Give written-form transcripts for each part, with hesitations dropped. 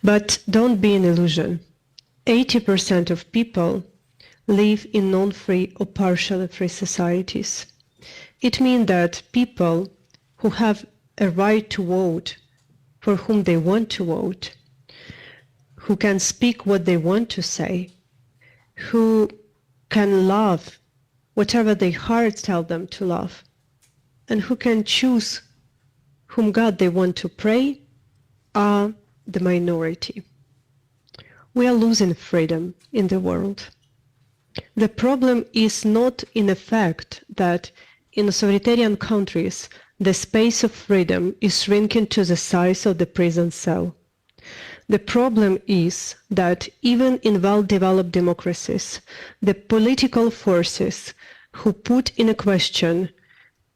But don't be an illusion. 80% of people live in non-free or partially free societies. It means that people who have a right to vote for whom they want to vote, who can speak what they want to say, who can love whatever their hearts tell them to love, and who can choose whom God they want to pray, are the minority. We are losing freedom in the world. The problem is not in the fact that in authoritarian countries, the space of freedom is shrinking to the size of the prison cell. The problem is that even in well-developed democracies, the political forces who put in question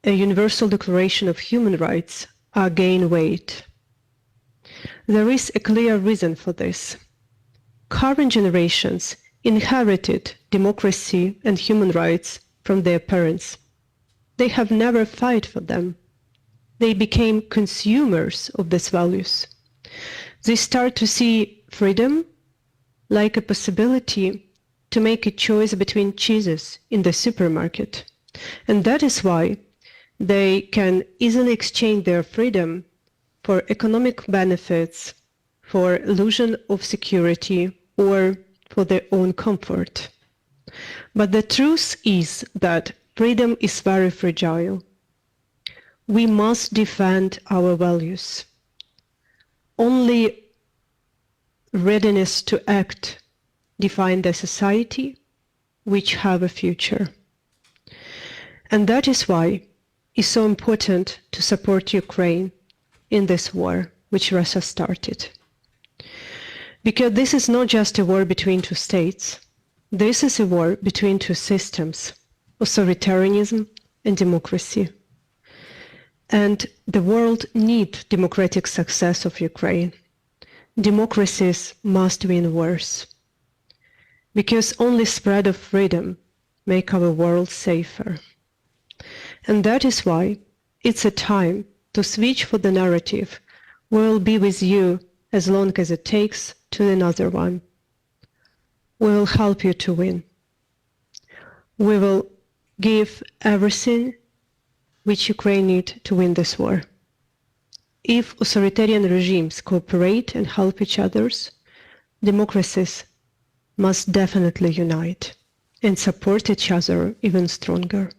a universal declaration of human rights are gaining weight. There is a clear reason for this. Current generations inherited democracy and human rights from their parents. They have never fought for them. They became consumers of these values. They start to see freedom like a possibility to make a choice between cheeses in the supermarket. And that is why they can easily exchange their freedom for economic benefits, for illusion of security, or for their own comfort. But the truth is that freedom is very fragile. We must defend our values. Only readiness to act define the society which have a future. And that is why it's so important to support Ukraine in this war which Russia started. Because this is not just a war between two states. This is a war between two systems, authoritarianism and democracy. And the world needs democratic success of Ukraine. Democracies must win wars. Because only spread of freedom make our world safer. And that is why it's a time to switch for the narrative. We'll be with you as long as it takes to another one. We will help you to win. We will give everything which Ukraine needs to win this war. If authoritarian regimes cooperate and help each other, democracies must definitely unite and support each other even stronger.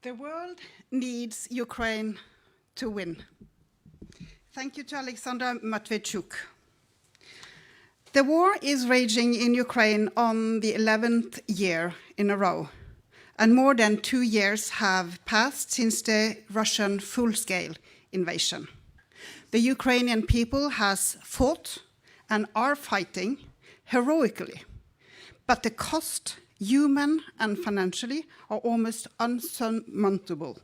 The world needs Ukraine to win. Thank you to Alexandra Matvichuk. The war is raging in Ukraine on the 11th year in a row, and more than 2 years have passed since the Russian full-scale invasion. The Ukrainian people has fought and are fighting heroically, but the cost, human and financially, are almost unsurmountable.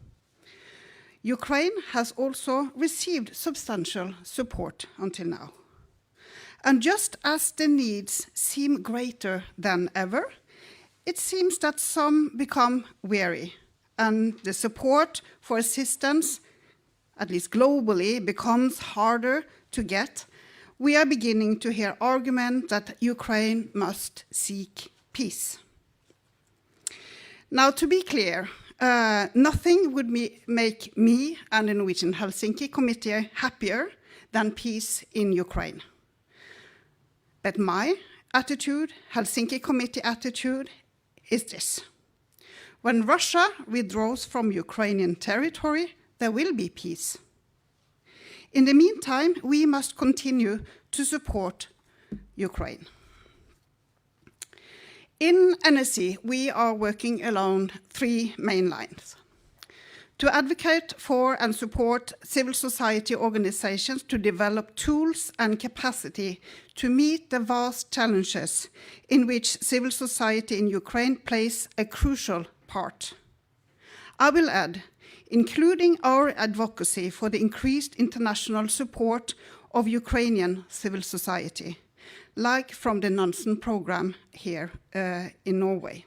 Ukraine has also received substantial support until now. And just as the needs seem greater than ever, it seems that some become weary, and the support for assistance, at least globally, becomes harder to get. We are beginning to hear arguments that Ukraine must seek peace. Now, to be clear, nothing would make me and the Norwegian Helsinki Committee happier than peace in Ukraine. But my attitude, Helsinki Committee attitude, is this. When Russia withdraws from Ukrainian territory, there will be peace. In the meantime, we must continue to support Ukraine. In NSC, we are working along 3 main lines. To advocate for and support civil society organizations to develop tools and capacity to meet the vast challenges in which civil society in Ukraine plays a crucial part. I will add, including our advocacy for the increased international support of Ukrainian civil society, like from the Nansen program here in Norway.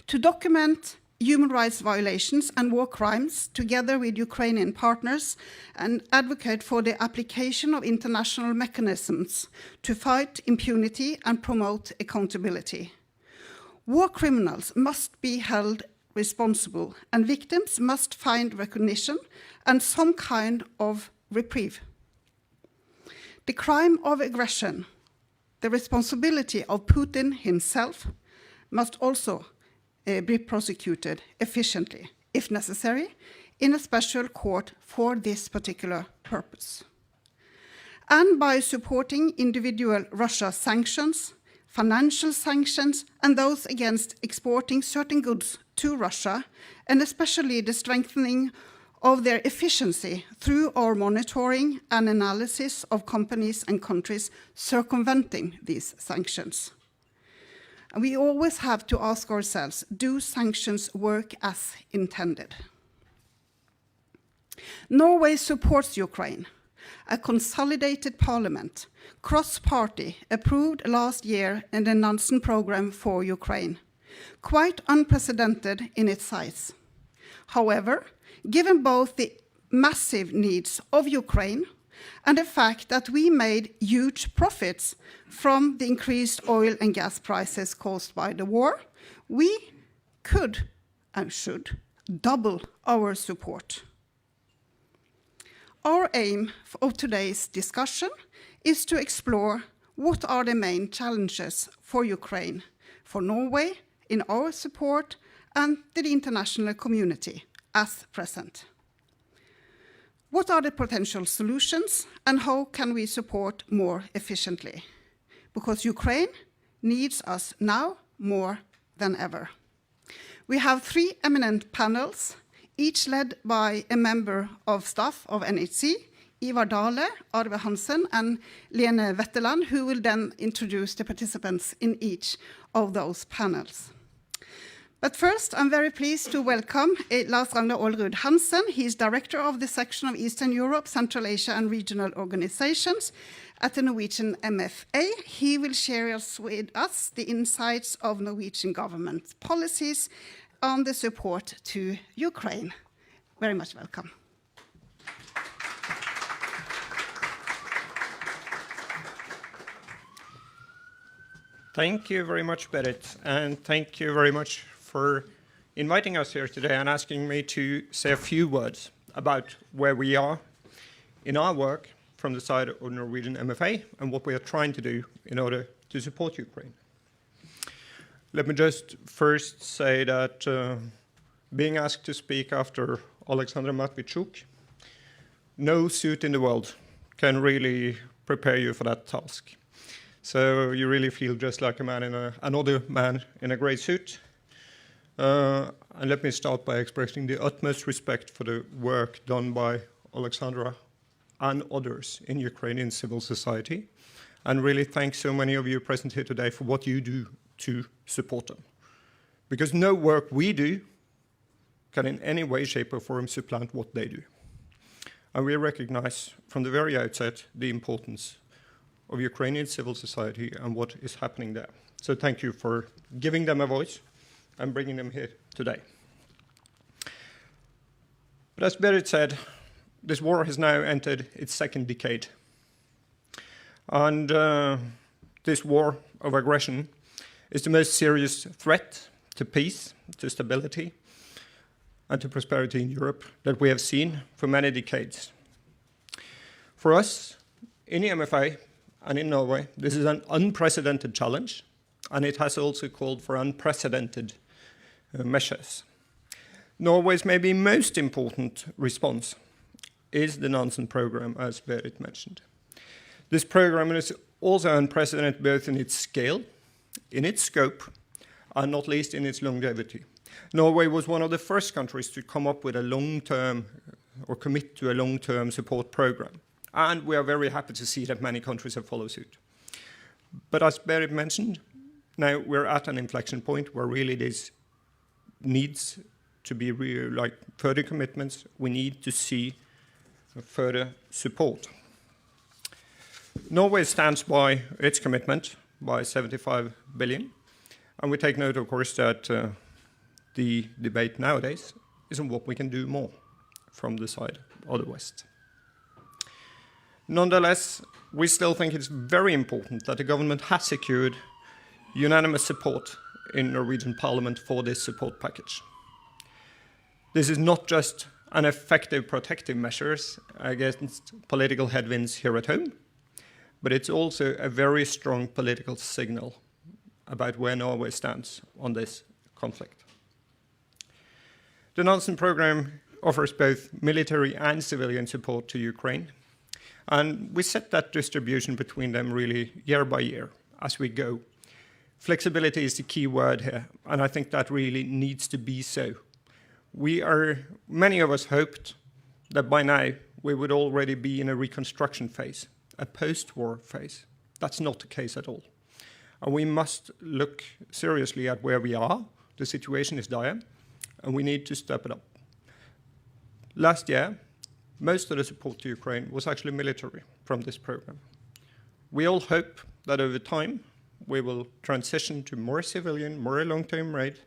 to document human rights violations and war crimes together with Ukrainian partners and advocate for the application of international mechanisms to fight impunity and promote accountability. War criminals must be held responsible and victims must find recognition and some kind of reprieve. The crime of aggression, the responsibility of Putin himself, must also be prosecuted efficiently, if necessary, in a special court for this particular purpose. And by supporting individual Russia sanctions, financial sanctions, and those against exporting certain goods to Russia, and especially the strengthening of their efficiency through our monitoring and analysis of companies and countries circumventing these sanctions. And we always have to ask ourselves, do sanctions work as intended? Norway supports Ukraine. A consolidated parliament, cross-party, approved last year in the Nansen program for Ukraine, quite unprecedented in its size. However, given both the massive needs of Ukraine and the fact that we made huge profits from the increased oil and gas prices caused by the war, we could and should double our support. Our aim of today's discussion is to explore what are the main challenges for Ukraine, for Norway, in our support, and the international community as present. What are the potential solutions and how can we support more efficiently? Because Ukraine needs us now more than ever. We have 3 eminent panels, each led by a member of staff of NHC, Ivar Dale, Arve Hansen, and Lene Wetterland, who will then introduce the participants in each of those panels. But first, I'm very pleased to welcome Lars Ragnar Aalrud Hansen. He's Director of the Section of Eastern Europe, Central Asia and Regional Organizations at the Norwegian MFA. He will share with us the insights of Norwegian government policies on the support to Ukraine. Very much welcome. Thank you very much, Berit, and thank you very much for inviting us here today and asking me to say a few words about where we are in our work from the side of Norwegian MFA and what we are trying to do in order to support Ukraine. Let me just first say that being asked to speak after Alexandra Matvichuk, no suit in the world can really prepare you for that task. So you really feel just like another man in a grey suit. And let me start by expressing the utmost respect for the work done by Alexandra and others in Ukrainian civil society. And really thank so many of you present here today for what you do to support them. Because no work we do can in any way, shape or form supplant what they do. And we recognize from the very outset the importance of Ukrainian civil society and what is happening there. So thank you for giving them a voice and bringing them here today. But as Berit said, this war has now entered its second decade. And this war of aggression is the most serious threat to peace, to stability, and to prosperity in Europe that we have seen for many decades. For us, in the MFA and in Norway, this is an unprecedented challenge, and it has also called for unprecedented measures. Norway's maybe most important response is the Nansen program, as Berit mentioned. This program is also unprecedented both in its scale, in its scope, and not least in its longevity. Norway was one of the first countries to come up with a long-term or commit to a long-term support program. And we are very happy to see that many countries have followed suit. But as Berit mentioned, now we're at an inflection point where really this needs to be further commitments. We need to see further support. Norway stands by its commitment by 75 billion. And we take note, of course, that the debate nowadays is on what we can do more from the side of the West. Nonetheless, we still think it's very important that the government has secured unanimous support in Norwegian Parliament for this support package. This is not just an effective protective measures against political headwinds here at home, but it's also a very strong political signal about where Norway stands on this conflict. The Nansen program offers both military and civilian support to Ukraine, and we set that distribution between them really year by year as we go. Flexibility is the key word here, and I think that really needs to be so. Many of us hoped that by now we would already be in a reconstruction phase, a post-war phase. That's not the case at all. And we must look seriously at where we are. The situation is dire, and we need to step it up. Last year, most of the support to Ukraine was actually military from this program. We all hope that over time we will transition to more civilian, more long-term aid,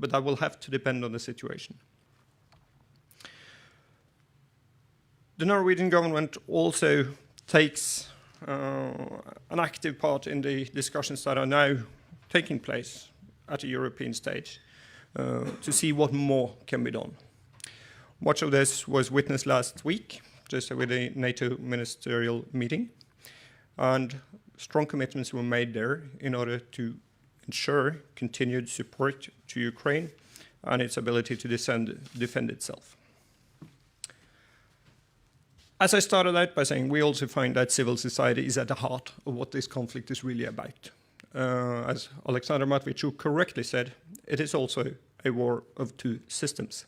but that will have to depend on the situation. The Norwegian government also takes an active part in the discussions that are now taking place at the European stage to see what more can be done. Much of this was witnessed last week, just with the NATO ministerial meeting, and strong commitments were made there in order to ensure continued support to Ukraine and its ability to defend itself. As I started out by saying, we also find that civil society is at the heart of what this conflict is really about. As Alexander Matvichuk correctly said, it is also a war of two systems.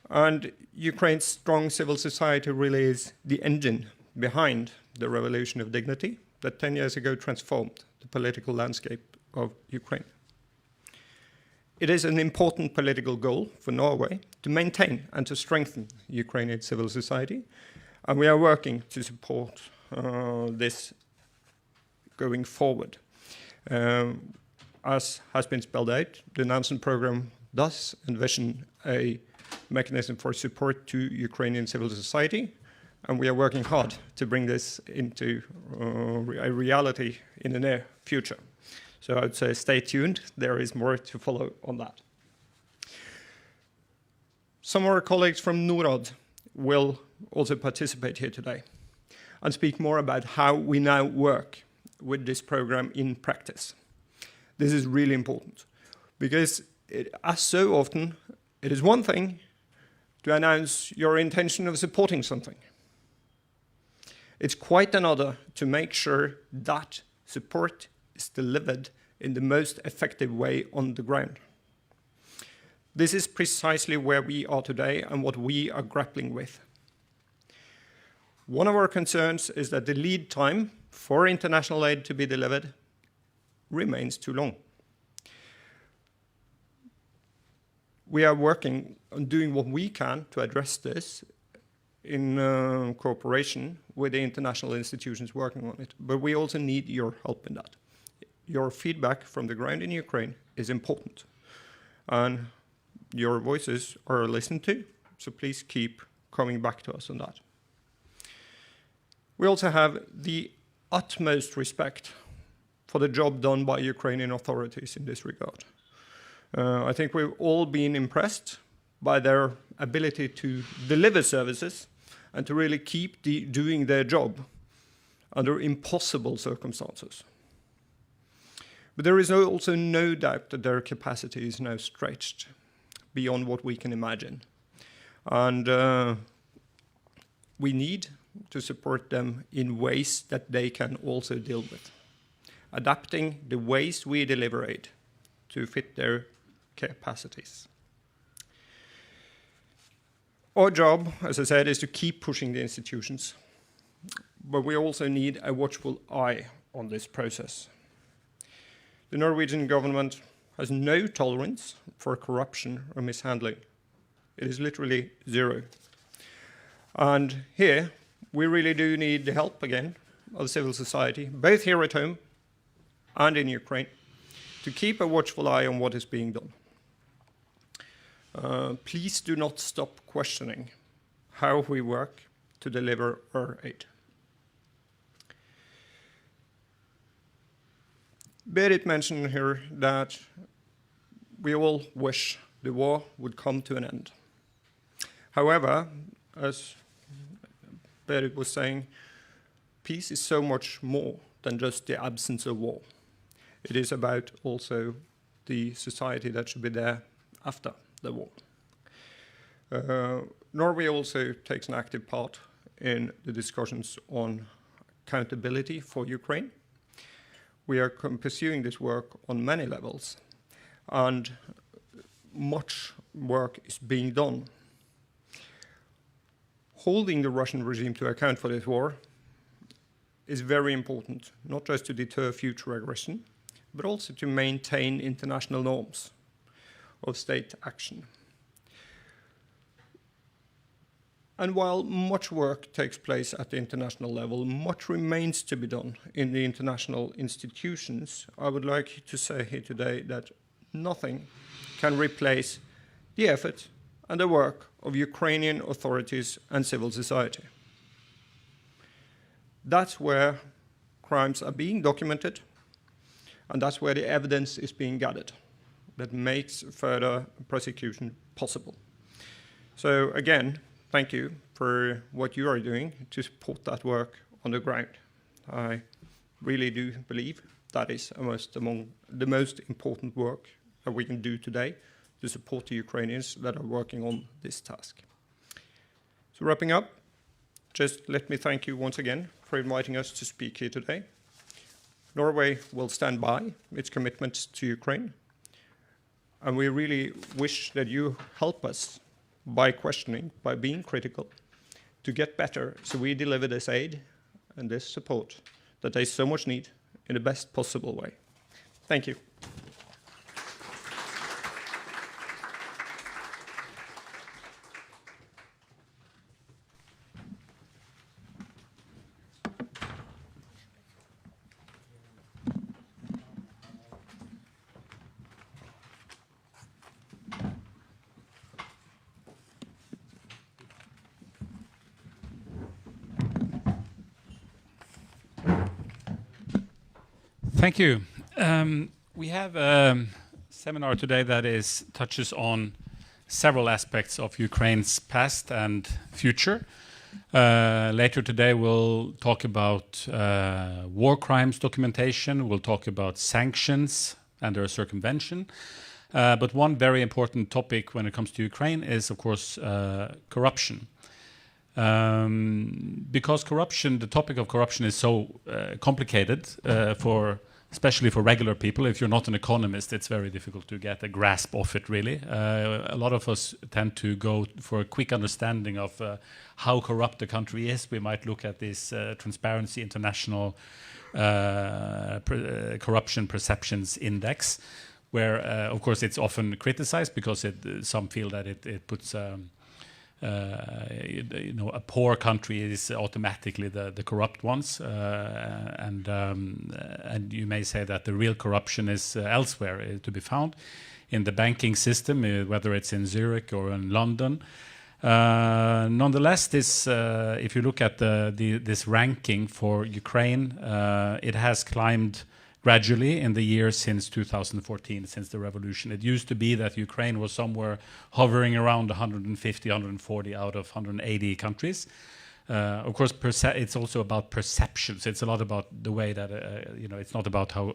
And Ukraine's strong civil society really is the engine behind the revolution of dignity that 10 years ago transformed the political landscape of Ukraine. It is an important political goal for Norway to maintain and to strengthen Ukrainian civil society, and we are working to support this going forward. As has been spelled out, the Nansen program does envision a mechanism for support to Ukrainian civil society, and we are working hard to bring this into a reality in the near future. So I would say stay tuned. There is more to follow on that. Some of our colleagues from Norad will also participate here today and speak more about how we now work with this program in practice. This is really important because, as so often, it is one thing to announce your intention of supporting something. It's quite another to make sure that support is delivered in the most effective way on the ground. This is precisely where we are today and what we are grappling with. One of our concerns is that the lead time for international aid to be delivered remains too long. We are working on doing what we can to address this in cooperation with the international institutions working on it, but we also need your help in that. Your feedback from the ground in Ukraine is important, and your voices are listened to, so please keep coming back to us on that. We also have the utmost respect for the job done by Ukrainian authorities in this regard. I think we've all been impressed by their ability to deliver services and to really keep doing their job under impossible circumstances. But there is also no doubt that their capacity is now stretched beyond what we can imagine. And we need to support them in ways that they can also deal with, adapting the ways we deliver aid to fit their capacities. Our job, as I said, is to keep pushing the institutions, but we also need a watchful eye on this process. The Norwegian government has no tolerance for corruption or mishandling. It is literally zero. And here, we really do need the help again of civil society, both here at home and in Ukraine, to keep a watchful eye on what is being done. Please do not stop questioning how we work to deliver our aid. Berit mentioned here that we all wish the war would come to an end. However, as Berit was saying, peace is so much more than just the absence of war. It is about also the society that should be there after the war. Norway also takes an active part in the discussions on accountability for Ukraine. We are pursuing this work on many levels, and much work is being done. Holding the Russian regime to account for this war is very important, not just to deter future aggression, but also to maintain international norms of state action. And while much work takes place at the international level, much remains to be done in the international institutions. I would like to say here today that nothing can replace the effort and the work of Ukrainian authorities and civil society. That's where crimes are being documented, and that's where the evidence is being gathered that makes further prosecution possible. So again, thank you for what you are doing to support that work on the ground. I really do believe that is among the most important work that we can do today to support the Ukrainians that are working on this task. So wrapping up, just let me thank you once again for inviting us to speak here today. Norway will stand by its commitment to Ukraine, and we really wish that you help us by questioning, by being critical, to get better so we deliver this aid and this support that they so much need in the best possible way. Thank you. Thank you. We have a seminar today that touches on several aspects of Ukraine's past and future. Later today we'll talk about war crimes documentation, we'll talk about sanctions and their circumvention. But one very important topic when it comes to Ukraine is, of course, corruption. Because corruption, the topic of corruption is so complicated especially for regular people. If you're not an economist, it's very difficult to get a grasp of it, really. A lot of us tend to go for a quick understanding of how corrupt the country is. We might look at this Transparency International Corruption Perceptions Index, where, of course, it's often criticized because some feel that it puts a poor country is automatically the corrupt ones, and you may say that the real corruption is elsewhere to be found in the banking system, whether it's in Zurich or in London. Nonetheless, if you look at this ranking for Ukraine, it has climbed gradually in the years since 2014, since the revolution. It used to be that Ukraine was somewhere hovering around 150, 140 out of 180 countries. Of course, it's also about perceptions. It's a lot about the way that, it's not about how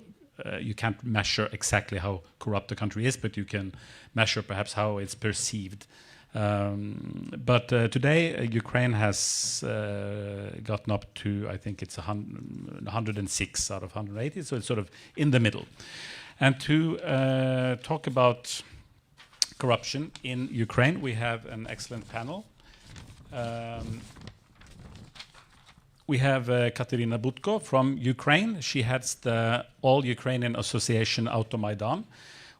you can't measure exactly how corrupt the country is, but you can measure perhaps how it's perceived. But today, Ukraine has gotten up to, I think it's 106 out of 180, so it's sort of in the middle. And to talk about corruption in Ukraine, we have an excellent panel. We have Katerina Butko from Ukraine. She heads the All-Ukrainian Association Automaidan,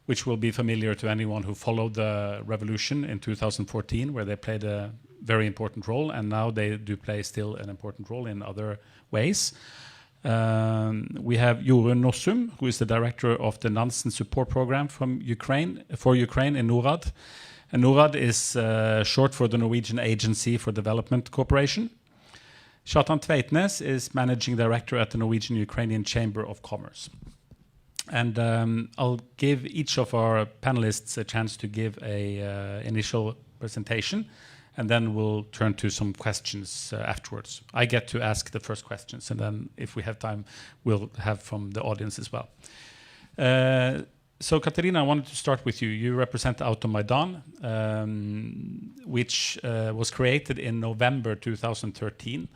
which will be familiar to anyone who followed the revolution in 2014, where they played a very important role, and now they do play still an important role in other ways. We have Jorunn Nossum, who is the director of the Nansen Support Program for Ukraine in NORAD. And NORAD is short for the Norwegian Agency for Development Cooperation. Kjartan Tveitnes is managing director at the Norwegian Ukrainian Chamber of Commerce. And I'll give each of our panelists a chance to give a initial presentation, and then we'll turn to some questions afterwards. I get to ask the first questions, and then if we have time, we'll have from the audience as well. So Katarina, I wanted to start with you. You represent Automaidan, which was created in November 2013.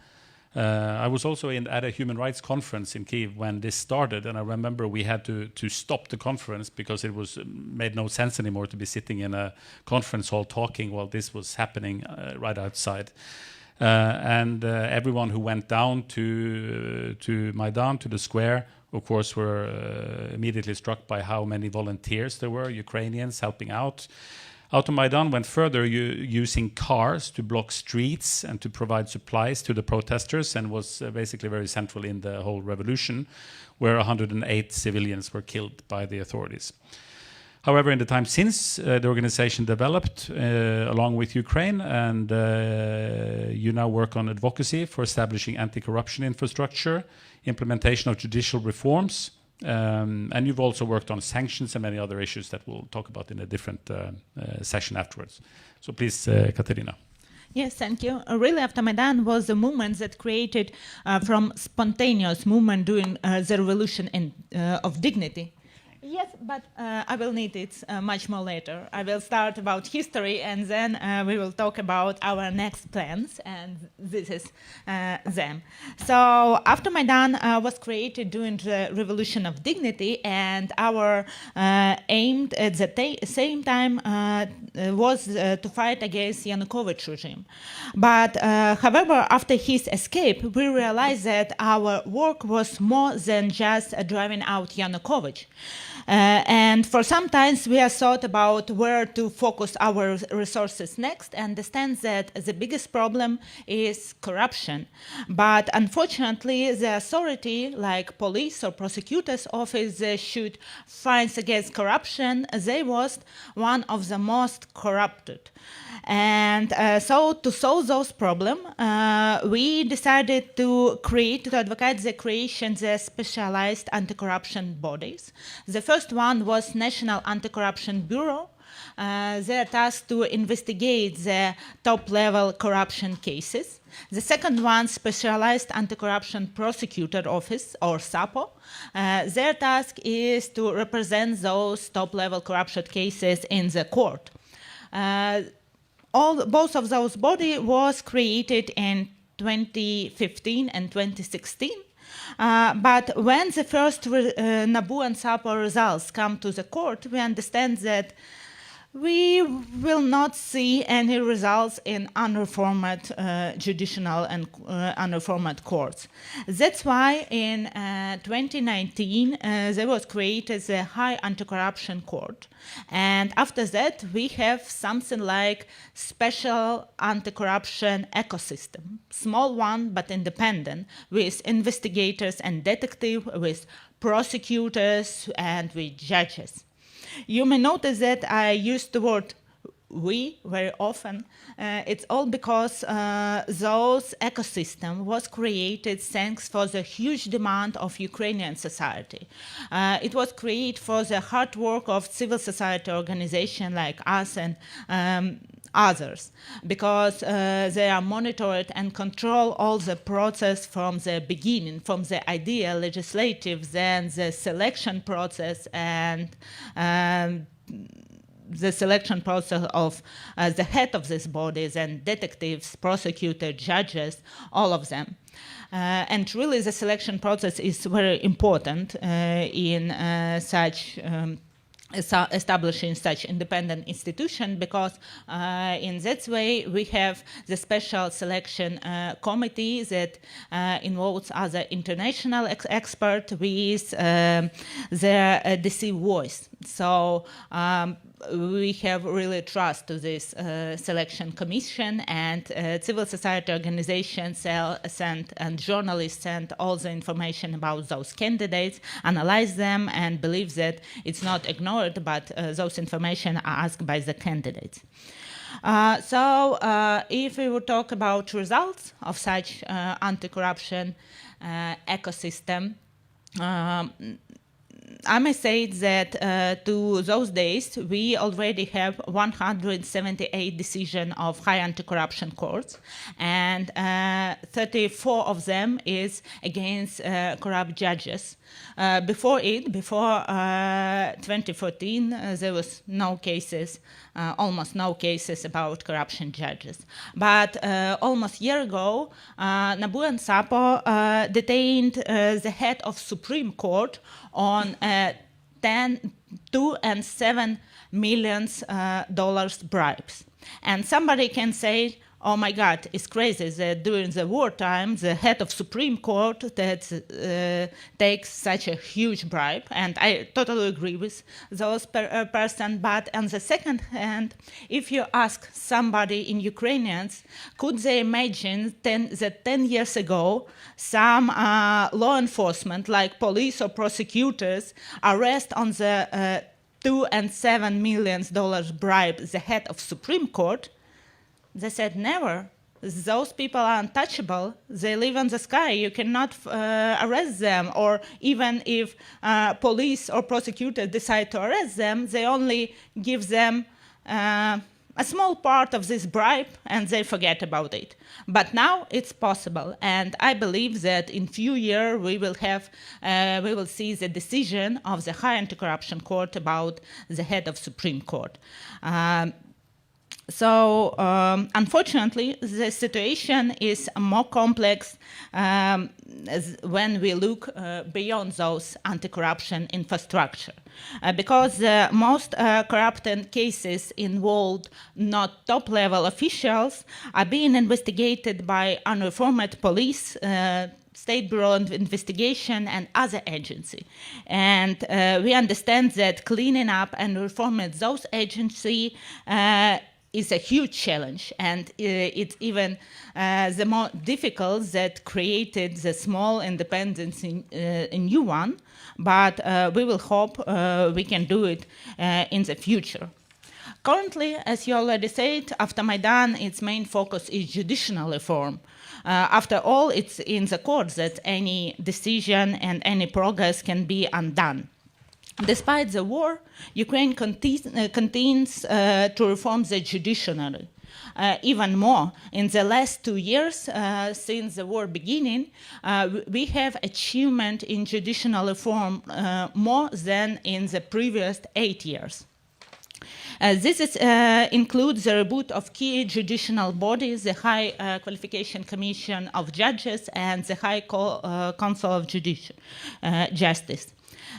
I was also at a human rights conference in Kyiv when this started, and I remember we had to stop the conference because it was made no sense anymore to be sitting in a conference hall talking while this was happening right outside. And everyone who went down to Maidan, to the square, of course, were immediately struck by how many volunteers there were, Ukrainians helping out. Automaidan went further, using cars to block streets and to provide supplies to the protesters, and was basically very central in the whole revolution, where 108 civilians were killed by the authorities. However, in the time since, the organization developed along with Ukraine, and you now work on advocacy for establishing anti-corruption infrastructure, implementation of judicial reforms, and you've also worked on sanctions and many other issues that we'll talk about in a different session afterwards. So please, Katarina. Yes, thank you. Really, Automaidan was a movement that created from spontaneous movement during the revolution of dignity. Yes, but I will need it much more later. I will start about history, and then we will talk about our next plans, and this is them. So Automaidan was created during the Revolution of Dignity, and our aim at the same time was to fight against Yanukovych regime. But however, after his escape, we realized that our work was more than just driving out Yanukovych. And for some time we have thought about where to focus our resources next, and understand that the biggest problem is corruption. But unfortunately, the authority, like police or prosecutor's office, should fight against corruption. They was one of the most corrupted. And so to solve those problems, we decided to advocate the creation of the specialized anti-corruption bodies. The first one was National Anti-Corruption Bureau. They are tasked to investigate the top-level corruption cases. The second one, Specialized Anti-Corruption Prosecutor Office, or SAPO. Their task is to represent those top-level corruption cases in the court. Both of those bodies was created in 2015 and 2016. But when the first NABU and SAPO results come to the court, we understand that we will not see any results in unreformed judicial and unreformed courts. That's why in 2019 there was created the High Anti-Corruption Court. And after that we have something like special anti-corruption ecosystem, small one but independent, with investigators and detectives, with prosecutors and with judges. You may notice that I use the word we very often. It's all because those ecosystem was created thanks for the huge demand of Ukrainian society. It was created for the hard work of civil society organizations like us and others, because they are monitored and control all the process from the beginning, from the idea, legislative, then the selection process, and the selection process of the head of these bodies, and detectives, prosecutors, judges, all of them. And really the selection process is very important in establishing such independent institution, because in that way we have the special selection committee that involves other international experts with their DC voice. So we have really trust to this selection commission, and civil society organizations sent and journalists sent all the information about those candidates, analyze them, and believe that it's not ignored, but those information are asked by the candidates. So if we would talk about results of such anti-corruption ecosystem, I may say that to those days, we already have 178 decisions of high anti-corruption courts, and 34 of them is against corrupt judges. Before 2014, there was no cases, almost no cases about corruption judges. But almost a year ago, Nabu and Sapo detained the head of Supreme Court on $2 and $7 million bribes. And somebody can say, oh my God, it's crazy that during the wartime, the head of Supreme Court that takes such a huge bribe, and I totally agree with those person. But on the second hand, if you ask somebody in Ukrainians, could they imagine that 10 years ago, some law enforcement, like police or prosecutors, arrest on the $2 and $7 million bribe the head of Supreme Court? They said, never. Those people are untouchable. They live in the sky. You cannot arrest them. Or even if police or prosecutors decide to arrest them, they only give them a small part of this bribe and they forget about it. But now it's possible. And I believe that in few years we will see the decision of the High Anti-Corruption Court about the head of Supreme Court. So, unfortunately, the situation is more complex when we look beyond those anti-corruption infrastructure. Because most corrupted cases involved not top-level officials are being investigated by unreformed police, State Bureau of Investigation, and other agencies. And we understand that cleaning up and reforming those agencies is a huge challenge, and it's even the more difficult that created the small independence in new one, but we will hope we can do it in the future. Currently, as you already said, after Maidan, its main focus is judicial reform. After all, it's in the courts that any decision and any progress can be undone. Despite the war, Ukraine continues to reform the judiciary. Even more, in the last 2 years since the war beginning, we have achievement in judicial reform more than in the previous 8 years. This includes the reboot of key judicial bodies, the High Qualification Commission of Judges and the High Council of Justice.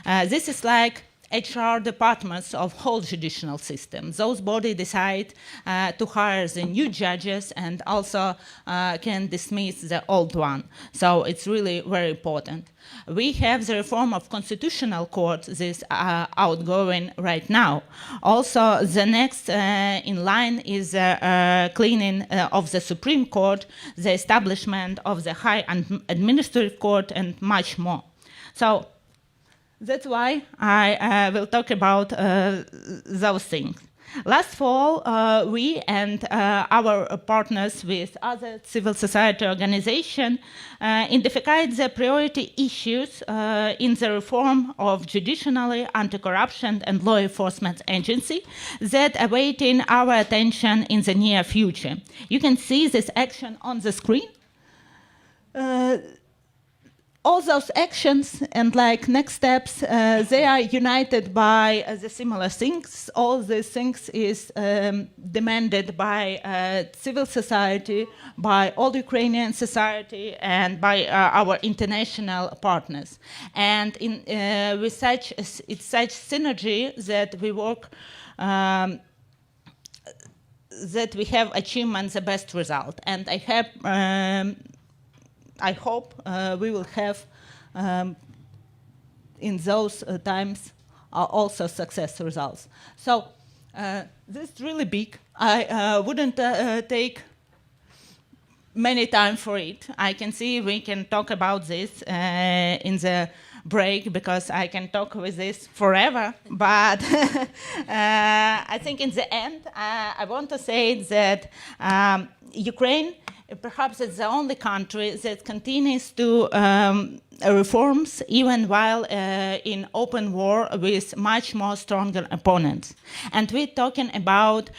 This is like HR departments of whole judicial system. Those bodies decide to hire the new judges and also can dismiss the old one. So it's really very important. We have the reform of constitutional court, this outgoing right now. Also, the next in line is cleaning of the Supreme Court, the establishment of the High Administrative Court, and much more. So that's why I will talk about those things. Last fall, we and our partners with other civil society organizations identified the priority issues in the reform of judiciary, anti-corruption, and law enforcement agency that are awaiting our attention in the near future. You can see this action on the screen. All those actions and like next steps, they are united by the similar things. All these things is demanded by civil society, by all Ukrainian society, and by our international partners. And with such synergy that we work, that we have achieved the best result. And I hope we will have in those times also success results. So This is really big. I wouldn't take many time for it. I can see we can talk about this in the break because I can talk with this forever. But I think in the end, I want to say that Ukraine perhaps is the only country that continues to reforms even while in open war with much more stronger opponents. And we're talking about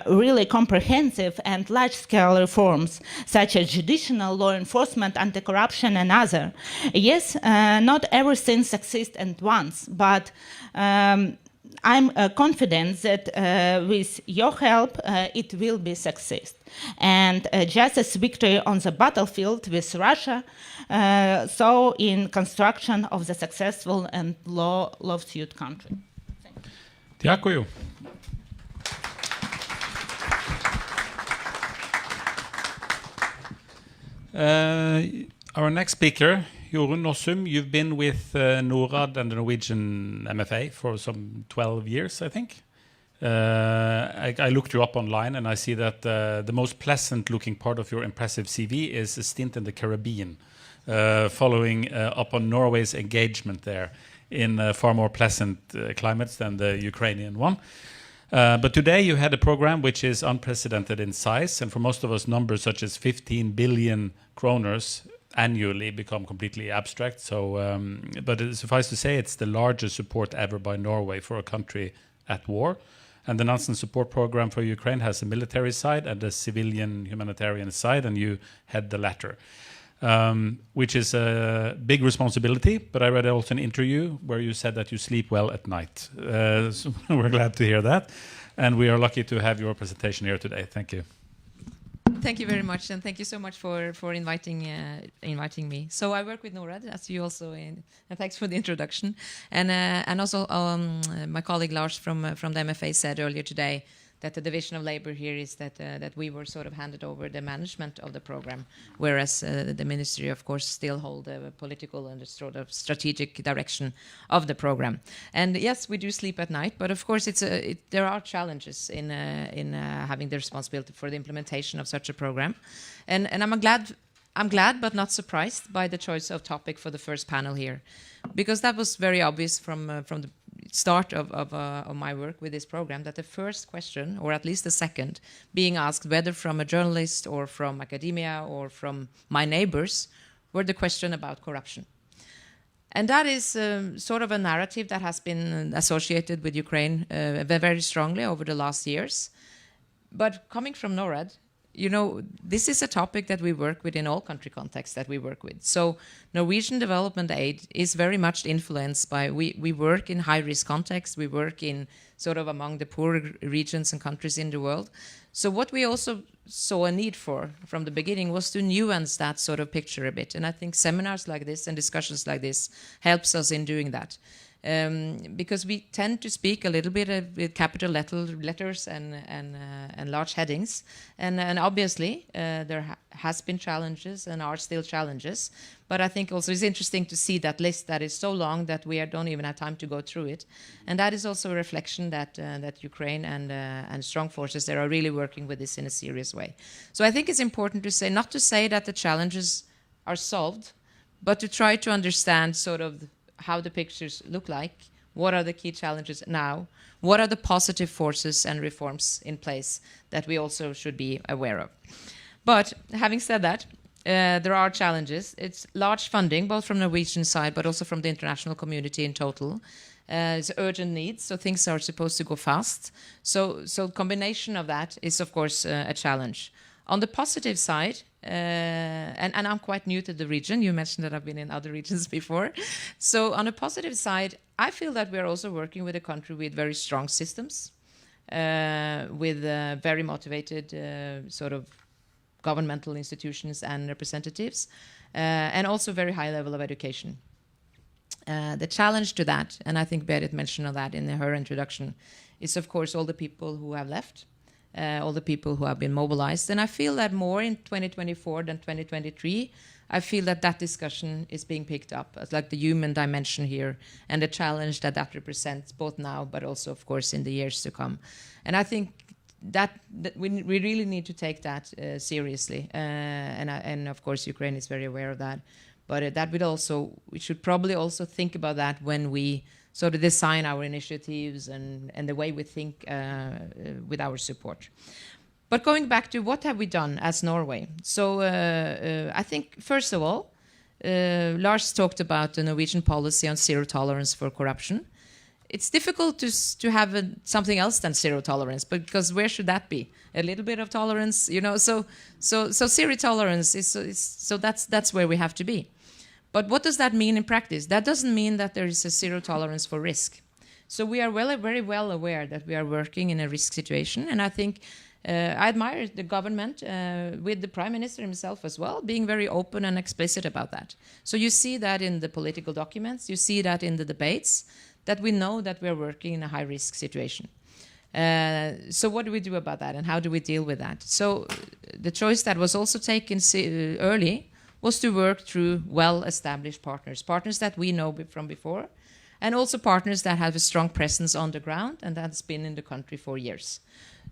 really comprehensive and large-scale reforms such as judicial, law enforcement, anti-corruption and other. Yes, not everything succeeds at once, but I'm confident that with your help, it will be success. And just as victory on the battlefield with Russia, so in construction of the successful and law-loved country. Дякую. Our next speaker, Jorunn Nossum, you've been with NORAD and the Norwegian MFA for some 12 years, I think. I looked you up online and I see that the most pleasant looking part of your impressive CV is a stint in the Caribbean, following up on Norway's engagement there in far more pleasant climates than the Ukrainian one. But today you had a program which is unprecedented in size, and for most of us numbers such as 15 billion kroners annually become completely abstract. So, but it suffice to say it's the largest support ever by Norway for a country at war. And the Nansen support program for Ukraine has a military side and a civilian humanitarian side, and you head the latter, which is a big responsibility. But I read also an interview where you said that you sleep well at night. So we're glad to hear that. And we are lucky to have your presentation here today. Thank you. Thank you very much, and thank you so much for inviting me. So I work with NORAD, as you also, and thanks for the introduction. And also my colleague Lars from the MFA said earlier today that the division of labor here is that we were sort of handed over the management of the program, whereas the ministry, of course, still hold the political and the sort of strategic direction of the program. And yes, we do sleep at night, but of course, there are challenges in having the responsibility for the implementation of such a program. And I'm glad, but not surprised by the choice of topic for the first panel here, because that was very obvious from the start of my work with this program, that the first question, or at least the second, being asked whether from a journalist or from academia or from my neighbors, were the question about corruption. And that is sort of a narrative that has been associated with Ukraine very strongly over the last years. But coming from NORAD, you know, this is a topic that we work with in all country contexts that we work with. So Norwegian development aid is very much influenced by, we work in high-risk contexts, we work in sort of among the poorer regions and countries in the world. So what we also saw a need for from the beginning was to nuance that sort of picture a bit. And I think seminars like this and discussions like this helps us in doing that. Because we tend to speak a little bit with capital letters and large headings, and obviously there has been challenges and are still challenges. But I think also it's interesting to see that list that is so long that we don't even have time to go through it, and that is also a reflection that Ukraine and strong forces there are really working with this in a serious way. So I think it's important to say, not to say that the challenges are solved, but to try to understand sort of how the pictures look like, what are the key challenges now, what are the positive forces and reforms in place that we also should be aware of. But having said that, there are challenges. It's large funding, both from the Norwegian side, but also from the international community in total. It's urgent needs, so things are supposed to go fast. So combination of that is, of course, a challenge. On the positive side, and I'm quite new to the region. You mentioned that I've been in other regions before. So on a positive side, I feel that we're also working with a country with very strong systems, with very motivated sort of governmental institutions and representatives, and also very high level of education. The challenge to that, and I think Berit mentioned that in her introduction, is of course all the people who have left. All the people who have been mobilized. And I feel that more in 2024 than 2023, I feel that that discussion is being picked up as like the human dimension here and the challenge that that represents both now but also, of course, in the years to come. And I think that we really need to take that seriously. And of course, Ukraine is very aware of that. But that we should probably also think about that when we sort of design our initiatives and the way we think with our support. But going back to what have we done as Norway? So I think, first of all, Lars talked about the Norwegian policy on zero tolerance for corruption. It's difficult to have something else than zero tolerance, because where should that be? A little bit of tolerance, you know. So zero tolerance so that's where we have to be. But what does that mean in practice? That doesn't mean that there is a zero tolerance for risk. So we are very well aware that we are working in a risk situation, and I think I admire the government with the Prime Minister himself as well, being very open and explicit about that. So you see that in the political documents, you see that in the debates, that we know that we are working in a high-risk situation. So what do we do about that, and how do we deal with that? So the choice that was also taken early was to work through well-established partners that we know from before, and also partners that have a strong presence on the ground and that's been in the country for years.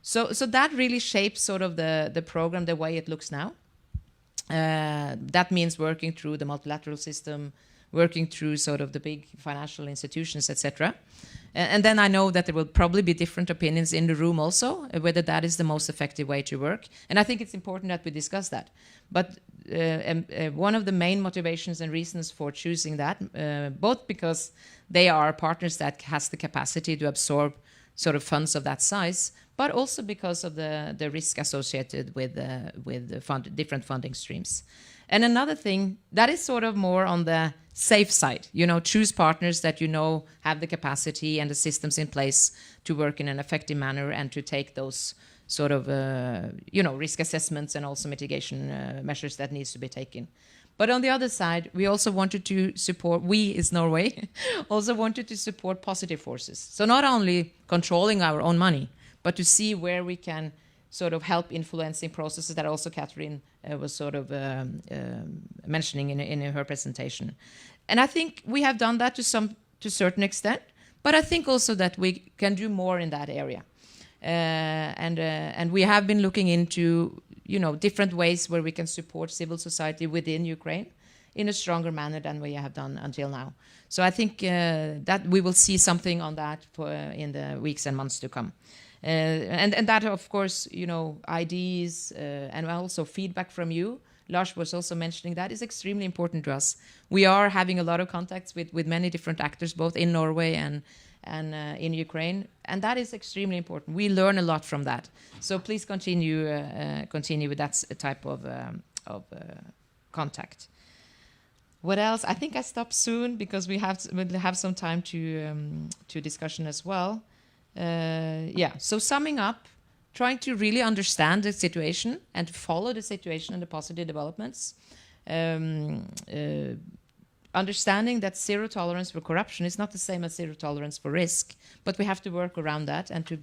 So that really shapes sort of the program the way it looks now. That means working through the multilateral system, working through sort of the big financial institutions, etc. And then I know that there will probably be different opinions in the room also, whether that is the most effective way to work. And I think it's important that we discuss that. But one of the main motivations and reasons for choosing that, both because they are partners that has the capacity to absorb sort of funds of that size, but also because of the risk associated with different funding streams. And another thing, that is sort of more on the safe side. You know, choose partners that you know have the capacity and the systems in place to work in an effective manner and to take those sort of, risk assessments and also mitigation measures that needs to be taken. But on the other side, we also wanted to support, we as Norway, also wanted to support positive forces. So not only controlling our own money, but to see where we can sort of help influencing processes that also Catherine was sort of mentioning in her presentation. And I think we have done that to a certain extent, but I think also that we can do more in that area. And we have been looking into different ways where we can support civil society within Ukraine in a stronger manner than we have done until now. So I think that we will see something on that in the weeks and months to come. And that, of course, ideas and also feedback from you. Lars was also mentioning that is extremely important to us. We are having a lot of contacts with many different actors, both in Norway and in Ukraine, and that is extremely important. We learn a lot from that. So please continue with that type of contact. What else? I think I stop soon because we'll have some time to discussion as well. So summing up, trying to really understand the situation and follow the situation and the positive developments. Understanding that zero tolerance for corruption is not the same as zero tolerance for risk, but we have to work around that and to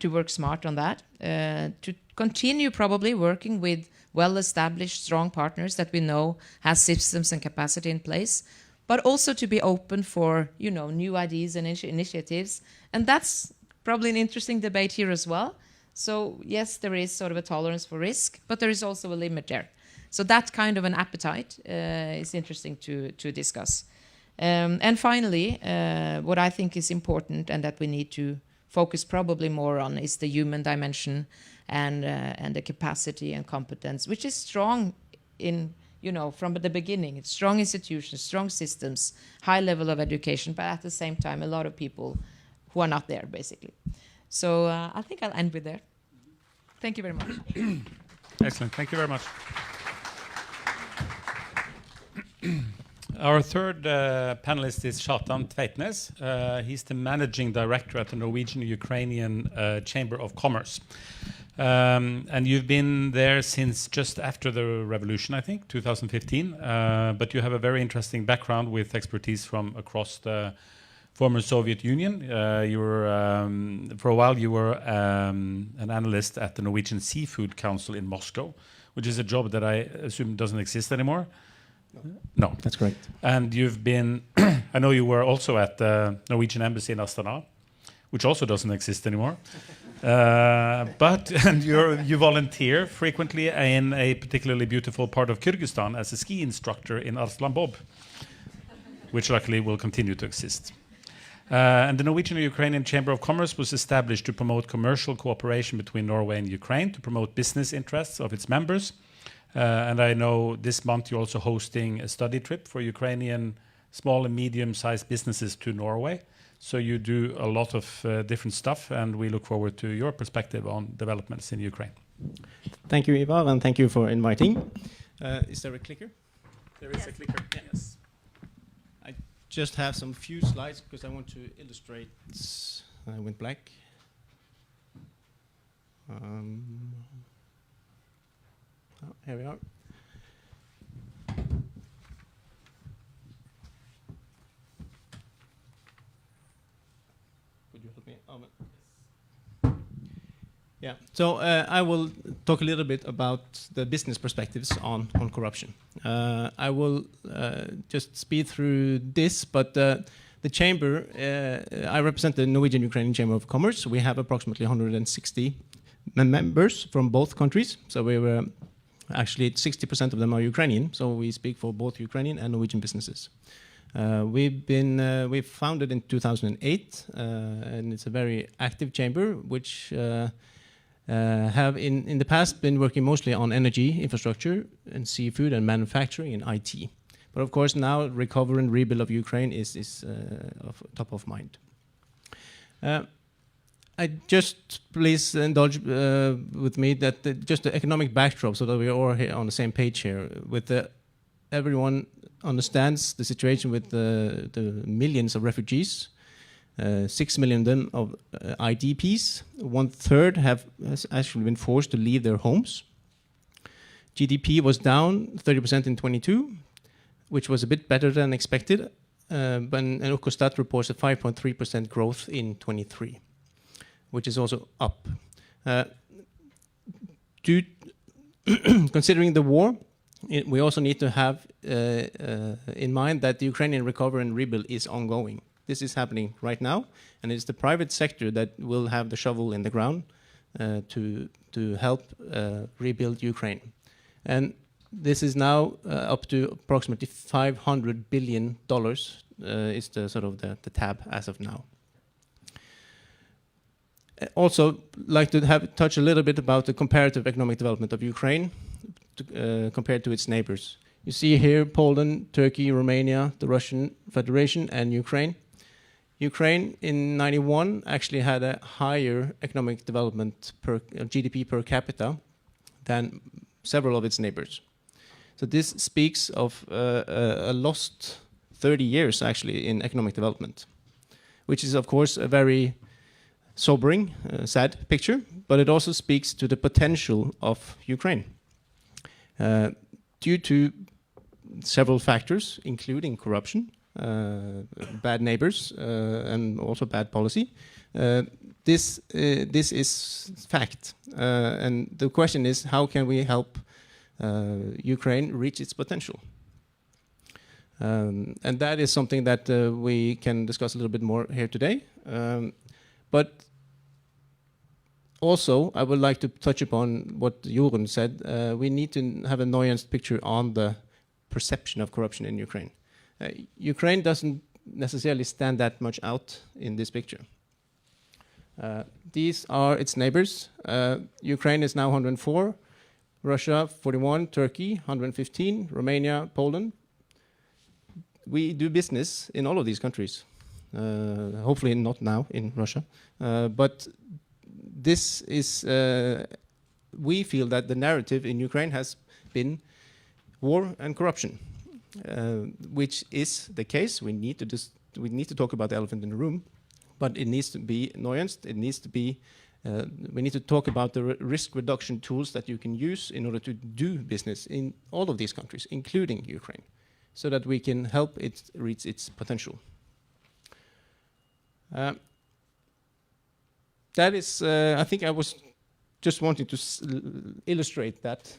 work smart on that. To continue probably working with well-established, strong partners that we know has systems and capacity in place, but also to be open for new ideas and initiatives. And that's probably an interesting debate here as well. So yes, there is sort of a tolerance for risk, but there is also a limit there. So that kind of an appetite is interesting to discuss. And finally, what I think is important and that we need to focus probably more on is the human dimension and the capacity and competence, which is strong from the beginning. It's strong institutions, strong systems, high level of education, but at the same time, a lot of people who are not there, basically. So I think I'll end with there. Thank you very much. Excellent. Thank you very much. Our third panelist is Kjartan Tveitnes. He's the managing director at the Norwegian-Ukrainian Chamber of Commerce. And you've been there since just after the revolution, I think, 2015. But you have a very interesting background with expertise from across the former Soviet Union. For a while, you were an analyst at the Norwegian Seafood Council in Moscow, which is a job that I assume doesn't exist anymore. No. That's correct. And you've been, I know you were also at the Norwegian Embassy in Astana, which also doesn't exist anymore. But and you volunteer frequently in a particularly beautiful part of Kyrgyzstan as a ski instructor in Arslanbob, which luckily will continue to exist. And the Norwegian and Ukrainian Chamber of Commerce was established to promote commercial cooperation between Norway and Ukraine, to promote business interests of its members. And I know this month you're also hosting a study trip for Ukrainian small and medium-sized businesses to Norway. So you do a lot of different stuff, and we look forward to your perspective on developments in Ukraine. Thank you, Ivar, and thank you for inviting. Is there a clicker? There is a clicker, yes. I just have some few slides because I want to illustrate. I went black. Here we are. Could you help me? Yeah, so I will talk a little bit about the business perspectives on corruption. I will just speed through this, but the chamber, I represent the Norwegian Ukrainian Chamber of Commerce. We have approximately 160 members from both countries, so we were actually 60% of them are Ukrainian, so we speak for both Ukrainian and Norwegian businesses. We've founded in 2008, and it's a very active chamber, which have in the past been working mostly on energy, infrastructure, and seafood and manufacturing and IT. But of course now recovery and rebuild of Ukraine is top of mind. I just please indulge with me that just the economic backdrop, so that we are all here on the same page here. With everyone understands the situation with the millions of refugees, 6 million of them of IDPs. 1/3 has actually been forced to leave their homes. GDP was down 30% in 22, which was a bit better than expected. But Eurostat reports a 5.3% growth in 23. Which is also up. Considering the war, we also need to have in mind that the Ukrainian recovery and rebuild is ongoing. This is happening right now, and it's the private sector that will have the shovel in the ground to help rebuild Ukraine. And this is now up to approximately $500 billion is the sort of the tab as of now. Also, like to touch a little bit about the comparative economic development of Ukraine compared to its neighbors. You see here Poland, Turkey, Romania, the Russian Federation, and Ukraine. Ukraine in '91 actually had a higher economic development per GDP per capita than several of its neighbors. So this speaks of a lost 30 years actually in economic development, which is of course a very sobering, sad picture, but it also speaks to the potential of Ukraine. Due to several factors, including corruption, bad neighbors, and also bad policy, this is fact. And the question is, how can we help Ukraine reach its potential? And that is something that we can discuss a little bit more here today. But also, I would like to touch upon what Jorunn said. We need to have a nuanced picture on the perception of corruption in Ukraine. Ukraine doesn't necessarily stand that much out in this picture. These are its neighbors. Ukraine is now 104, Russia 41, Turkey 115, Romania, Poland. We do business in all of these countries. Hopefully not now in Russia, but this is, we feel that the narrative in Ukraine has been war and corruption, which is the case. We need to talk about the elephant in the room, but it needs to be nuanced. It needs to be, we need to talk about the risk reduction tools that you can use in order to do business in all of these countries, including Ukraine, so that we can help it reach its potential. That is, I think I was just wanting to illustrate that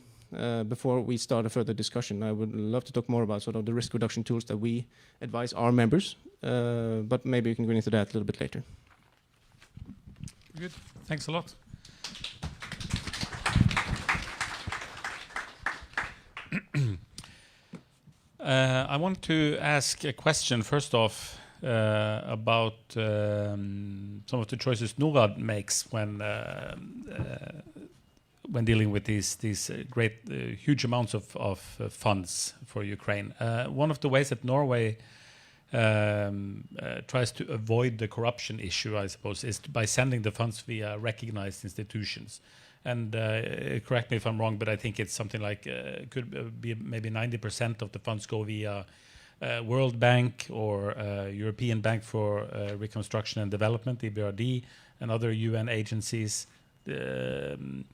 before we start a further discussion. I would love to talk more about sort of the risk reduction tools that we advise our members, but maybe we can go into that a little bit later. Good. Thanks a lot. I want to ask a question first off about some of the choices NORAD makes when dealing with these great huge amounts of funds for Ukraine. One of the ways that Norway tries to avoid the corruption issue, I suppose, is by sending the funds via recognized institutions. And correct me if I'm wrong, but I think it's something like could be maybe 90% of the funds go via World Bank or European Bank for Reconstruction and Development, EBRD, and other UN agencies. And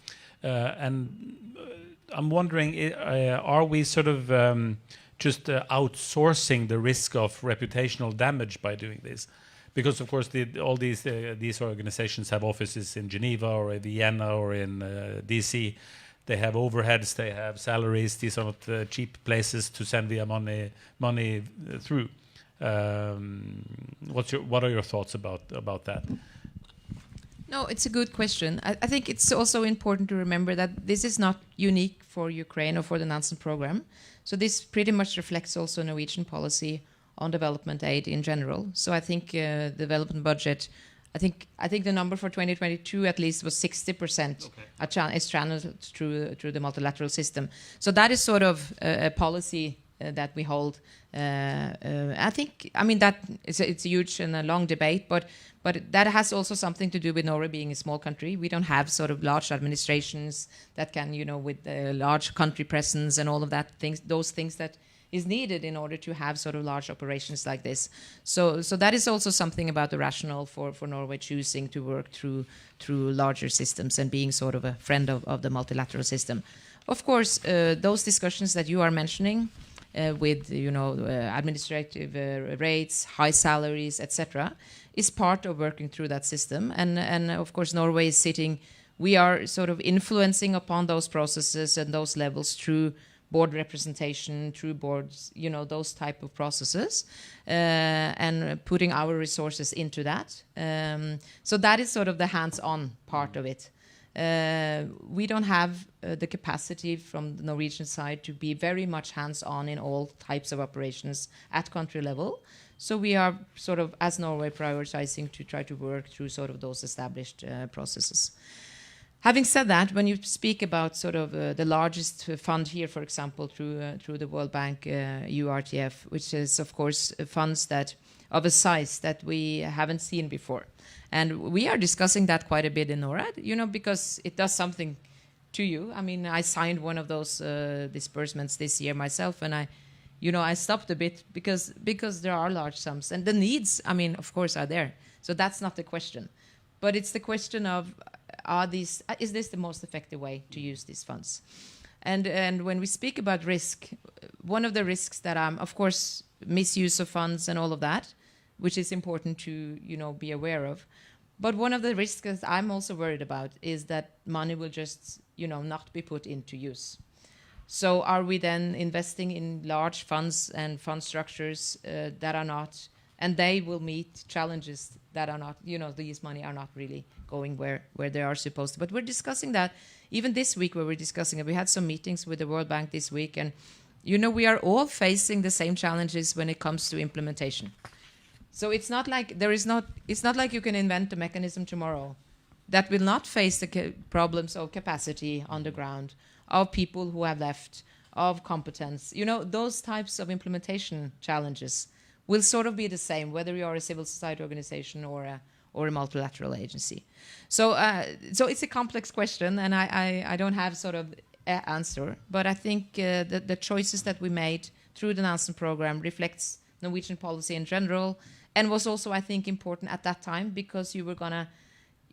I'm wondering, are we sort of just outsourcing the risk of reputational damage by doing this? Because, of course, all these organizations have offices in Geneva or in Vienna or in DC. They have overheads, they have salaries. These are not cheap places to send via money through. What are your thoughts about that? No, it's a good question. I think it's also important to remember that this is not unique for Ukraine or for the Nansen program. So this pretty much reflects also Norwegian policy on development aid in general. So I think the development budget, I think the number for 2022 at least was 60% is channeled through the multilateral system. So that is sort of a policy that we hold. I mean that it's a huge and a long debate, but that has also something to do with Norway being a small country. We don't have sort of large administrations that can, with a large country presence and all of that those things that is needed in order to have sort of large operations like this. So that is also something about the rationale for Norway choosing to work through larger systems and being sort of a friend of the multilateral system. Of course, those discussions that you are mentioning with administrative rates, high salaries, etc., is part of working through that system. And of course, Norway is we are sort of influencing upon those processes and those levels through board representation, through boards, those type of processes, and putting our resources into that. So that is sort of the hands-on part of it. We don't have the capacity from the Norwegian side to be very much hands-on in all types of operations at country level. So we are sort of, as Norway, prioritizing to try to work through sort of those established processes. Having said that, when you speak about sort of the largest fund here, for example, through the World Bank URTF, which is, of course, funds that of a size that we haven't seen before. And we are discussing that quite a bit in NORAD, because it does something to you. I mean, I signed one of those disbursements this year myself, and I stopped a bit because there are large sums. And the needs, of course, are there. So that's not the question. But it's the question of, is this the most effective way to use these funds? And when we speak about risk, one of the risks that of course, misuse of funds and all of that, which is important to be aware of. But one of the risks that I'm also worried about is that money will just not be put into use. So are we then investing in large funds and fund structures that are not, and they will meet challenges that are not, these money are not really going where they are supposed to. But we're discussing that even this week where we're discussing it. We had some meetings with the World Bank this week, and we are all facing the same challenges when it comes to implementation. So it's not like it's not like you can invent a mechanism tomorrow that will not face the problems of capacity on the ground, of people who have left, of competence. Those types of implementation challenges will sort of be the same, whether you are a civil society organization or a multilateral agency. So it's a complex question, and I don't have sort of an answer. But I think the choices that we made through the Nansen program reflects Norwegian policy in general, and was also, I think, important at that time because you were going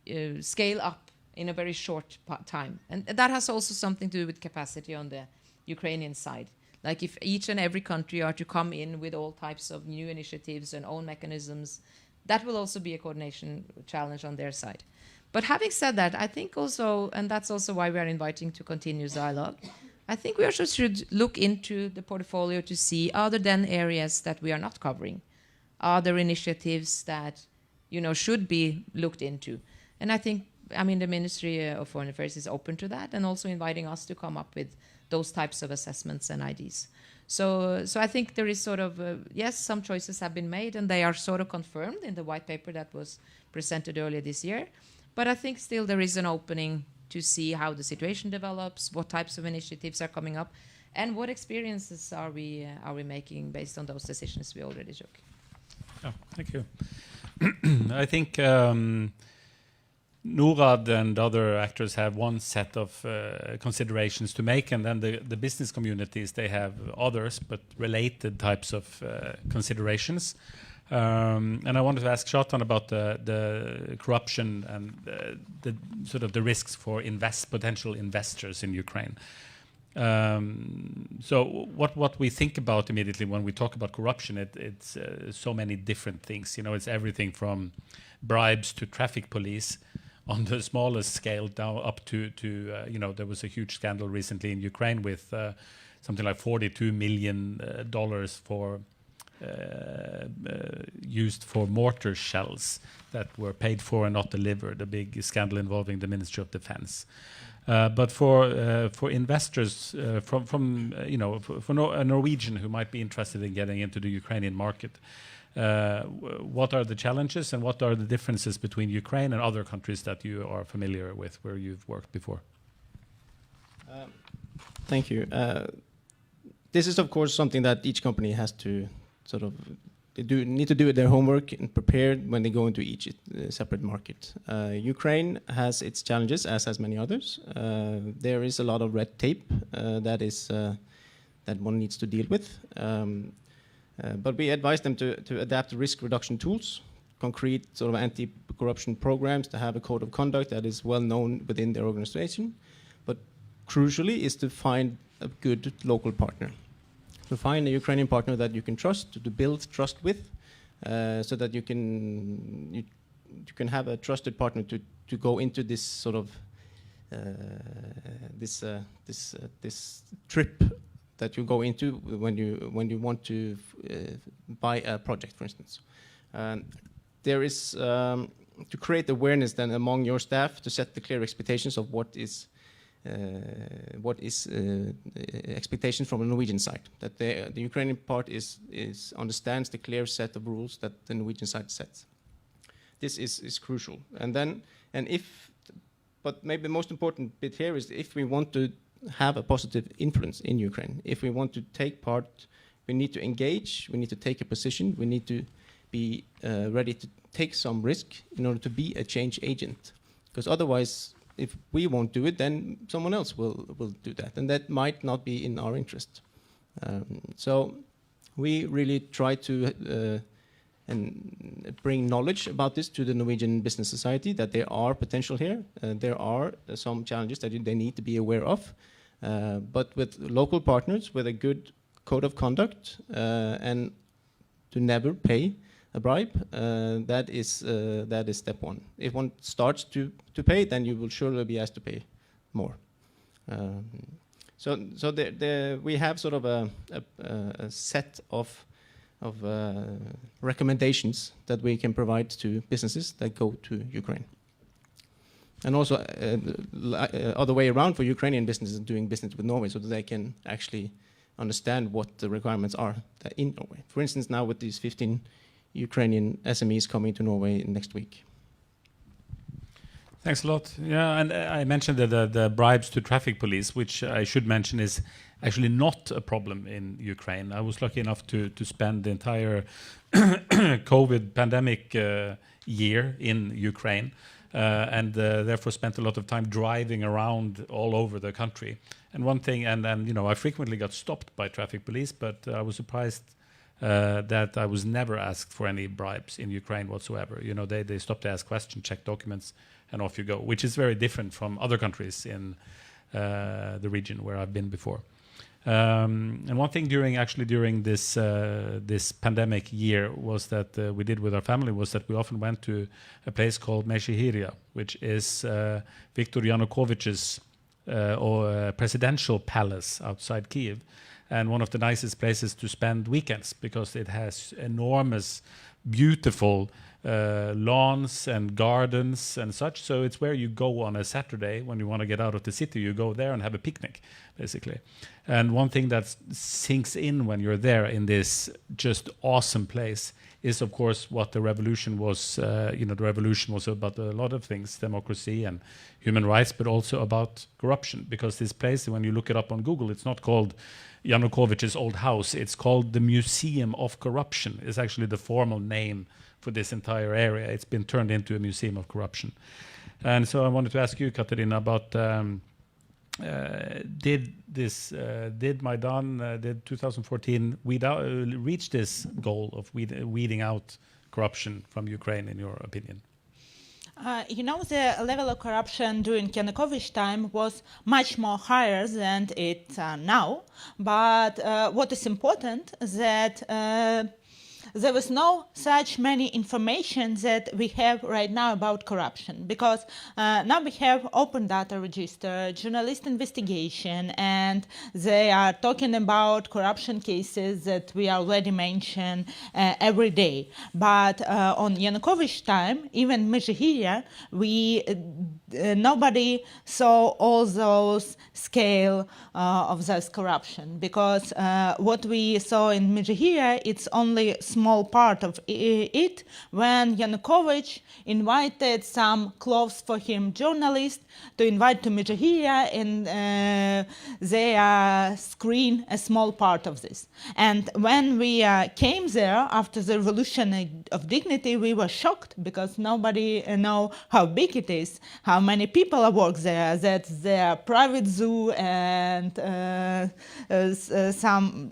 to scale up in a very short time. And that has also something to do with capacity on the Ukrainian side. Like if each and every country are to come in with all types of new initiatives and own mechanisms, that will also be a coordination challenge on their side. But having said that, I think also, and that's also why we are inviting to continuous dialogue, I think we also should look into the portfolio to see, are there then areas that we are not covering? Are there initiatives that, should be looked into? And I think, the Ministry of Foreign Affairs is open to that, and also inviting us to come up with those types of assessments and ideas. So I think there is sort of, yes, some choices have been made, and they are sort of confirmed in the white paper that was presented earlier this year. But I think still there is an opening to see how the situation develops, what types of initiatives are coming up, and what experiences are we making based on those decisions we already took. Oh, thank you. I think NORAD and other actors have one set of considerations to make, and then the business communities, they have others, but related types of considerations. And I wanted to ask Kjartan about the corruption and the sort of the risks for potential investors in Ukraine. So what we think about immediately when we talk about corruption, it's so many different things. It's everything from bribes to traffic police on the smallest scale down up to there was a huge scandal recently in Ukraine with something like $42 million for used for mortar shells that were paid for and not delivered, a big scandal involving the Ministry of Defense. But for investors from a Norwegian who might be interested in getting into the Ukrainian market, what are the challenges and what are the differences between Ukraine and other countries that you are familiar with, where you've worked before? Thank you. This is, of course, something that each company has to sort of need to do their homework and prepare when they go into each separate market. Ukraine has its challenges, as has many others. There is a lot of red tape that one needs to deal with. But we advise them to adapt risk reduction tools, concrete sort of anti-corruption programs, to have a code of conduct that is well known within their organization. But crucially is to find a good local partner. To find a Ukrainian partner that you can trust, to build trust with, so that you can have a trusted partner to go into this sort of this trip that you go into when you want to buy a project, for instance. There is to create awareness then among your staff, to set the clear expectations of what is expectation from the Norwegian side, that the Ukrainian part understands the clear set of rules that the Norwegian side sets. This is crucial. But maybe the most important bit here is, if we want to have a positive influence in Ukraine, if we want to take part, we need to engage, we need to take a position, we need to be ready to take some risk in order to be a change agent. Because otherwise, if we won't do it, then someone else will do that, and that might not be in our interest. So we really try to and bring knowledge about this to the Norwegian business society, that there are potential here. There are some challenges that they need to be aware of, but with local partners, with a good code of conduct, and to never pay a bribe, that is step one. If one starts to pay, then you will surely be asked to pay more. So we have sort of a set of recommendations that we can provide to businesses that go to Ukraine. And also other way around for Ukrainian businesses doing business with Norway, so that they can actually understand what the requirements are in Norway. For instance, now with these 15 Ukrainian SMEs coming to Norway next week. Thanks a lot. Yeah, and I mentioned the bribes to traffic police, which I should mention is actually not a problem in Ukraine. I was lucky enough to spend the entire COVID pandemic year in Ukraine, and therefore spent a lot of time driving around all over the country. And one thing, and I frequently got stopped by traffic police, but I was surprised that I was never asked for any bribes in Ukraine whatsoever. They stop to ask questions, check documents, and off you go, which is very different from other countries in the region where I've been before. And one thing during this pandemic year was that we did with our family was that we often went to a place called Meshihiria, which is Viktor Yanukovych's or a presidential palace outside Kiev, and one of the nicest places to spend weekends because it has enormous, beautiful lawns and gardens and such. So it's where you go on a Saturday when you want to get out of the city. You go there and have a picnic, basically. And one thing that sinks in when you're there in this just awesome place is, of course, what the revolution was. The revolution was about a lot of things, democracy and human rights, but also about corruption. Because this place, when you look it up on Google, it's not called Yanukovych's old house. It's called the Museum of Corruption. It's actually the formal name for this entire area. It's been turned into a museum of corruption. And so I wanted to ask you, Katarina, about did Maidan, did 2014 reach this goal of weeding out corruption from Ukraine, in your opinion? The level of corruption during Yanukovych time was much more higher than it now. But what is important that there was no such many information that we have right now about corruption, because now we have open data register, journalist investigation, and they are talking about corruption cases that we already mentioned every day. But on Yanukovych time, even Mezhihiria, nobody saw all those scale of this corruption, because what we saw in Mezhihiria, it's only small part of it, when Yanukovych invited some close for him journalists to invite to Mezhihiria, and they screen a small part of this. And when we came there after the Revolution of Dignity, we were shocked, because nobody know how big it is, how many people work there, that their private zoo and some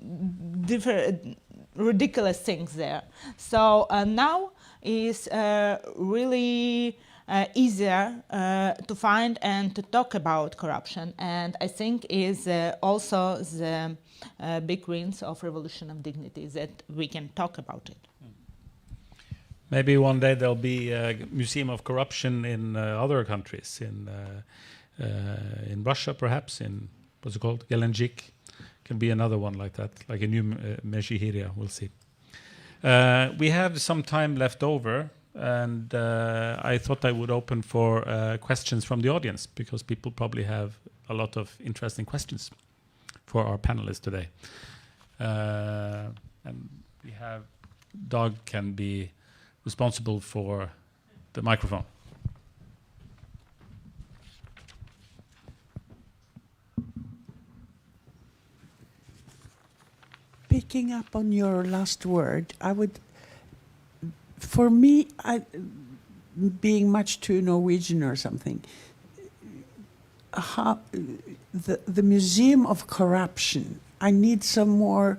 different ridiculous things there. So now is really easier to find and to talk about corruption, and I think is also the big wins of Revolution of Dignity, that we can talk about it. Maybe one day there'll be a museum of corruption in other countries, in Russia perhaps, in what's it called, Gelendzhik. Can be another one like that, like a new Mezhihiria. We'll see. We have some time left over, and I thought I would open for questions from the audience, because people probably have a lot of interesting questions for our panelists today. And we have Dag can be responsible for the microphone. Picking up on your last word, for me, being much too Norwegian or something, the Museum of Corruption, I need some more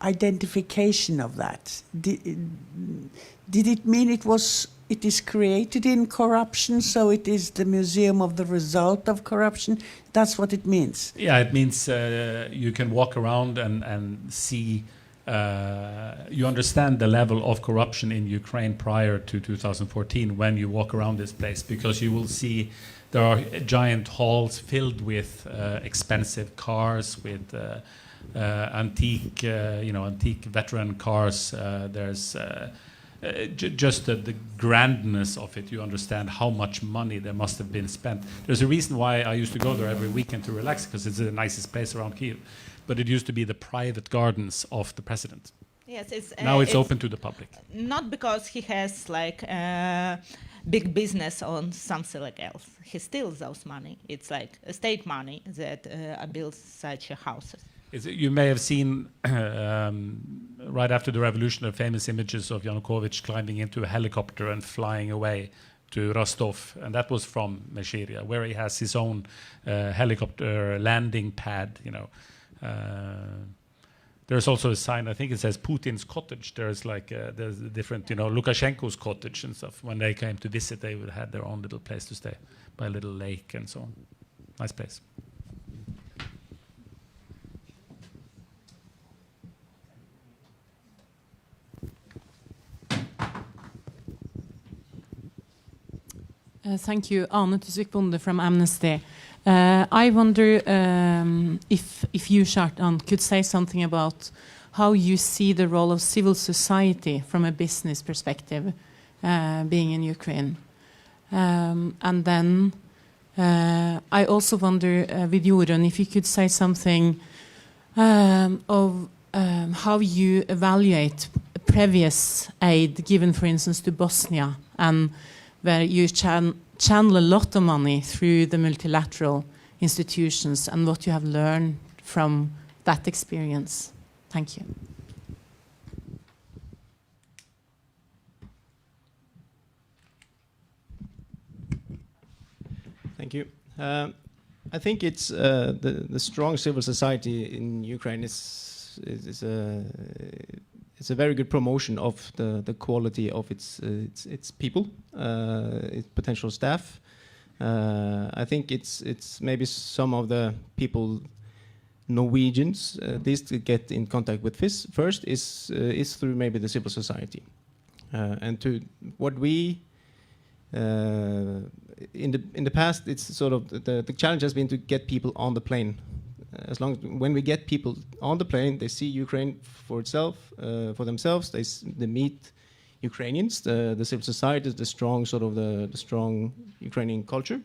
identification of that. Did it mean it is created in corruption, so it is the museum of the result of corruption? That's what it means. Yeah, it means you can walk around and see, you understand the level of corruption in Ukraine prior to 2014 when you walk around this place, because you will see there are giant halls filled with expensive cars, with antique veteran cars. There's just the grandness of it. You understand how much money there must have been spent. There's a reason why I used to go there every weekend to relax, because it's the nicest place around Kiev. But it used to be the private gardens of the president. Yes, now it's open to the public. Not because he has like big business on something like else. He steals those money. It's like state money that builds such houses. You may have seen right after the revolution the famous images of Yanukovych climbing into a helicopter and flying away to Rostov, and that was from Mezhihiria, where he has his own helicopter landing pad. There's also a sign, I think it says Putin's cottage. There's there's different, Lukashenko's cottage and stuff. When they came to visit, they would have their own little place to stay by a little lake and so on. Nice place. Thank you, Ane Tusvik-Bonde from Amnesty. I wonder if you, Kjartan, could say something about how you see the role of civil society from a business perspective, being in Ukraine. And then I also wonder, with Jorunn, if you could say something of how you evaluate previous aid given, for instance, to Bosnia, and where you channel a lot of money through the multilateral institutions, and what you have learned from that experience. Thank you. Thank you. I think it's the strong civil society in Ukraine is a very good promotion of the quality of its people, its potential staff. I think it's maybe some of the people, Norwegians, these to get in contact with this first is through maybe the civil society, and to what we. In the past, it's sort of the challenge has been to get people on the plane. As long as when we get people on the plane, they see Ukraine for itself, for themselves. They meet Ukrainians, the civil society, the strong sort of the strong Ukrainian culture.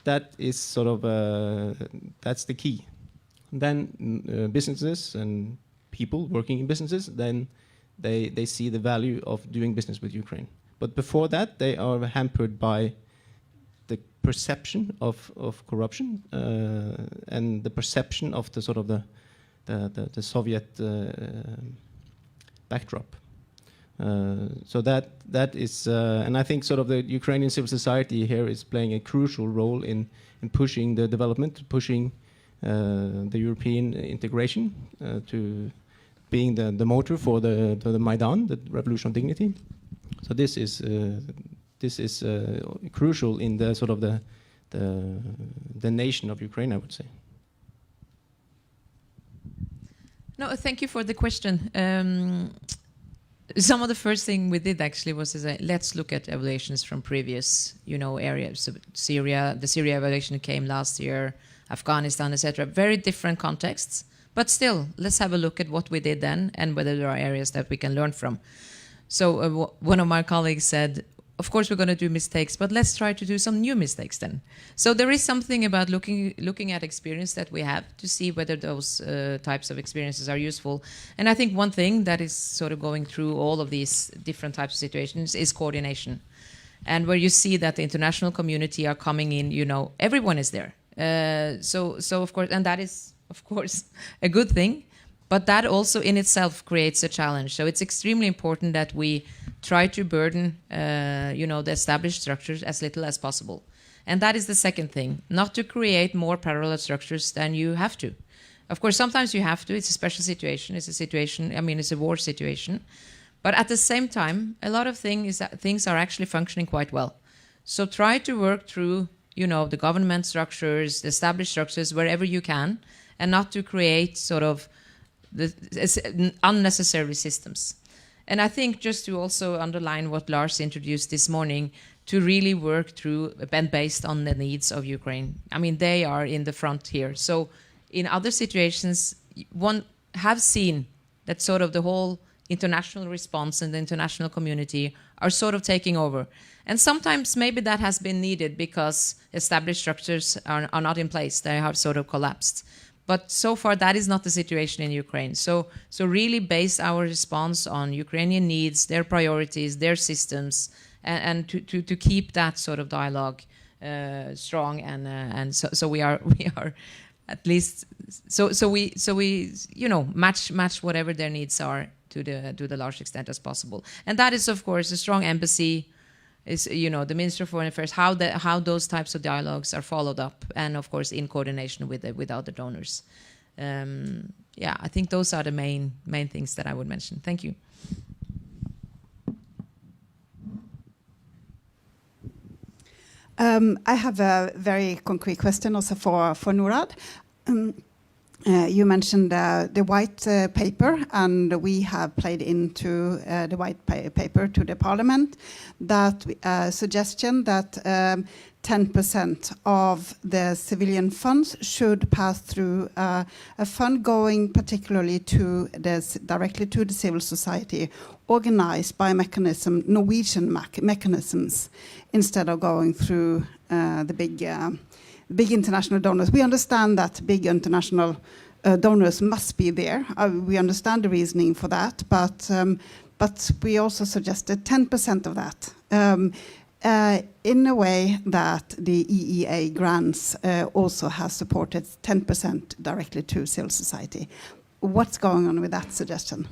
That is sort of that's the key. Then businesses and people working in businesses, then they see the value of doing business with Ukraine. But before that, they are hampered by the perception of corruption and the perception of the sort of the Soviet backdrop. So that is, and I think sort of the Ukrainian civil society here is playing a crucial role in pushing the development, pushing the European integration, to being the motor for the Maidan, the Revolution of Dignity. So this is crucial in the sort of the nation of Ukraine, I would say. No, thank you for the question. Some of the first thing we did actually was to say, let's look at evaluations from previous, areas. So Syria, the Syria evaluation came last year, Afghanistan, etc. Very different contexts, but still, let's have a look at what we did then and whether there are areas that we can learn from. So one of my colleagues said, of course we're going to do mistakes, but let's try to do some new mistakes then. So there is something about looking at experience that we have to see whether those types of experiences are useful. And I think one thing that is sort of going through all of these different types of situations is coordination. And where you see that the international community are coming in, everyone is there. So of course, and that is, of course, a good thing. But that also in itself creates a challenge. So it's extremely important that we try to burden, the established structures as little as possible. And that is the second thing, not to create more parallel structures than you have to. Of course, sometimes you have to. It's a special situation. It's a war situation. But at the same time, a lot of things are actually functioning quite well. So try to work through, the government structures, the established structures, wherever you can, and not to create sort of the unnecessary systems. And I think just to also underline what Lars introduced this morning, to really work through and based on the needs of Ukraine. They are in the front here. So in other situations, one have seen that sort of the whole international response and the international community are sort of taking over. And sometimes maybe that has been needed because established structures are not in place. They have sort of collapsed. But so far, that is not the situation in Ukraine. So really base our response on Ukrainian needs, their priorities, their systems, and to keep that sort of dialogue strong. And so we are at least so we match whatever their needs are to the large extent as possible. And that is, of course, a strong embassy. Is the Minister of Foreign Affairs, how those types of dialogues are followed up, and of course in coordination with other donors. I think those are the main things that I would mention. Thank you. I have a very concrete question also for Norad. You mentioned the white paper, and we have played into the white paper to the parliament that suggestion that 10% of the civilian funds should pass through a fund going particularly directly to the civil society, organized by Norwegian mechanisms, instead of going through the big international donors. We understand that big international donors must be there. We understand the reasoning for that, but we also suggested 10% of that. In a way that the EEA grants also has supported 10% directly to civil society. What's going on with that suggestion?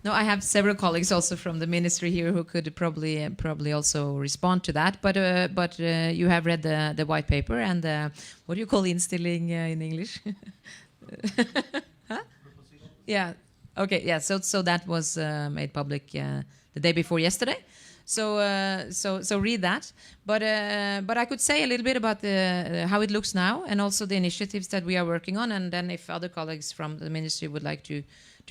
No, I have several colleagues also from the ministry here who could probably also respond to that. But you have read the white paper, and what do you call instilling in English? Huh? Yeah. Okay. Yeah. So that was made public the day before yesterday. So read that. But I could say a little bit about how it looks now, and also the initiatives that we are working on, and then if other colleagues from the ministry would like to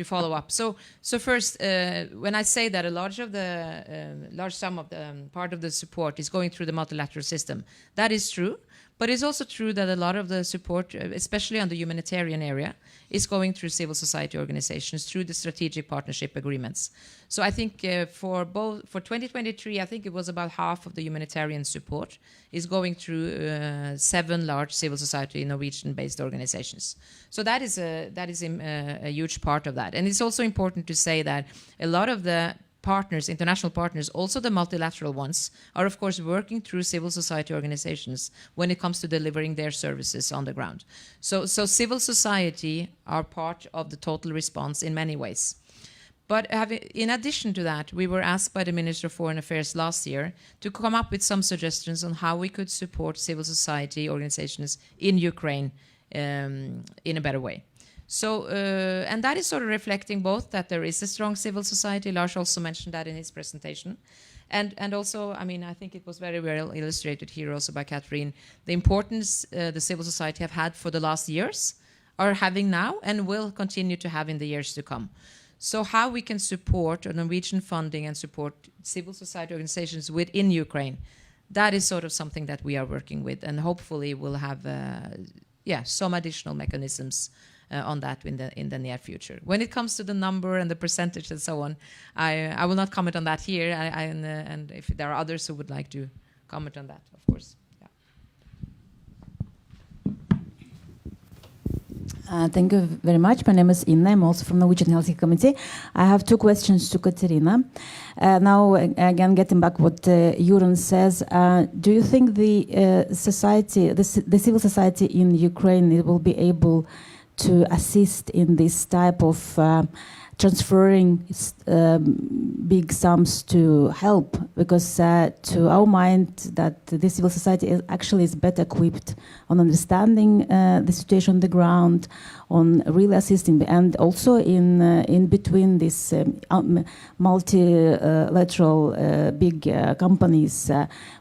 follow up. So first, when I say that a large sum of the part of the support is going through the multilateral system, that is true. But it's also true that a lot of the support, especially on the humanitarian area, is going through civil society organizations, through the strategic partnership agreements. So I think for 2023, I think it was about half of the humanitarian support is going through 7 large civil society Norwegian-based organizations. So that is a huge part of that. And it's also important to say that a lot of the partners, international partners, also the multilateral ones, are of course working through civil society organizations when it comes to delivering their services on the ground. So civil society are part of the total response in many ways. But in addition to that, we were asked by the Minister of Foreign Affairs last year to come up with some suggestions on how we could support civil society organizations in Ukraine in a better way. So, and that is sort of reflecting both that there is a strong civil society. Lars also mentioned that in his presentation. And also, I mean, I think it was very well illustrated here also by Catherine, the importance the civil society have had for the last years, are having now, and will continue to have in the years to come. So how we can support Norwegian funding and support civil society organizations within Ukraine, that is sort of something that we are working with, and hopefully we'll have some additional mechanisms on that in the near future. When it comes to the number and the percentage and so on, I will not comment on that here. And if there are others who would like to comment on that, of course. Thank you very much. My name is Inna. I'm also from the Norwegian Helsinki Committee. I have 2 questions to Katerina. Now, again, getting back what Jorunn says, do you think the civil society in Ukraine will be able to assist in this type of transferring big sums to help? Because to our mind, that the civil society actually is better equipped on understanding the situation on the ground, on really assisting, and also in between these multilateral big companies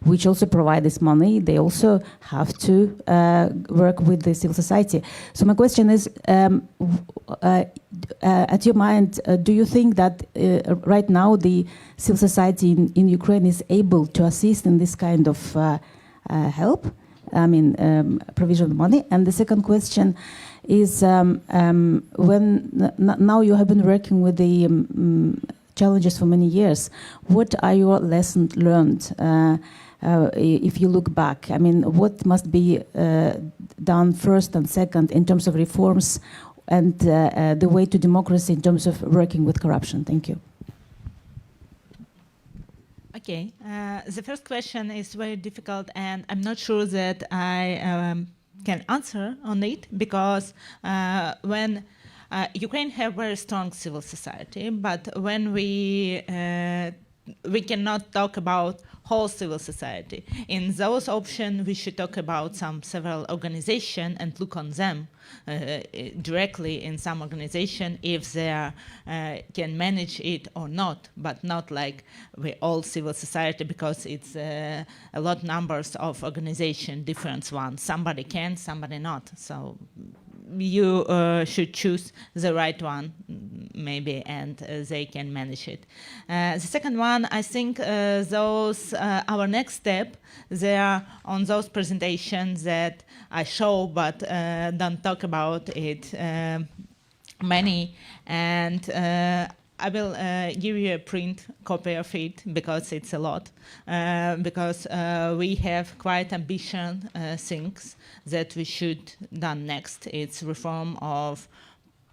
which also provide this money. They also have to work with the civil society. So my question is, at your mind, do you think that right now the civil society in Ukraine is able to assist in this kind of help? I mean, provision of money. And the second question is, when now you have been working with the challenges for many years, what are your lessons learned? If you look back, I mean, what must be done first and second in terms of reforms and the way to democracy in terms of working with corruption? Thank you. Okay, the first question is very difficult, and I'm not sure that I can answer on it, because when Ukraine have very strong civil society, but when we we cannot talk about whole civil society. In those options, we should talk about several organizations and look on them directly in some organization if they can manage it or not, but not like we all civil society, because it's a lot numbers of organization, different ones. Somebody can, somebody not. So you should choose the right one, maybe, and they can manage it. The second one, I think those our next step, they are on those presentations that I show, but don't talk about it many, and I will give you a print copy of it because it's a lot, because we have quite ambitious things that we should done next. It's reform of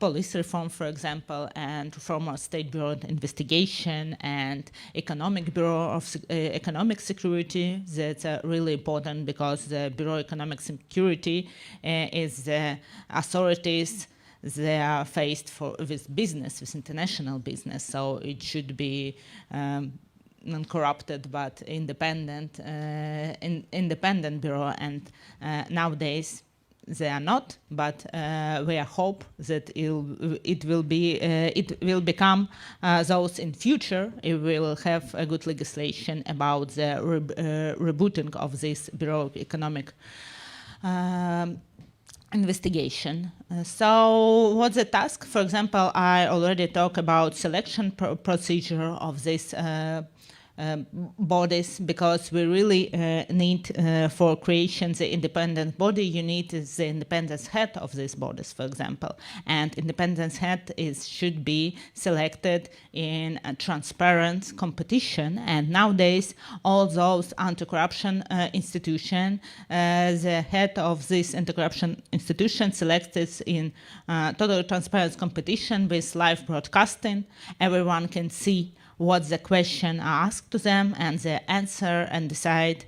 police reform, for example, and reform of State Bureau of Investigation and Economic Bureau of Economic Security. That's really important because the Bureau of Economic Security is the authorities. They are faced with business, with international business, so it should be non-corrupted but independent, independent bureau. And nowadays they are not, but we hope that it will become those in future. It will have a good legislation about the rebooting of this Bureau of Economic investigation. So what's the task? For example, I already talked about selection procedure of this bodies, because we really need for creation the independent body, you need the independent head of these bodies, for example. And independent head should be selected in a transparent competition. And nowadays, all those anti-corruption institutions, the head of this anti-corruption institution selected in total transparent competition with live broadcasting. Everyone can see what the question asked to them and the answer, and decide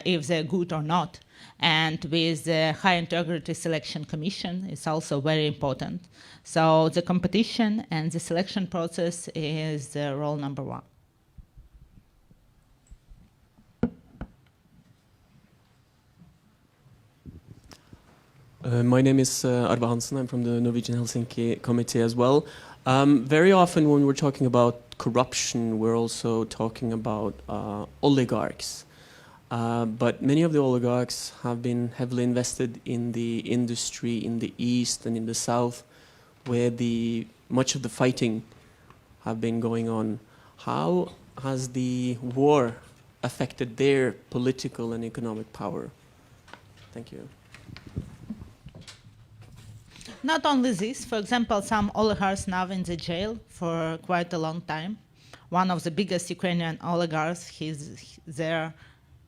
if they're good or not. And with the high integrity selection commission, it's also very important. So the competition and the selection process is the role number one. My name is Arve Hansen. I'm from the Norwegian Helsinki Committee as well. Very often when we're talking about corruption, we're also talking about oligarchs. But many of the oligarchs have been heavily invested in the industry in the east and in the south, where much of the fighting have been going on. How has the war affected their political and economic power? Thank you. Not only this, for example, some oligarchs now in the jail for quite a long time. One of the biggest Ukrainian oligarchs, he's there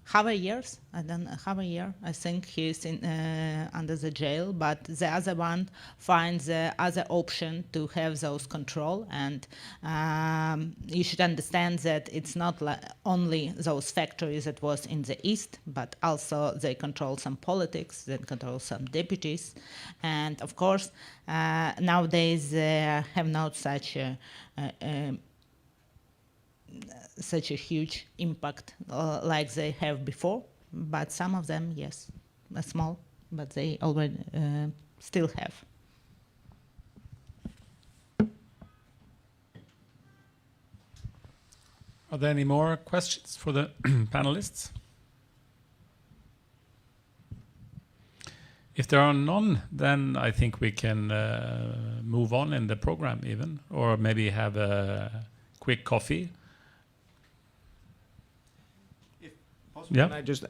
half a year. I think he's under the jail, but the other one finds the other option to have those control. And you should understand that it's not only those factories that was in the east, but also they control some politics, they control some deputies. And of course, nowadays they have not such a huge impact like they have before, but some of them, yes, are small, but they already still have. Are there any more questions for the panelists? If there are none, then I think we can move on in the program even, or maybe have a quick coffee. Yeah. Can I just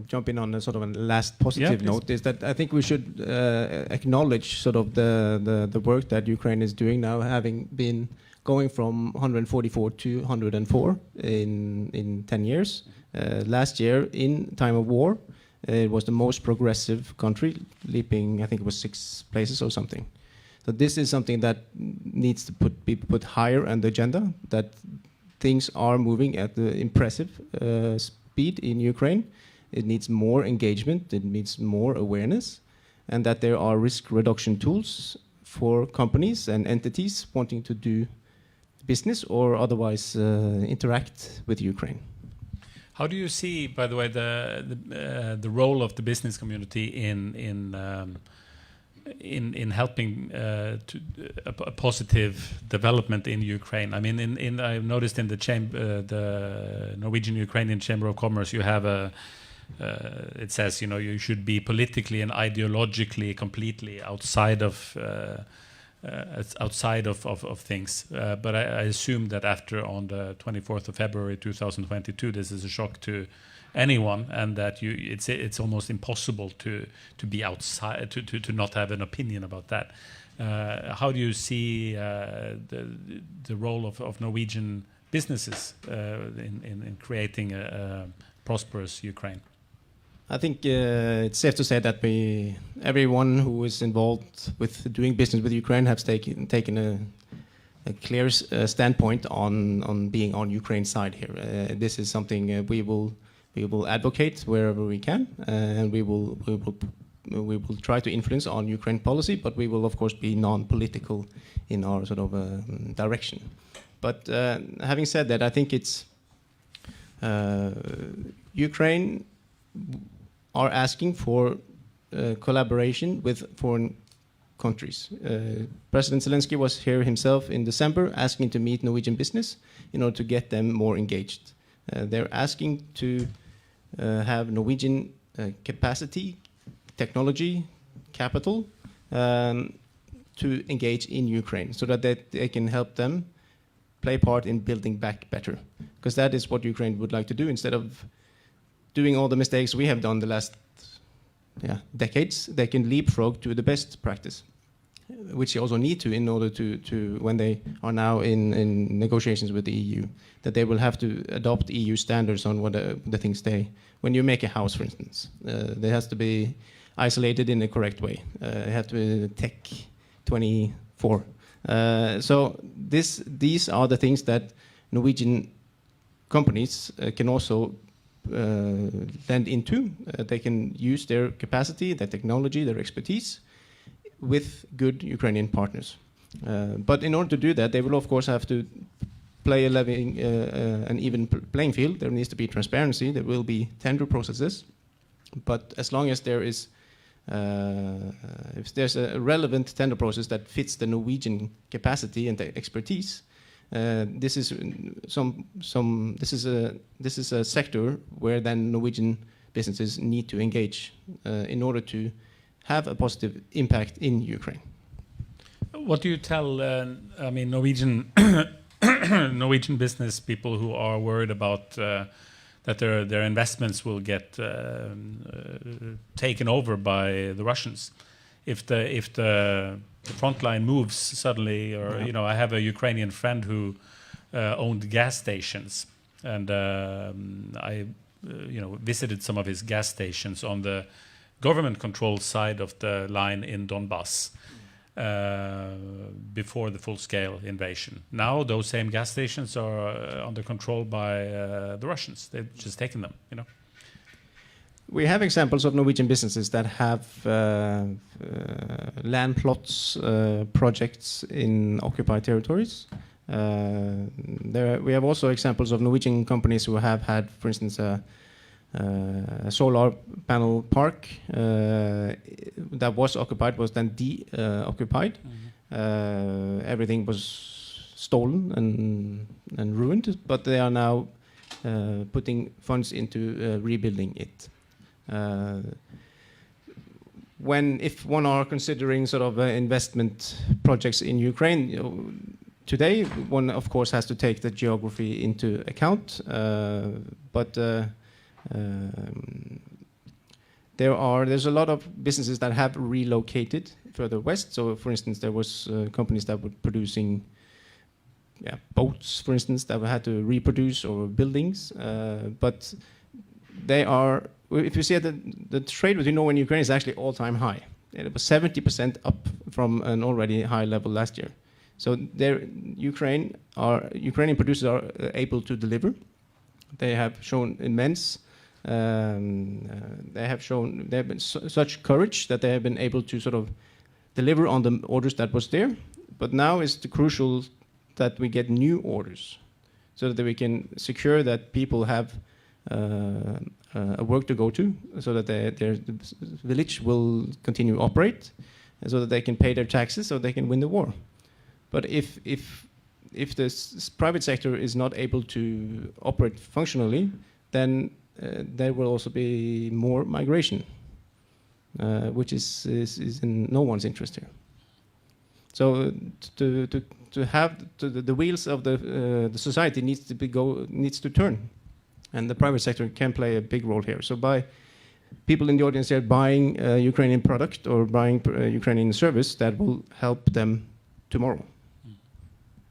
jump in on a sort of a last positive note? Is that I think we should acknowledge sort of the work that Ukraine is doing now, having been going from 144 to 104 in 10 years. Last year, in time of war, it was the most progressive country, leaping, I think it was 6 places or something. So this is something that needs to be put higher on the agenda, that things are moving at the impressive speed in Ukraine. It needs more engagement, it needs more awareness, and that there are risk reduction tools for companies and entities wanting to do business or otherwise interact with Ukraine. How do you see, by the way, the role of the business community in helping to a positive development in Ukraine? I mean, I've noticed in the Norwegian Ukrainian Chamber of Commerce, you have it says, you know, you should be politically and ideologically completely outside of things. But I assume that after on the 24th of February 2022, this is a shock to anyone, and that it's almost impossible to be outside, to not have an opinion about that. How do you see the role of Norwegian businesses in creating a prosperous Ukraine? I think it's safe to say that everyone who is involved with doing business with Ukraine has taken a clear standpoint on being on Ukraine's side here. This is something we will advocate wherever we can, and we will try to influence on Ukraine policy, but we will of course be non-political in our sort of direction. But having said that, I think it's Ukraine are asking for collaboration with foreign countries. President Zelensky was here himself in December asking to meet Norwegian business in order to get them more engaged. They're asking to have Norwegian capacity, technology, capital to engage in Ukraine so that they can help them play part in building back better. Because that is what Ukraine would like to do. Instead of doing all the mistakes we have done the last decades, they can leapfrog to the best practice, which they also need to in order to when they are now in negotiations with the EU, that they will have to adopt EU standards on what the things when you make a house, for instance, they has to be isolated in the correct way. It has to be Tech 24. So these are the things that Norwegian companies can also lend into. They can use their capacity, their technology, their expertise with good Ukrainian partners. But in order to do that, they will of course have to play an even playing field. There needs to be transparency. There will be tender processes. But as long as there is, if there's a relevant tender process that fits the Norwegian capacity and the expertise, this is a sector where then Norwegian businesses need to engage in order to have a positive impact in Ukraine. What do you tell Norwegian Norwegian business people who are worried about that their investments will get taken over by the Russians if the front line moves suddenly, or I have a Ukrainian friend who owned gas stations, and I visited some of his gas stations on the government controlled side of the line in Donbass before the full-scale invasion. Now those same gas stations are under control by the Russians. They've just taken them, We have examples of Norwegian businesses that have land plots, projects in occupied territories. We have also examples of Norwegian companies who have had, for instance, a solar panel park that was occupied, was then de-occupied. Everything was stolen and ruined, but they are now putting funds into rebuilding it. If one are considering sort of investment projects in Ukraine, today one of course has to take the geography into account, but there's a lot of businesses that have relocated further west. So for instance, there was companies that were producing boats, for instance, that had to reproduce, or buildings, but they are, if you see the trade between Norway and Ukraine is actually all-time high. It was 70% up from an already high level last year. So Ukrainian producers are able to deliver. They have shown immense. They have been such courage that they have been able to sort of deliver on the orders that was there. But now is the crucial that we get new orders, so that we can secure that people have a work to go to, so that their village will continue to operate, and so that they can pay their taxes, so they can win the war. But if the private sector is not able to operate functionally, then there will also be more migration, which is in no one's interest here. So to have the wheels of the society needs to turn, and the private sector can play a big role here. So by people in the audience here buying Ukrainian product or buying Ukrainian service, that will help them tomorrow.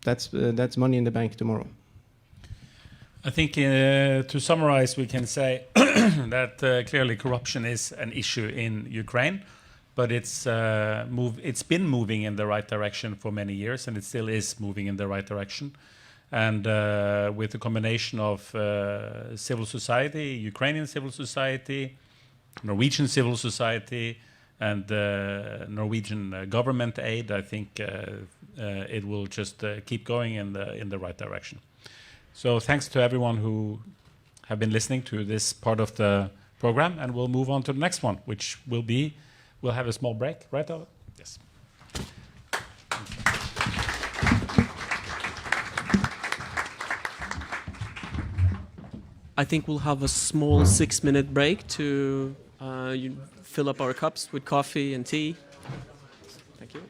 That's money in the bank tomorrow. I think to summarize, we can say that clearly corruption is an issue in Ukraine, but it's been moving in the right direction for many years, and it still is moving in the right direction. And with the combination of civil society, Ukrainian civil society, Norwegian civil society, and Norwegian government aid, I think it will just keep going in the right direction. So thanks to everyone who have been listening to this part of the program, and we'll move on to the next one, which we'll have a small break, right? Yes. I think we'll have a small 6-minute break to fill up our cups with coffee and tea. Thank you.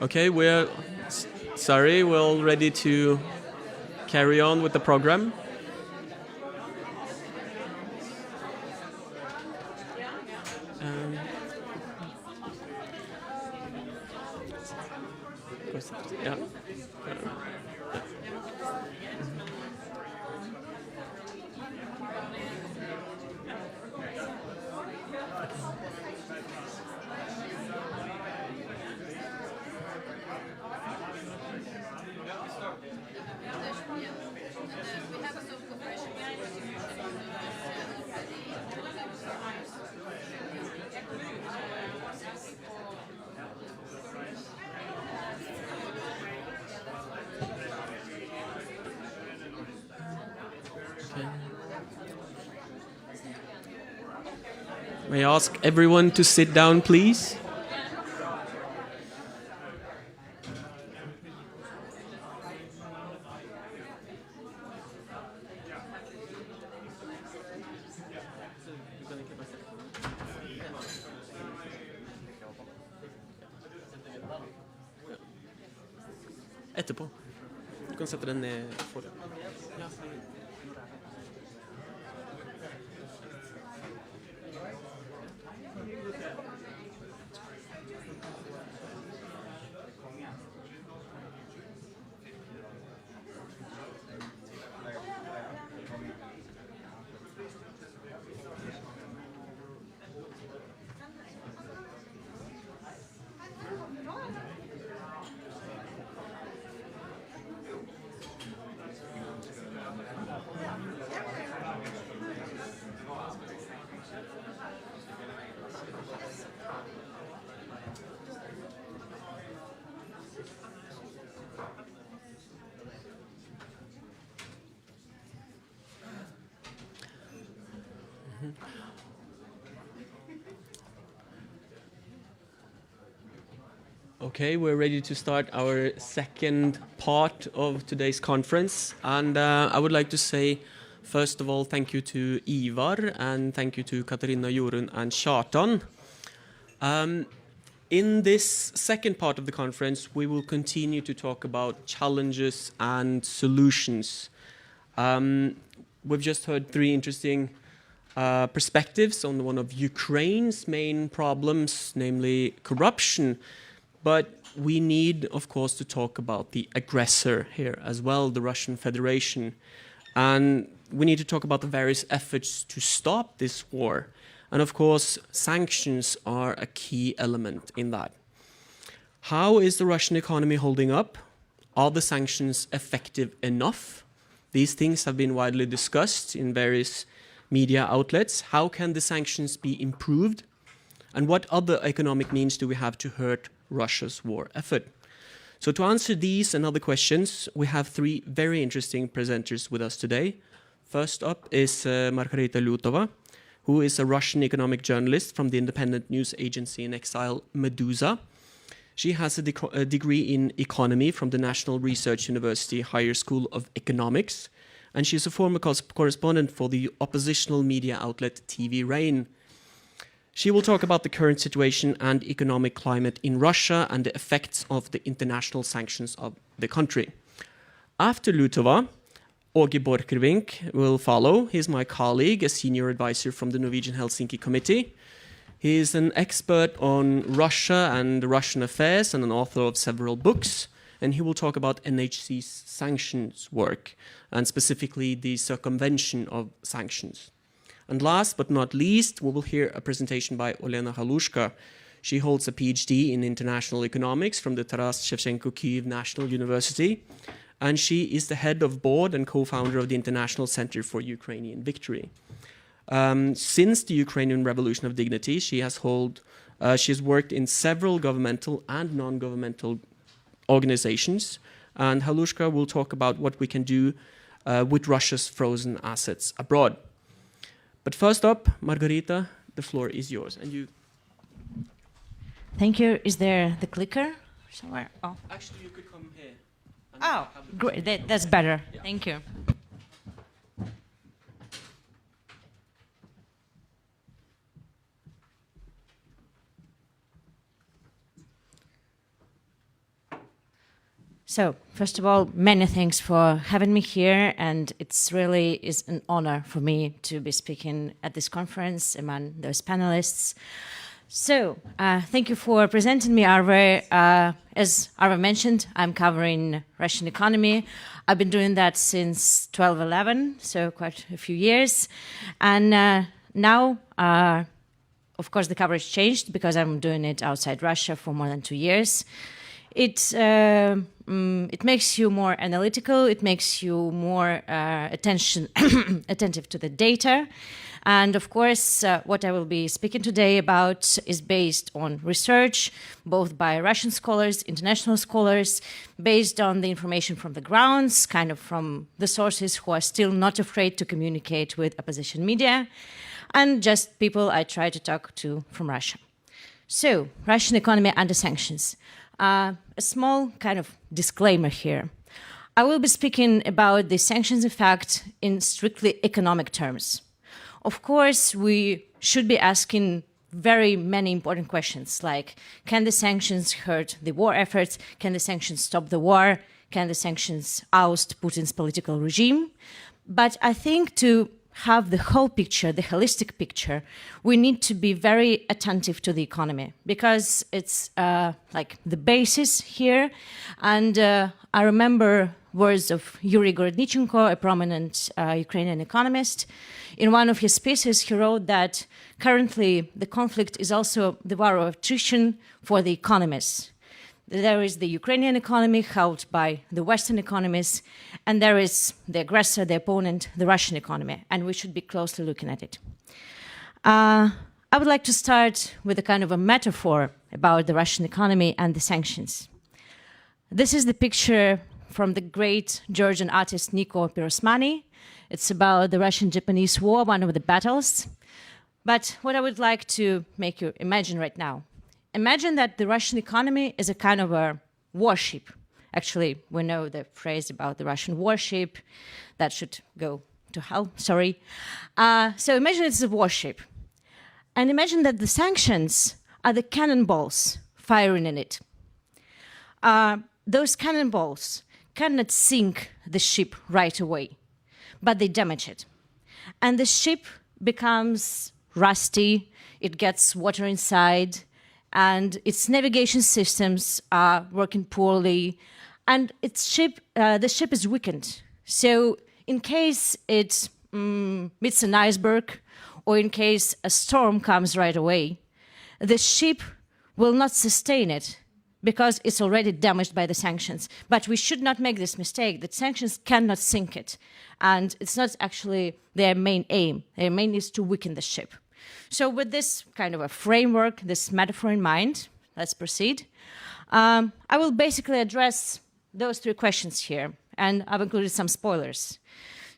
Okay, we're sorry, we're all ready to carry on with the program. Yeah. May I ask everyone to sit down, please? Etterpå. Du kan sette den ned for det. Okay, we're ready to start our second part of today's conference. And I would like to say, first of all, thank you to Ivar and thank you to Katarina, Jorunn and Kjartan. In this second part of the conference, we will continue to talk about challenges and solutions. We've just heard three interesting perspectives on one of Ukraine's main problems, namely corruption. But we need, of course, to talk about the aggressor here as well, the Russian Federation. And we need to talk about the various efforts to stop this war. And of course, sanctions are a key element in that. How is the Russian economy holding up? Are the sanctions effective enough? These things have been widely discussed in various media outlets. How can the sanctions be improved? And what other economic means do we have to hurt Russia's war effort? So to answer these and other questions, we have three very interesting presenters with us today. First up is Margarita Lutova, who is a Russian economic journalist from the independent news agency in exile Medusa. She has a degree in economy from the National Research University Higher School of Economics, and she is a former correspondent for the oppositional media outlet TV Rain. She will talk about the current situation and economic climate in Russia and the effects of the international sanctions of the country. After Lutova, Åge Borchgrevink will follow. He's my colleague, a senior advisor from the Norwegian Helsinki Committee. He is an expert on Russia and Russian affairs and an author of several books. And he will talk about NHC's sanctions work, and specifically the circumvention of sanctions. And last but not least, we will hear a presentation by Olena Halushka. She holds a PhD in international economics from the Taras Shevchenko Kyiv National University, and she is the head of board and co-founder of the International Center for Ukrainian Victory. Since the Ukrainian Revolution of Dignity, she has worked in several governmental and non-governmental organizations, and Halushka will talk about what we can do with Russia's frozen assets abroad. But first up, Margarita, the floor is yours. And you. Thank you. Is there the clicker somewhere? Oh, Actually, you could come here. oh, great. That's better. Yeah. Thank you. So, first of all, many thanks for having me here, and it's really is an honor for me to be speaking at this conference among those panelists. So, thank you for presenting me, Arve. As Arve mentioned, I'm covering Russian economy. I've been doing that since 12-11, so quite a few years. And now, of course, the coverage changed because I'm doing it outside Russia for more than 2 years. It makes you more analytical. It makes you more attentive to the data. And of course, what I will be speaking today about is based on research, both by Russian scholars, international scholars, based on the information from the grounds, kind of from the sources who are still not afraid to communicate with opposition media, and just people I try to talk to from Russia. So, Russian economy under sanctions. A small kind of disclaimer here. I will be speaking about the sanctions effect in strictly economic terms. Of course, we should be asking very many important questions, like, can the sanctions hurt the war efforts? Can the sanctions stop the war? Can the sanctions oust Putin's political regime? But I think to have the whole picture, the holistic picture, we need to be very attentive to the economy, because it's like the basis here. And I remember words of Yuri Gorodnichenko, a prominent Ukrainian economist. In one of his pieces, he wrote that currently the conflict is also the war of attrition for the economies. There is the Ukrainian economy held by the Western economies, and there is the aggressor, the opponent, the Russian economy, and we should be closely looking at it. I would like to start with a kind of a metaphor about the Russian economy and the sanctions. This is the picture from the great Georgian artist Nico Pirosmani. It's about the Russian-Japanese War, one of the battles. But what I would like to make you imagine right now, imagine that the Russian economy is a kind of a warship. Actually, we know the phrase about the Russian warship. That should go to hell, sorry. So imagine it's a warship. And imagine that the sanctions are the cannonballs firing in it. Those cannonballs cannot sink the ship right away, but they damage it. And the ship becomes rusty, it gets water inside, and its navigation systems are working poorly, and the ship is weakened. So in case it meets an iceberg, or in case a storm comes right away, the ship will not sustain it, because it's already damaged by the sanctions. But we should not make this mistake. The sanctions cannot sink it. And it's not actually their main aim. Their main is to weaken the ship. So with this kind of a framework, this metaphor in mind, let's proceed. I will basically address those 3 questions here. And I've included some spoilers.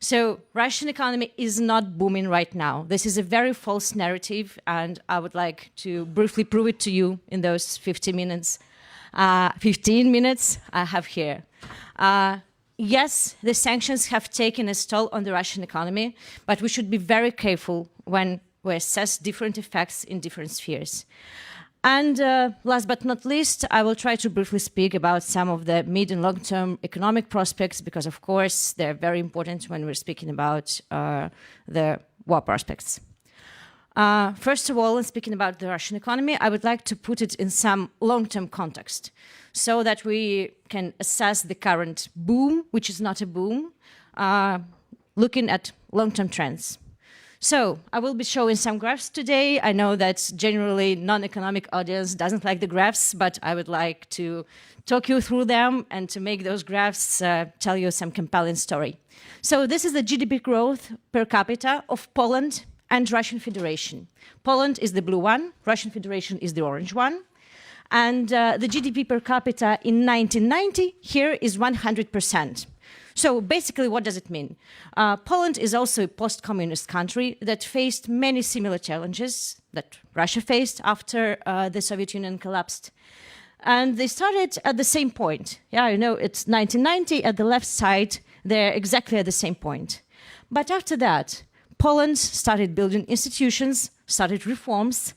So Russian economy is not booming right now. This is a very false narrative. And I would like to briefly prove it to you in those 15 minutes I have here. Yes, the sanctions have taken a toll on the Russian economy, but we should be very careful when we assess different effects in different spheres. And last but not least, I will try to briefly speak about some of the mid and long-term economic prospects, because of course they're very important when we're speaking about the war prospects. First of all, in speaking about the Russian economy, I would like to put it in some long-term context so that we can assess the current boom, which is not a boom, looking at long-term trends. So I will be showing some graphs today. I know that generally non-economic audience doesn't like the graphs, but I would like to talk you through them and to make those graphs tell you some compelling story. So this is the GDP growth per capita of Poland and Russian Federation. Poland is the blue one, Russian Federation is the orange one. And the GDP per capita in 1990 here is 100%. So basically, what does it mean? Poland is also a post-communist country that faced many similar challenges that Russia faced after the Soviet Union collapsed. And they started at the same point. Yeah, you know, it's 1990 at the left side, they're exactly at the same point. But after that, Poland started building institutions, started reforms,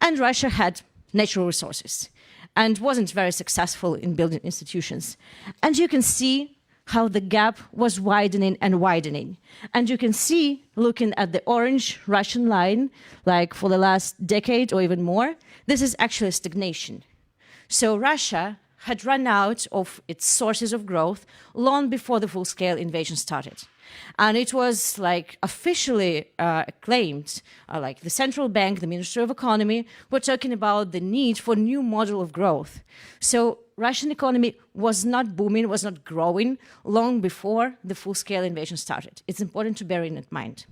and Russia had natural resources. and wasn't very successful in building institutions. And you can see how the gap was widening and widening. And you can see, looking at the orange Russian line, like for the last decade or even more, this is actually stagnation. So Russia had run out of its sources of growth long before the full-scale invasion started. And it was like officially acclaimed, like the central bank, the Ministry of Economy, were talking about the need for a new model of growth. So Russian economy was not booming, was not growing long before the full-scale invasion started. It's important to bear in mind.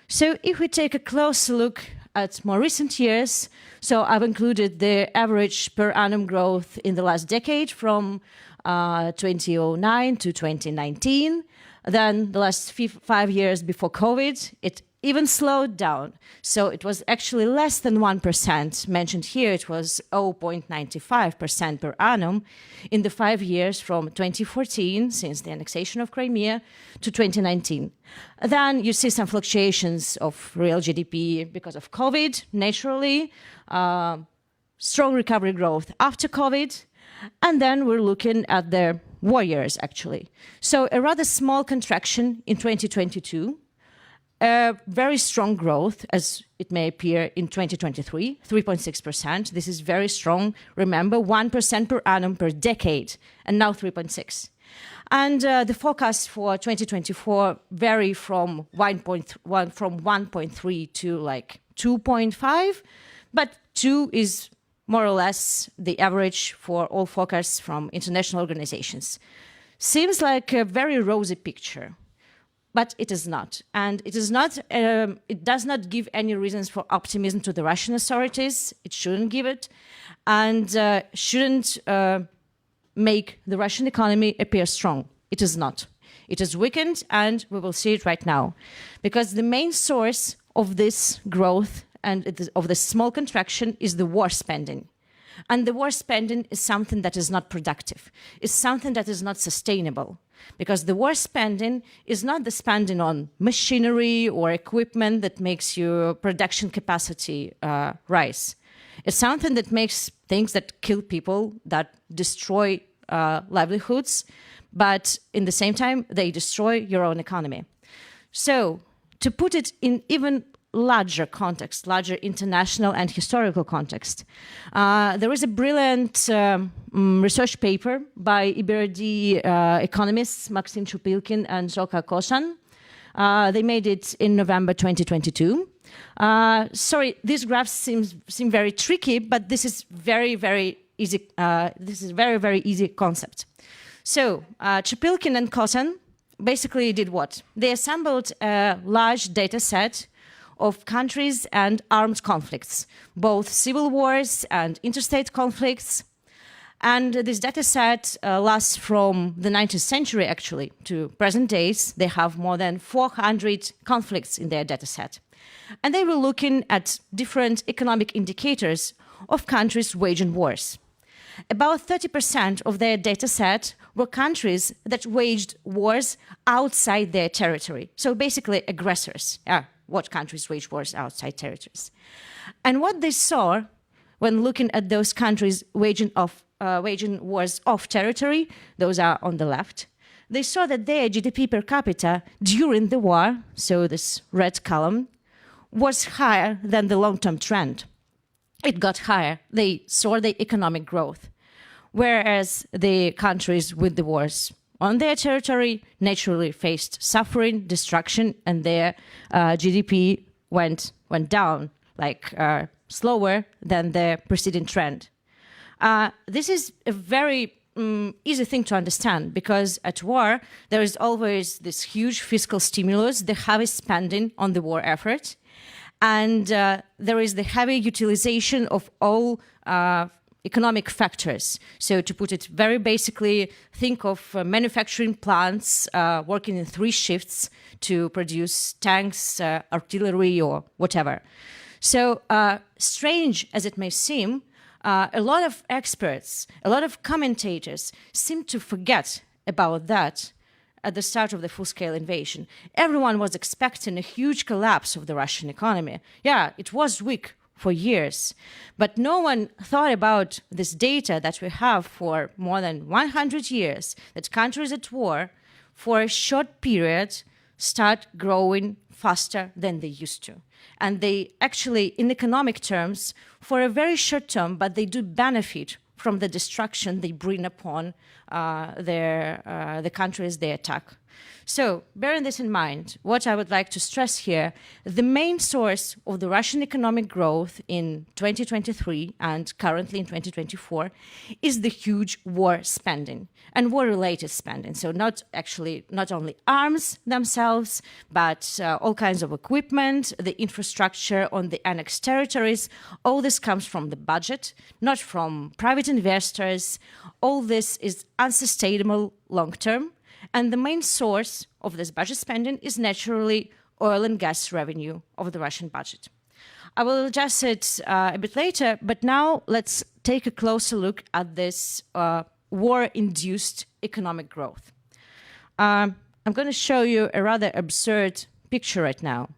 So if we take a close look at more recent years, so I've included the average per annum growth in the last decade from 2009 to 2019. Then the last 5 years before COVID, it even slowed down. So it was actually less than 1%. Mentioned here, it was 0.95% per annum in the 5 years from 2014, since the annexation of Crimea, to 2019. Then you see some fluctuations of real GDP because of COVID, naturally, strong recovery growth after COVID, and then we're looking at the war years, actually. So a rather small contraction in 2022, very strong growth, as it may appear in 2023, 3.6%. This is very strong. Remember, 1% per annum per decade, and now 3.6%. And the forecasts for 2024 vary from 1.3 to like 2.5, but 2 is more or less the average for all forecasts from international organizations. Seems like a very rosy picture, but it is not. And it is not. It does not give any reasons for optimism to the Russian authorities. It shouldn't give it, and shouldn't make the Russian economy appear strong. It is not. It is weakened, and we will see it right now. Because the main source of this growth and of the small contraction is the war spending. And the war spending is something that is not productive. It's something that is not sustainable. Because the war spending is not the spending on machinery or equipment that makes your production capacity rise. It's something that makes things that kill people, that destroy livelihoods, but in the same time, they destroy your own economy. So, to put it in even larger context, larger international and historical context, there is a brilliant research paper by EBRD economists Maxim Chupilkin and Zsoka Kosan. They made it in November 2022. Sorry, these graphs seem very tricky, but this is very easy. This is very easy concept. So Chupilkin and Kosan basically did what? They assembled a large data set of countries and armed conflicts, both civil wars and interstate conflicts. And this data set lasts from the 19th century, actually, to present days. They have more than 400 conflicts in their data set. And they were looking at different economic indicators of countries waging wars. About 30% of their data set were countries that waged wars outside their territory. So basically aggressors. What countries wage wars outside territories. And what they saw when looking at those countries waging wars off territory, those are on the left, they saw that their GDP per capita during the war, so this red column, was higher than the long-term trend. It got higher. They saw the economic growth. Whereas the countries with the wars on their territory naturally faced suffering, destruction, and their GDP went down, like slower than the preceding trend. This is a very easy thing to understand, because at war, there is always this huge fiscal stimulus, the heavy spending on the war effort, and there is the heavy utilization of all economic factors. So to put it very basically, think of manufacturing plants working in 3 shifts to produce tanks, artillery, or whatever. So strange as it may seem, a lot of experts, a lot of commentators seem to forget about that at the start of the full-scale invasion. Everyone was expecting a huge collapse of the Russian economy. Yeah, it was weak for years. But no one thought about this data that we have for more than 100 years, that countries at war for a short period start growing faster than they used to. And they actually, in economic terms, for a very short term, but they do benefit from the destruction they bring upon the countries they attack. So, bearing this in mind, what I would like to stress here, the main source of the Russian economic growth in 2023 and currently in 2024 is the huge war spending and war-related spending. So not only arms themselves, but all kinds of equipment, the infrastructure on the annexed territories. All this comes from the budget, not from private investors. All this is unsustainable long-term. And the main source of this budget spending is naturally oil and gas revenue of the Russian budget. I will address it a bit later, but now let's take a closer look at this war-induced economic growth. I'm going to show you a rather absurd picture right now.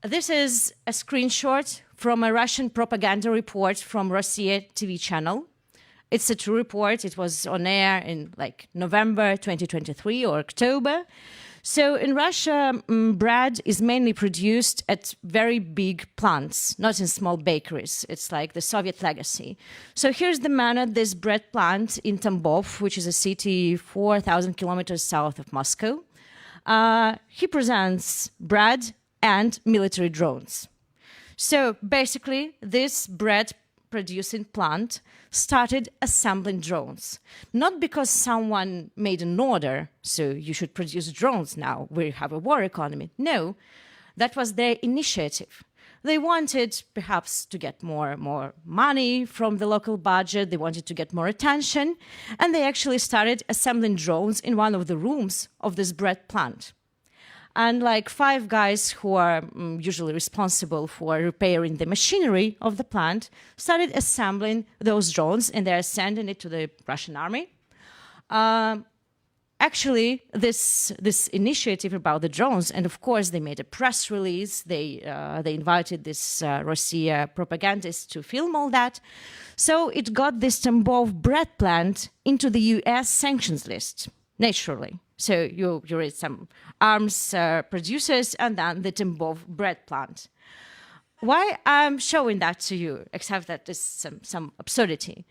This is a screenshot from a Russian propaganda report from Russia TV channel. It's a true report. It was on air in like November 2023 or October. So in Russia, bread is mainly produced at very big plants, not in small bakeries. It's like the Soviet legacy. So here's the man at this bread plant in Tambov, which is a city 4,000 kilometers south of Moscow. He presents bread and military drones. So basically, this bread producing plant started assembling drones. Not because someone made an order, so you should produce drones now, we have a war economy. No, that was their initiative. They wanted perhaps to get more money from the local budget, they wanted to get more attention, and they actually started assembling drones in one of the rooms of this bread plant. And like 5 guys who are usually responsible for repairing the machinery of the plant started assembling those drones, and they're sending it to the Russian army. Actually, this initiative about the drones, and of course they made a press release, they invited this Russia propagandist to film all that. So it got this Tambov bread plant into the US sanctions list, naturally. So you read some arms producers and then the Tambov bread plant. Why I'm showing that to you, except that there's some absurdity.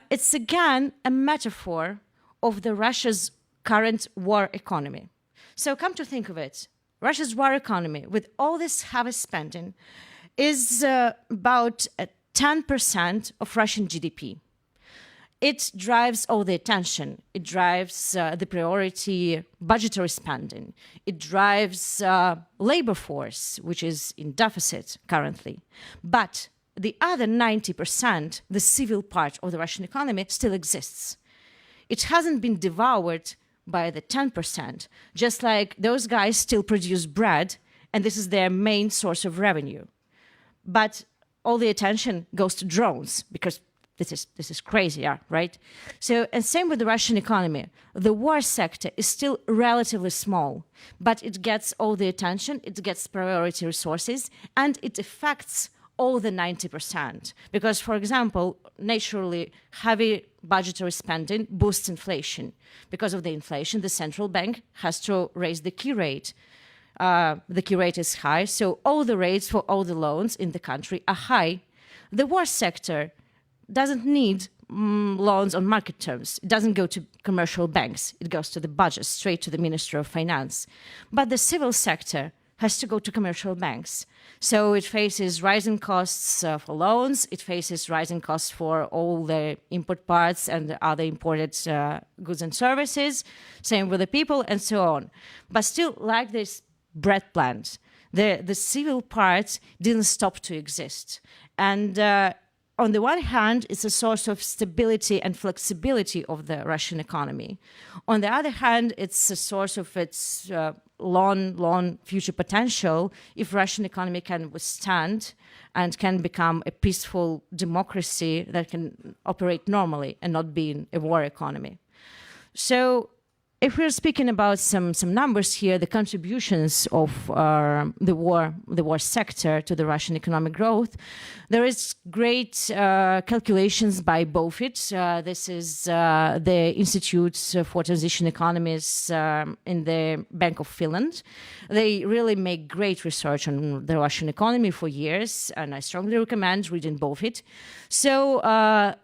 It's again a metaphor of the Russia's current war economy. So come to think of it, Russia's war economy, with all this heavy spending, is about 10% of Russian GDP. It drives all the attention. It drives the priority budgetary spending. It drives labor force, which is in deficit currently. But the other 90%, the civil part of the Russian economy, still exists. It hasn't been devoured by the 10%, just like those guys still produce bread, and this is their main source of revenue. But all the attention goes to drones, because this is crazy, yeah, right? So, and same with the Russian economy. The war sector is still relatively small, but it gets all the attention, it gets priority resources, and it affects all the 90%. Because, for example, naturally, heavy budgetary spending boosts inflation. Because of the inflation, the central bank has to raise the key rate. The key rate is high, so all the rates for all the loans in the country are high. The war sector doesn't need loans on market terms. It doesn't go to commercial banks. It goes to the budget, straight to the Ministry of Finance. But the civil sector has to go to commercial banks. So it faces rising costs for loans. It faces rising costs for all the import parts and other imported goods and services. Same with the people and so on. But still, like this bread plant, the civil part didn't stop to exist. And on the one hand, it's a source of stability and flexibility of the Russian economy. On the other hand, it's a source of its long future potential if Russian economy can withstand and can become a peaceful democracy that can operate normally and not be a war economy. So If we're speaking about some numbers here, the contributions of the war sector to the Russian economic growth, there is great calculations by BOFIT. This is the Institute for Transition Economies in the Bank of Finland. They really make great research on the Russian economy for years, and I strongly recommend reading BOFIT. So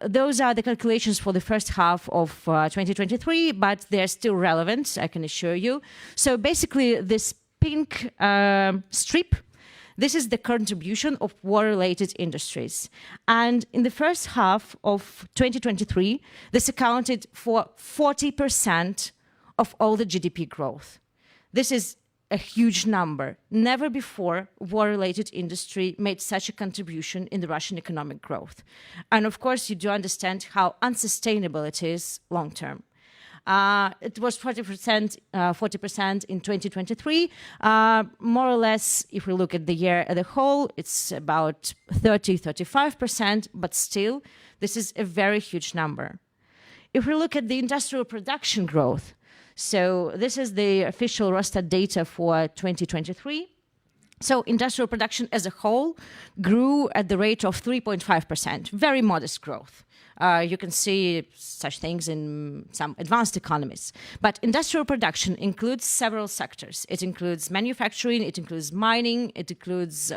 those are the calculations for the first half of 2023, but they're still relevant, I can assure you. So basically, this pink strip, this is the contribution of war-related industries. And in the first half of 2023, this accounted for 40% of all the GDP growth. This is a huge number. Never before war-related industry made such a contribution in the Russian economic growth. And of course, you do understand how unsustainable it is long-term. It was 40% in 2023. More or less, if we look at the year as a whole, it's about 30-35%, but still, this is a very huge number. If we look at the industrial production growth, so this is the official Eurostat data for 2023. So industrial production as a whole grew at the rate of 3.5%, very modest growth. You can see such things in some advanced economies. But industrial production includes several sectors. It includes manufacturing, it includes mining, it includes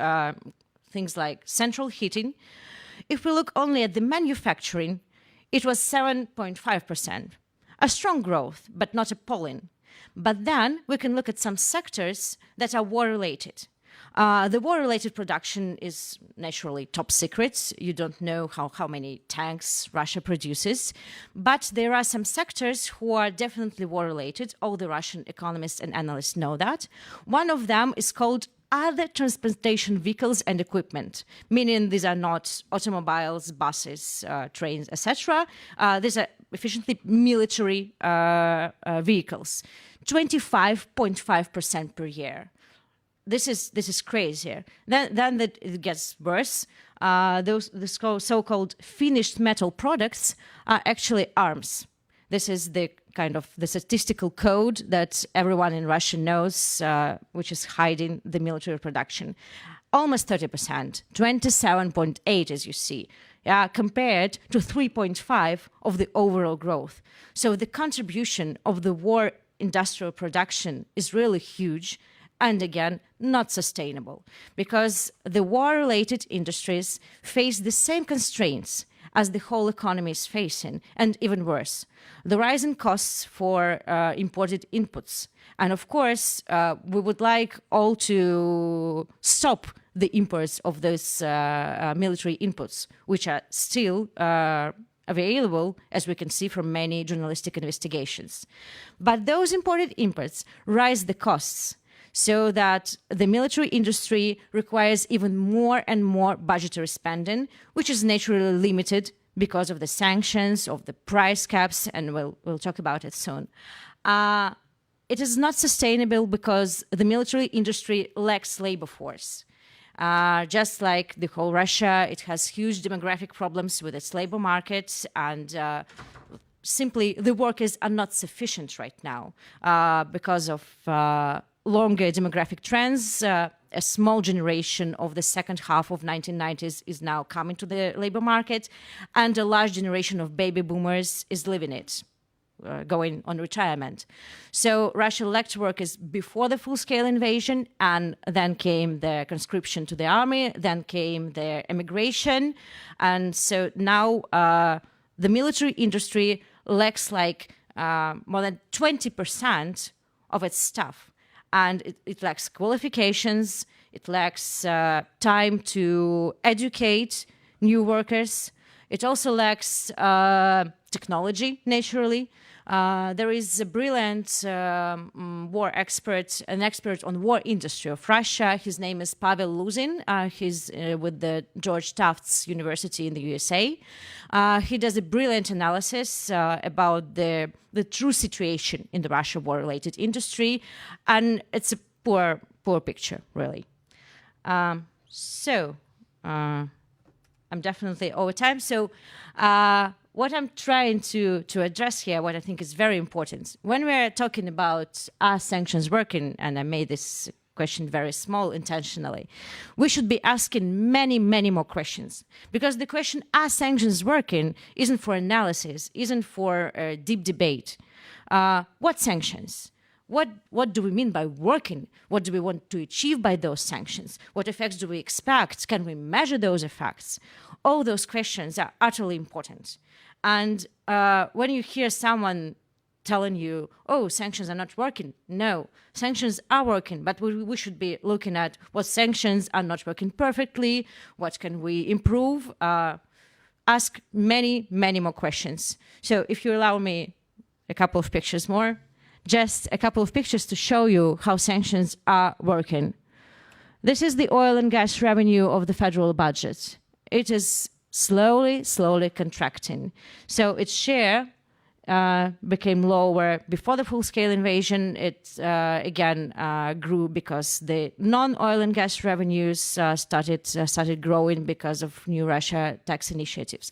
things like central heating. If we look only at the manufacturing, it was 7.5%. A strong growth, but not appalling. But then we can look at some sectors that are war-related. The war-related production is naturally top secret. You don't know how many tanks Russia produces. But there are some sectors who are definitely war-related. All the Russian economists and analysts know that. One of them is called other transportation vehicles and equipment, meaning these are not automobiles, buses, trains, etc. These are efficiently military vehicles, 25.5% per year. This is crazy. Then it gets worse. Those so-called finished metal products are actually arms. This is the kind of the statistical code that everyone in Russia knows, which is hiding the military production. Almost 30%, 27.8 as you see, compared to 3.5 of the overall growth. So the contribution of the war industrial production is really huge, and again, not sustainable, because the war-related industries face the same constraints as the whole economy is facing, and even worse, the rising costs for imported inputs. And of course, we would like all to stop the imports of those military inputs, which are still available, as we can see from many journalistic investigations. But those imported inputs rise the costs, so that the military industry requires even more and more budgetary spending, which is naturally limited because of the sanctions, of the price caps, and we'll talk about it soon. It is not sustainable because the military industry lacks labor force. Just like the whole Russia, it has huge demographic problems with its labor market, and simply the workers are not sufficient right now because of longer demographic trends. A small generation of the second half of 1990s is now coming to the labor market, and a large generation of baby boomers is leaving it, going on retirement. So Russia lacked workers before the full-scale invasion, and then came the conscription to the army, then came the emigration, and so now the military industry lacks like more than 20% of its staff. And it lacks qualifications, it lacks time to educate new workers. It also lacks technology, naturally. There is a brilliant war expert, an expert on war industry of Russia. His name is Pavel Luzin. He's with the George Tufts University in the USA. He does a brilliant analysis about the true situation in the Russia war-related industry, and it's a poor picture, really. I'm definitely over time. So what I'm trying to address here, what I think is very important, when we're talking about are sanctions working, and I made this question very small intentionally, we should be asking many, many more questions. Because the question, are sanctions working, isn't for analysis, isn't for a deep debate. What sanctions? What do we mean by working? What do we want to achieve by those sanctions? What effects do we expect? Can we measure those effects? All those questions are utterly important. And when you hear someone telling you, oh, sanctions are not working. No, sanctions are working, but we should be looking at what sanctions are not working perfectly, what can we improve, ask many, many more questions. So if you allow me a couple of pictures more, just a couple of pictures to show you how sanctions are working. This is the oil and gas revenue of the federal budget. It is slowly, slowly contracting. So its share became lower before the full-scale invasion. It again grew because the non-oil and gas revenues started growing because of new Russia tax initiatives.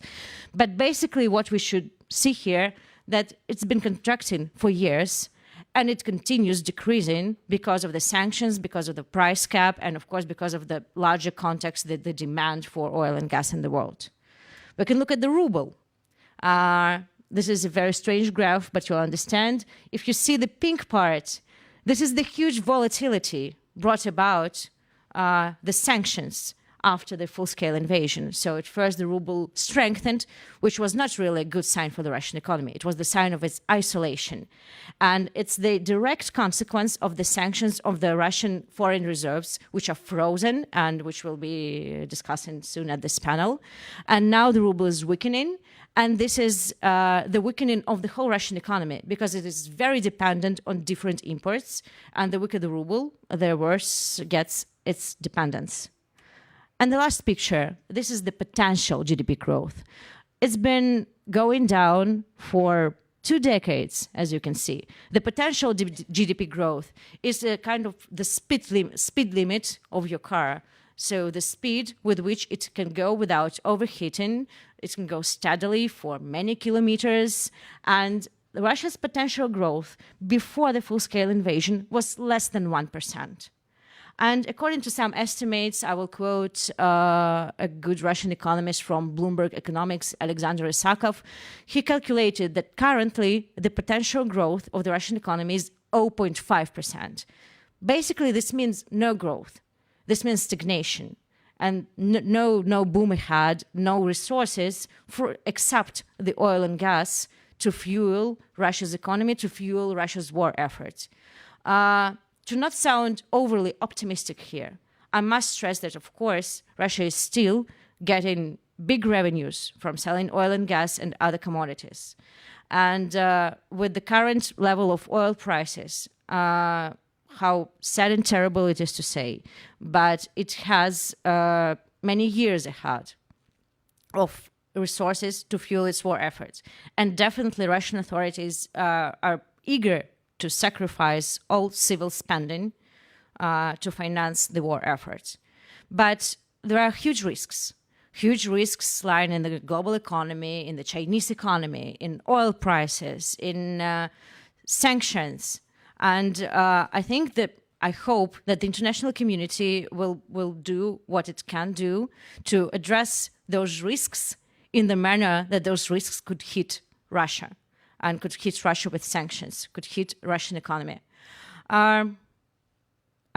But basically, what we should see here, that it's been contracting for years, and it continues decreasing because of the sanctions, because of the price cap, and of course because of the larger context, the demand for oil and gas in the world. We can look at the ruble. This is a very strange graph, but you'll understand. If you see the pink part, this is the huge volatility brought about the sanctions after the full-scale invasion. So at first the ruble strengthened, which was not really a good sign for the Russian economy. It was the sign of its isolation. And it's the direct consequence of the sanctions of the Russian foreign reserves, which are frozen and which we'll be discussing soon at this panel. And now the ruble is weakening. And this is the weakening of the whole Russian economy, because it is very dependent on different imports. And the weaker the ruble, the worse gets its dependence. And the last picture, this is the potential GDP growth. It's been going down for 2 decades, as you can see. The potential GDP growth is a kind of the speed limit of your car. So the speed with which it can go without overheating, it can go steadily for many kilometers. And Russia's potential growth before the full-scale invasion was less than 1%. And according to some estimates, I will quote a good Russian economist from Bloomberg Economics, Alexander Isakov. He calculated that currently the potential growth of the Russian economy is 0.5%. Basically, this means no growth. This means stagnation. And no boom ahead, no resources except the oil and gas to fuel Russia's economy, to fuel Russia's war efforts. To not sound overly optimistic here, I must stress that, of course, Russia is still getting big revenues from selling oil and gas and other commodities. And with the current level of oil prices, how sad and terrible it is to say, but it has many years ahead of resources to fuel its war efforts. And definitely Russian authorities are eager to sacrifice all civil spending to finance the war efforts. But there are huge risks lying in the global economy, in the Chinese economy, in oil prices, in sanctions. And I hope that the international community will do what it can do to address those risks in the manner that those risks could hit Russia. And could hit Russia with sanctions, could hit Russian economy. I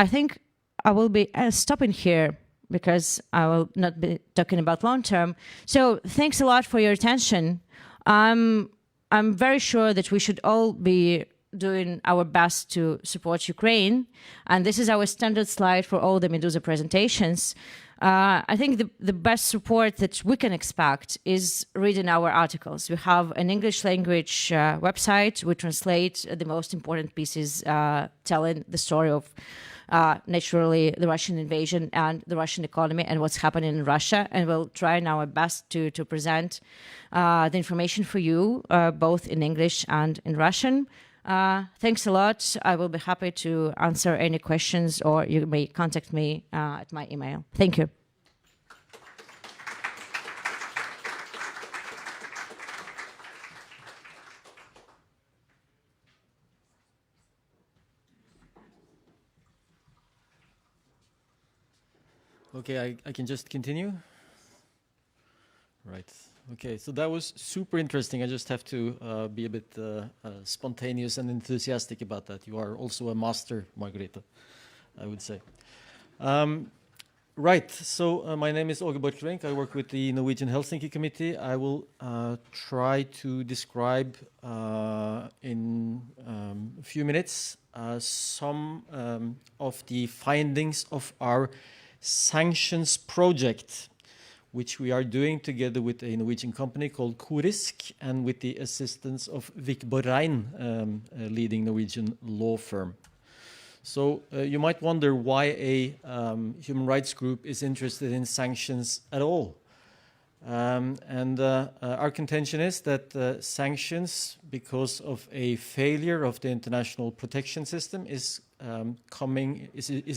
think I will be stopping here because I will not be talking about long term. So thanks a lot for your attention. I'm very sure that we should all be doing our best to support Ukraine. And this is our standard slide for all the Medusa presentations. I think the best support that we can expect is reading our articles. We have an English language website. We translate the most important pieces telling the story of, naturally, the Russian invasion and the Russian economy and what's happening in Russia. And we'll try our best to present the information for you, both in English and in Russian. Thanks a lot. I will be happy to answer any questions, or you may contact me at my email. Thank you. Okay, I can just continue. Right. Okay, so that was super interesting. I just have to be a bit spontaneous and enthusiastic about that. You are also a master, Margareta, I would say. Right, so my name is Åge Borchgrevink. I work with the Norwegian Helsinki Committee. I will try to describe in a few minutes some of the findings of our sanctions project, which we are doing together with a Norwegian company called Korisk and with the assistance of Vik Borrein, a leading Norwegian law firm. So you might wonder why a human rights group is interested in sanctions at all. Our contention is that sanctions, because of a failure of the international protection system, is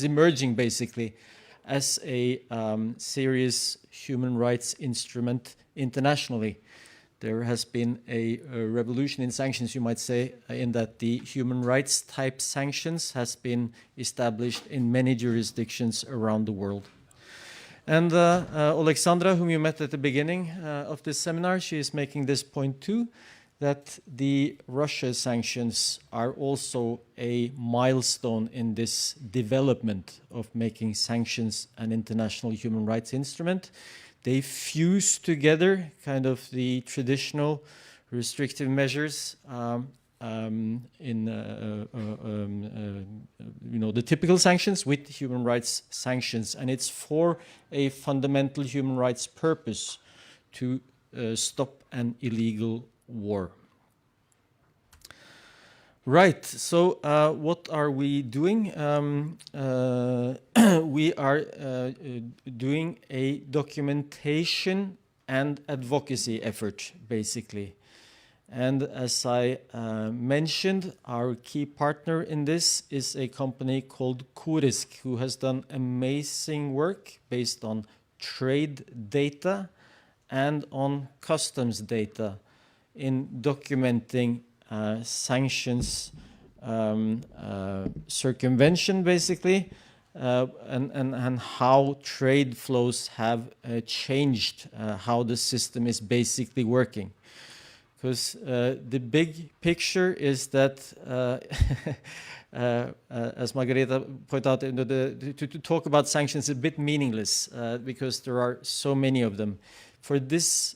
emerging basically as a serious human rights instrument internationally. There has been a revolution in sanctions, you might say, in that the human rights type sanctions has been established in many jurisdictions around the world. And Alexandra, whom you met at the beginning of this seminar, she is making this point too, that the Russia sanctions are also a milestone in this development of making sanctions an international human rights instrument. They fuse together kind of the traditional restrictive measures the typical sanctions with human rights sanctions, and it's for a fundamental human rights purpose to stop an illegal war. Right, so what are we doing? We are doing a documentation and advocacy effort, basically. And as I mentioned, our key partner in this is a company called Korisk, who has done amazing work based on trade data and on customs data in documenting sanctions circumvention, basically, and how trade flows have changed, how the system is basically working. Because the big picture is that, as Margareta pointed out, to talk about sanctions is a bit meaningless because there are so many of them. For this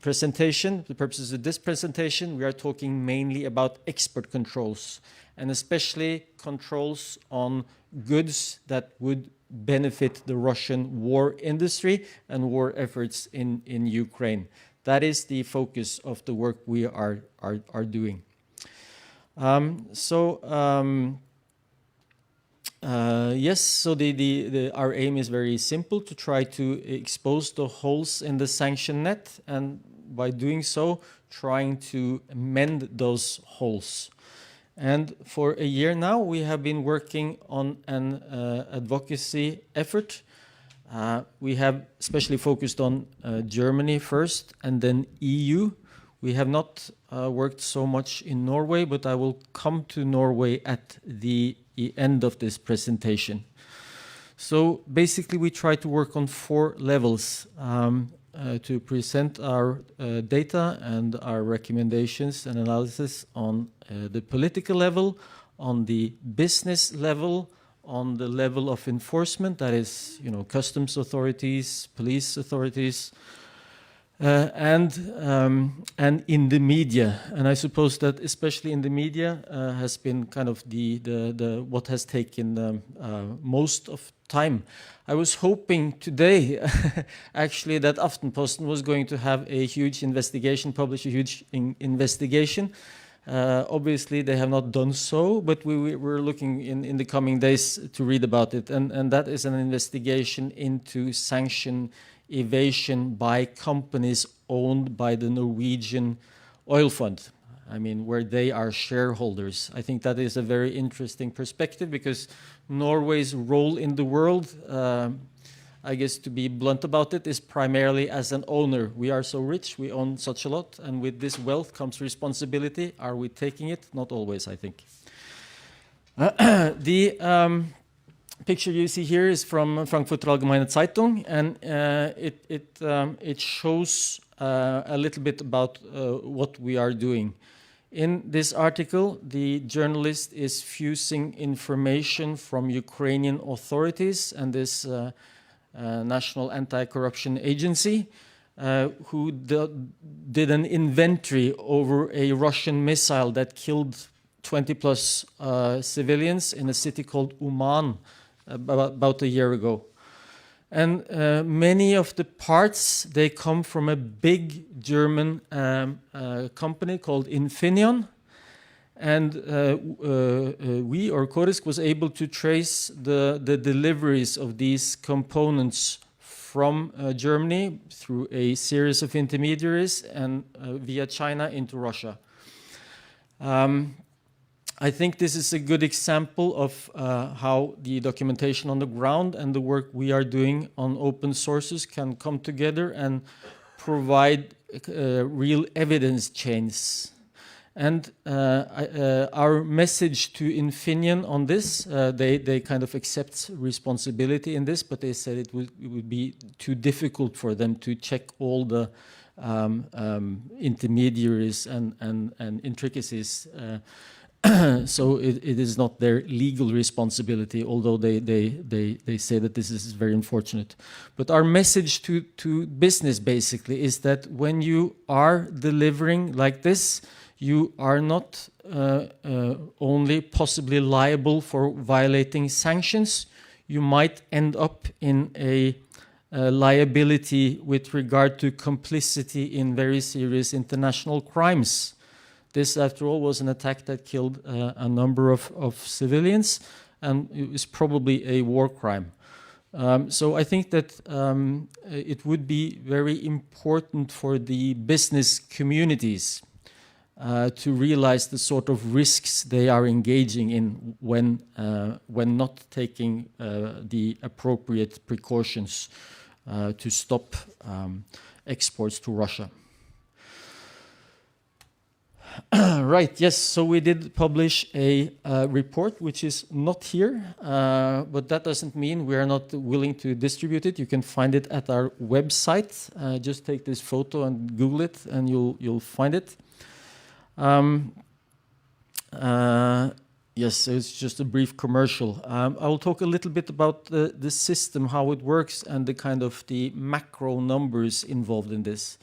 presentation, the purposes of this presentation, we are talking mainly about export controls, and especially controls on goods that would benefit the Russian war industry and war efforts in Ukraine. That is the focus of the work we are doing. Yes, so our aim is very simple, to try to expose the holes in the sanction net, and by doing so, trying to mend those holes. And for a year now, we have been working on an advocacy effort. We have especially focused on Germany first and then EU. We have not worked so much in Norway, but I will come to Norway at the end of this presentation. So basically we try to work on 4 levels to present our data and our recommendations and analysis on the political level, on the business level, on the level of enforcement, that is, customs authorities, police authorities, and in the media. And I suppose that especially in the media has been kind of the what has taken most of time. I was hoping today actually that Aftenposten was going to have a huge investigation, publish a huge investigation. Obviously they have not done so, but we're looking in the coming days to read about it, and that is an investigation into sanction evasion by companies owned by the Norwegian oil fund. I mean, where they are shareholders. I think that is a very interesting perspective, because Norway's role in the world, I guess to be blunt about it, is primarily as an owner. We are so rich, we own such a lot, and with this wealth comes responsibility. Are we taking it? Not always, I think. picture you see here is from Frankfurter Allgemeine Zeitung, and it shows a little bit about what we are doing. In this article, the journalist is fusing information from Ukrainian authorities and this National Anti-Corruption Agency, who did an inventory over a Russian missile that killed 20 plus civilians in a city called Uman about a year ago. And many of the parts, they come from a big German company called Infineon. And we, or Korisk, was able to trace the deliveries of these components from Germany through a series of intermediaries and via China into Russia. I think this is a good example of how the documentation on the ground and the work we are doing on open sources can come together and provide real evidence chains. And our message to Infineon on this, they kind of accept responsibility in this, but they said it would be too difficult for them to check all the intermediaries and intricacies. So it is not their legal responsibility, although they say that this is very unfortunate. But our message to business basically is that when you are delivering like this, you are not only possibly liable for violating sanctions, you might end up in a liability with regard to complicity in very serious international crimes. This, after all, was an attack that killed a number of civilians, and it was probably a war crime. So I think that it would be very important for the business communities to realize the sort of risks they are engaging in when not taking the appropriate precautions to stop exports to Russia. Right, yes, so we did publish a report which is not here, but that doesn't mean we are not willing to distribute it. You can find it at our website. Just take this photo and Google it and you'll find it. Yes, so it's just a brief commercial. I will talk a little bit about the system, how it works, and the kind of the macro numbers involved in this.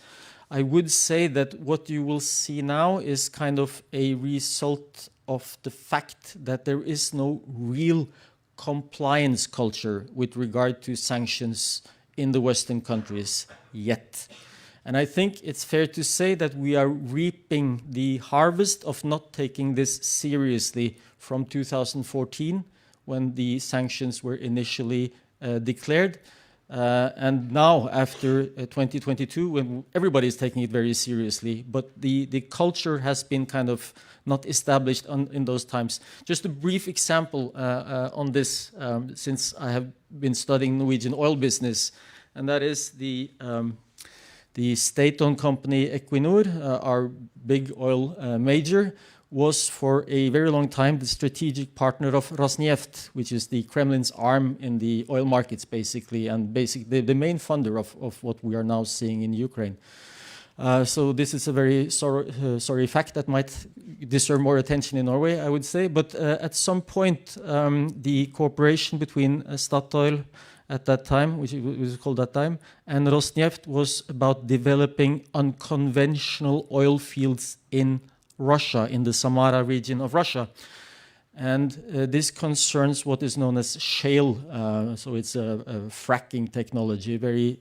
I would say that what you will see now is kind of a result of the fact that there is no real compliance culture with regard to sanctions in the Western countries yet. And I think it's fair to say that we are reaping the harvest of not taking this seriously from 2014, when the sanctions were initially declared. And now, after 2022, when everybody is taking it very seriously, but the culture has been kind of not established in those times. Just a brief example on this, since I have been studying Norwegian oil business, and that is the state-owned company Equinor, our big oil major, was for a very long time the strategic partner of Rosneft, which is the Kremlin's arm in the oil markets, basically, and basically the main funder of what we are now seeing in Ukraine. So this is a very sorry fact that might deserve more attention in Norway, I would say. But at some point, the cooperation between Statoil at that time, which it was called that time, and Rosneft was about developing unconventional oil fields in Russia, in the Samara region of Russia. And this concerns what is known as shale. So it's a fracking technology, very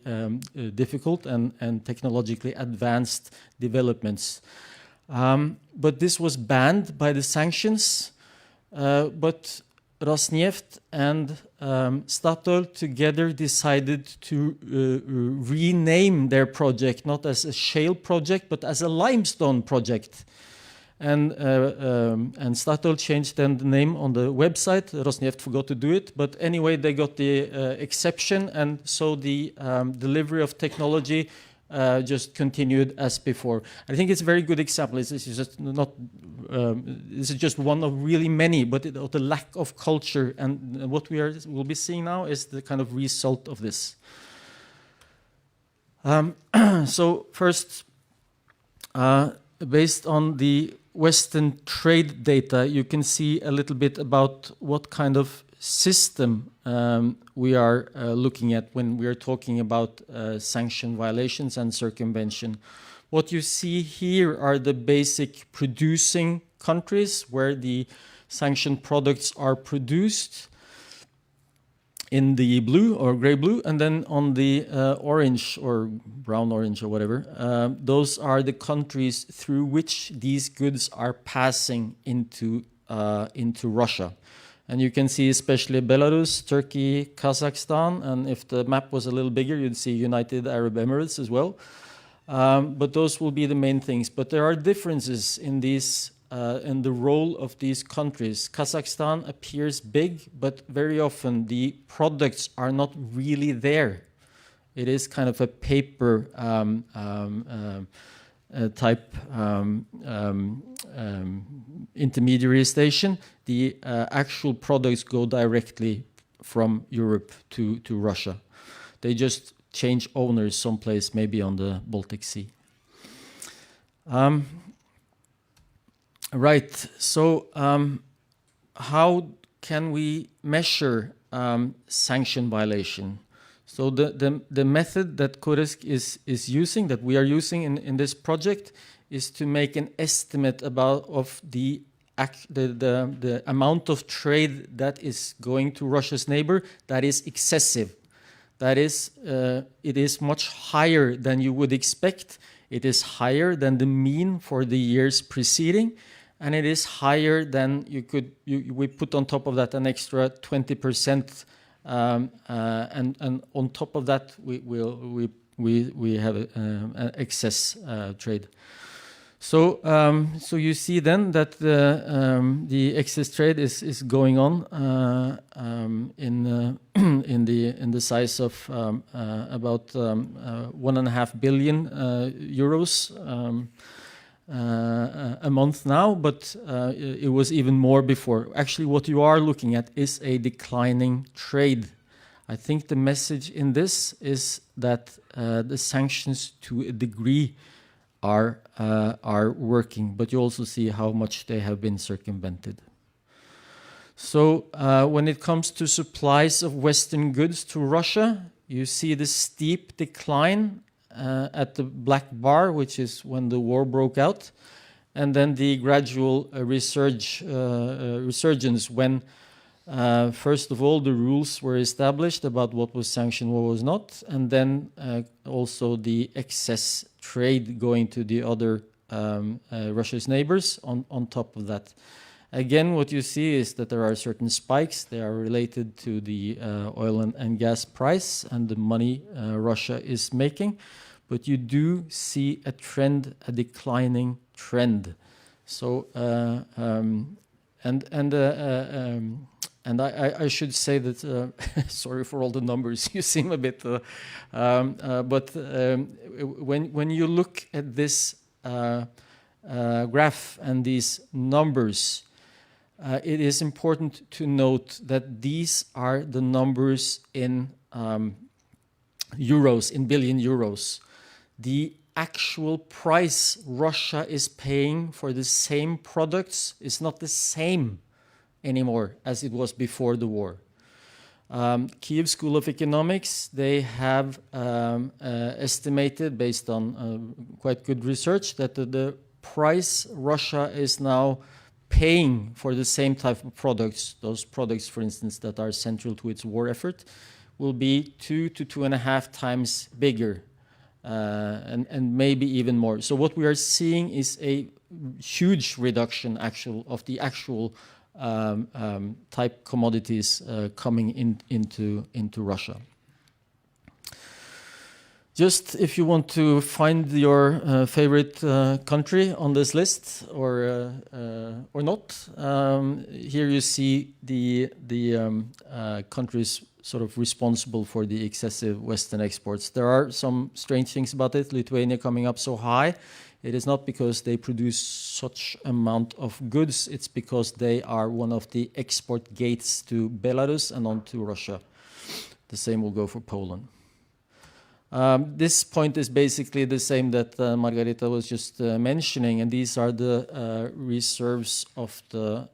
difficult and technologically advanced developments. But this was banned by the sanctions. But Rosneft and Statoil together decided to rename their project, not as a shale project, but as a limestone project. And Statoil changed then the name on the website. Rosneft forgot to do it, but anyway, they got the exception, and so the delivery of technology just continued as before. I think it's a very good example. This is just not. This is just one of really many, but of the lack of culture, and what we'll be seeing now is the kind of result of this. So first, based on the Western trade data, you can see a little bit about what kind of system we are looking at when we are talking about sanction violations and circumvention. What you see here are the basic producing countries where the sanctioned products are produced in the blue or gray blue, and then on the orange or brown orange or whatever, those are the countries through which these goods are passing into Russia. And you can see especially Belarus, Turkey, Kazakhstan, and if the map was a little bigger, you'd see United Arab Emirates as well. But those will be the main things. But there are differences in these, in the role of these countries. Kazakhstan appears big, but very often the products are not really there. It is kind of a paper type intermediary station. The actual products go directly from Europe to Russia. They just change owners someplace, maybe on the Baltic Sea. Right, so how can we measure sanction violation? So the method that Koresk is using, that we are using in this project, is to make an estimate of the amount of trade that is going to Russia's neighbor that is excessive. That is, it is much higher than you would expect. It is higher than the mean for the years preceding, and it is higher than we put on top of that an extra 20%. And on top of that, we have an excess trade. So you see then that the excess trade is going on in the size of about 1.5 billion euros a month now, but it was even more before. Actually, what you are looking at is a declining trade. I think the message in this is that the sanctions, to a degree, are working, but you also see how much they have been circumvented. So when it comes to supplies of Western goods to Russia, you see the steep decline at the black bar, which is when the war broke out, and then the gradual resurgence when, first of all, the rules were established about what was sanctioned, what was not, and then also the excess trade going to the other Russia's neighbors on top of that. Again, what you see is that there are certain spikes. They are related to the oil and gas price and the money Russia is making. But you do see a trend, a declining trend. So, and I should say that, sorry for all the numbers, you seem a bit, but when you look at this graph and these numbers, it is important to note that these are the numbers in euros, in billion euros. The actual price Russia is paying for the same products is not the same anymore as it was before the war. Kyiv School of Economics, they have estimated, based on quite good research, that the price Russia is now paying for the same type of products, those products, for instance, that are central to its war effort, will be 2 to 2.5 times bigger, and maybe even more. So what we are seeing is a huge reduction of the actual type commodities coming into Russia. Just if you want to find your favorite country on this list or not, here you see the countries sort of responsible for the excessive Western exports. There are some strange things about it. Lithuania coming up so high. It is not because they produce such amount of goods. It's because they are one of the export gates to Belarus and on to Russia. The same will go for Poland. This point is basically the same that Margarita was just mentioning, and these are the reserves of the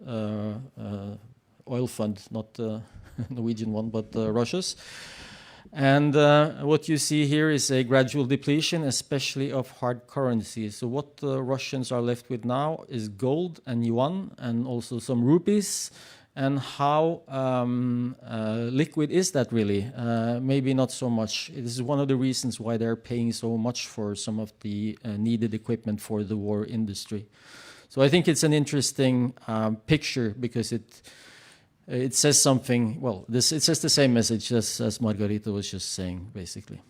oil fund, not the Norwegian one, but Russia's. And what you see here is a gradual depletion, especially of hard currencies. So what the Russians are left with now is gold and yuan and also some rupees. And how liquid is that really? Maybe not so much. This is one of the reasons why they're paying so much for some of the needed equipment for the war industry. So I think it's an interesting picture because it says something, well, it says the same message as Margarita was just saying, basically.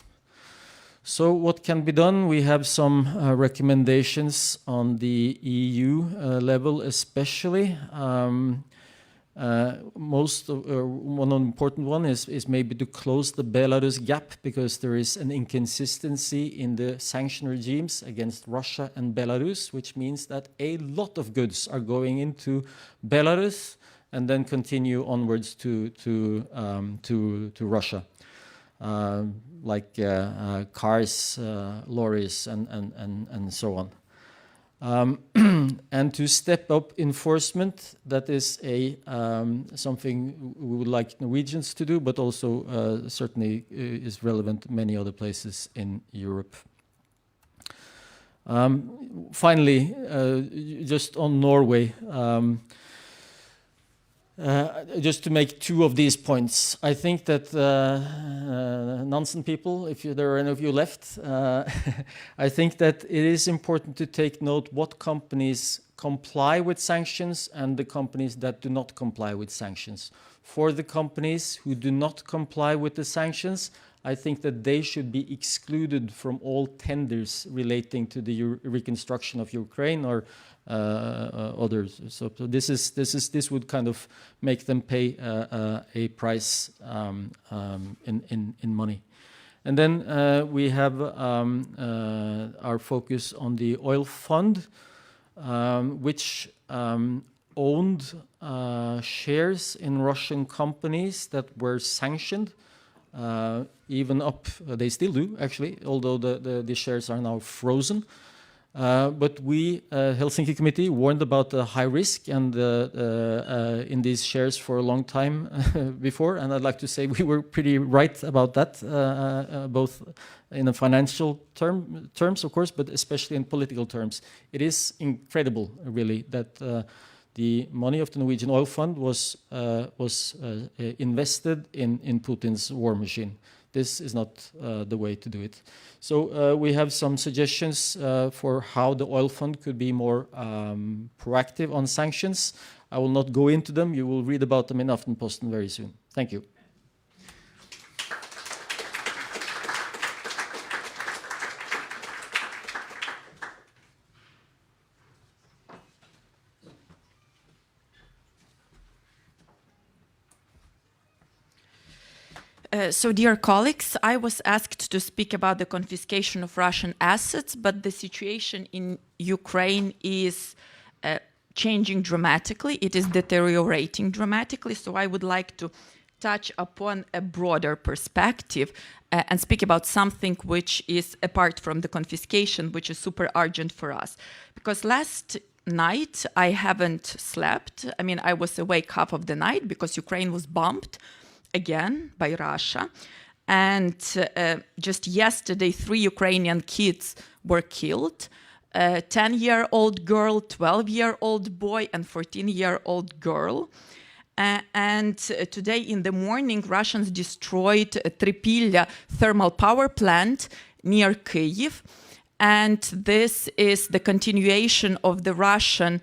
So what can be done? We have some recommendations on the EU level especially. One important one is maybe to close the Belarus gap because there is an inconsistency in the sanction regimes against Russia and Belarus, which means that a lot of goods are going into Belarus and then continue onwards to Russia, like cars, lorries, and so on. And to step up enforcement, that is something we would like Norwegians to do, but also certainly is relevant in many other places in Europe. Finally, just on Norway, just to make two of these points, I think that Nansen people, if there are any of you left, I think that it is important to take note what companies comply with sanctions and the companies that do not comply with sanctions. For the companies who do not comply with the sanctions, I think that they should be excluded from all tenders relating to the reconstruction of Ukraine or others. So this would kind of make them pay a price in money. And then we have our focus on the oil fund, which owned shares in Russian companies that were sanctioned. Even up, they still do actually, although the shares are now frozen. But we, Helsinki Committee, warned about the high risk and in these shares for a long time before, and I'd like to say we were pretty right about that, both in the financial terms, of course, but especially in political terms. It is incredible, really, that the money of the Norwegian oil fund was invested in Putin's war machine. This is not the way to do it. So we have some suggestions for how the oil fund could be more proactive on sanctions. I will not go into them. You will read about them in Aftenposten very soon. Thank you. So, dear colleagues, I was asked to speak about the confiscation of Russian assets, but the situation in Ukraine is changing dramatically. It is deteriorating dramatically. So I would like to touch upon a broader perspective and speak about something which is apart from the confiscation, which is super urgent for us. Because last night I haven't slept. I mean, I was awake half of the night because Ukraine was bombed again by Russia. And just yesterday, 3 Ukrainian kids were killed. A 10-year-old girl, 12-year-old boy, and 14-year-old girl. And today in the morning, Russians destroyed Tripilya thermal power plant near Kyiv. And this is the continuation of the Russian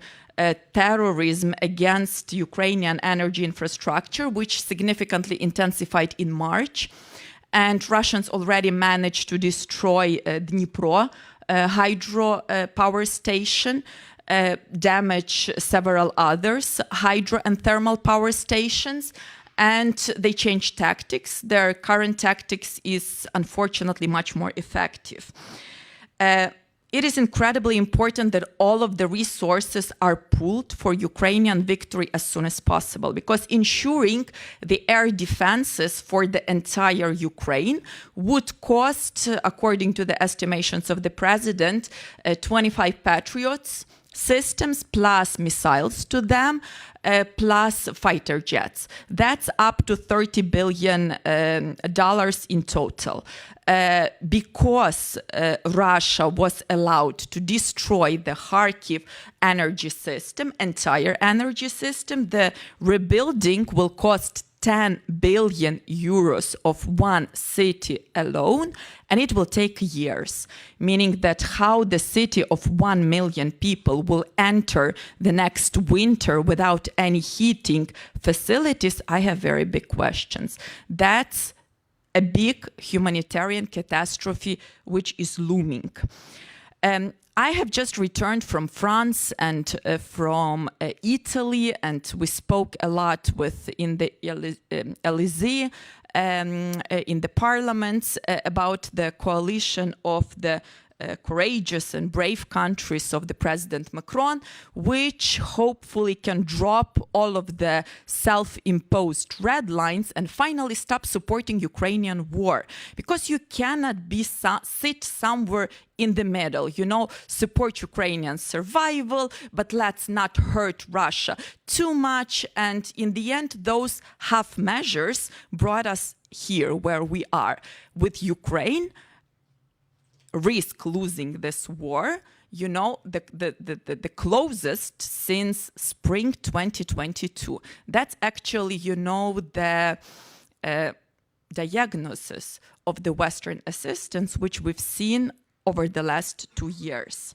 terrorism against Ukrainian energy infrastructure, which significantly intensified in March. and Russians already managed to destroy Dnipro hydro power station, damage several others, hydro and thermal power stations, and they changed tactics. Their current tactics is unfortunately much more effective. It is incredibly important that all of the resources are pooled for Ukrainian victory as soon as possible, because ensuring the air defenses for the entire Ukraine would cost, according to the estimations of the president, 25 Patriots systems plus missiles to them, plus fighter jets. That's up to $30 billion in total. Because Russia was allowed to destroy the Kharkiv energy system, entire energy system, the rebuilding will cost 10 billion euros of one city alone, and it will take years, meaning that how the city of 1 million people will enter the next winter without any heating facilities, I have very big questions. That's a big humanitarian catastrophe which is looming. I have just returned from France and from Italy, and we spoke a lot in the Élysée, in the parliaments, about the coalition of the courageous and brave countries of the President Macron, which hopefully can drop all of the self-imposed red lines and finally stop supporting Ukrainian war. Because you cannot sit somewhere in the middle, support Ukrainian survival, but let's not hurt Russia too much. And in the end, those half measures brought us here where we are. With Ukraine, risk losing this war, the closest since spring 2022. That's actually, the diagnosis of the Western assistance, which we've seen over the last 2 years.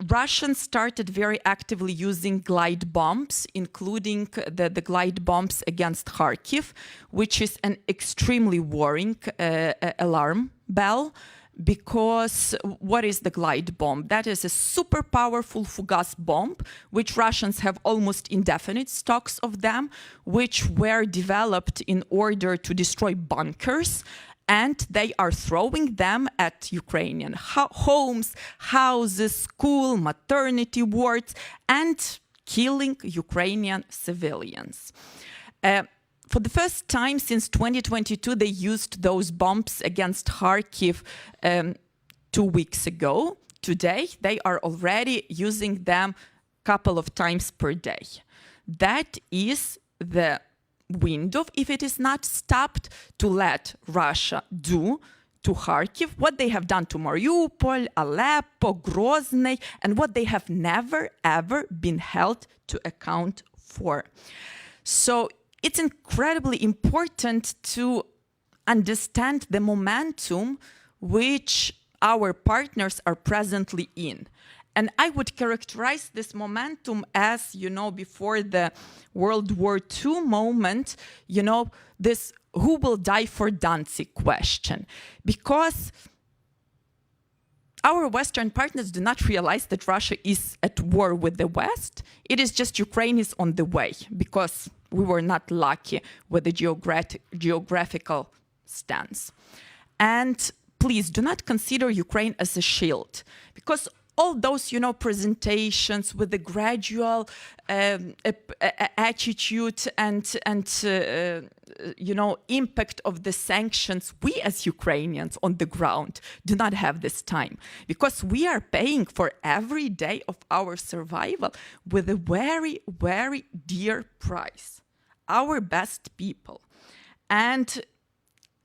Russians started very actively using glide bombs, including the glide bombs against Kharkiv, which is an extremely worrying alarm bell. Because what is the glide bomb? That is a super powerful fugas bomb, which Russians have almost indefinite stocks of them, which were developed in order to destroy bunkers, and they are throwing them at Ukrainian homes, houses, school, maternity wards, and killing Ukrainian civilians. For the first time since 2022, they used those bombs against Kharkiv 2 weeks ago. Today, they are already using them a couple of times per day. That is the window, if it is not stopped, to let Russia do to Kharkiv what they have done to Mariupol, Aleppo, Grozny, and what they have never, ever been held to account for. So it's incredibly important to understand the momentum which our partners are presently in. And I would characterize this momentum as, before the World War II moment, this who will die for Danzig question. Because our Western partners do not realize that Russia is at war with the West. It is just Ukraine is on the way, because we were not lucky with the geographical stance. And please do not consider Ukraine as a shield, because all those, presentations with the gradual attitude and impact of the sanctions, we as Ukrainians on the ground do not have this time, because we are paying for every day of our survival with a very, very dear price, our best people. And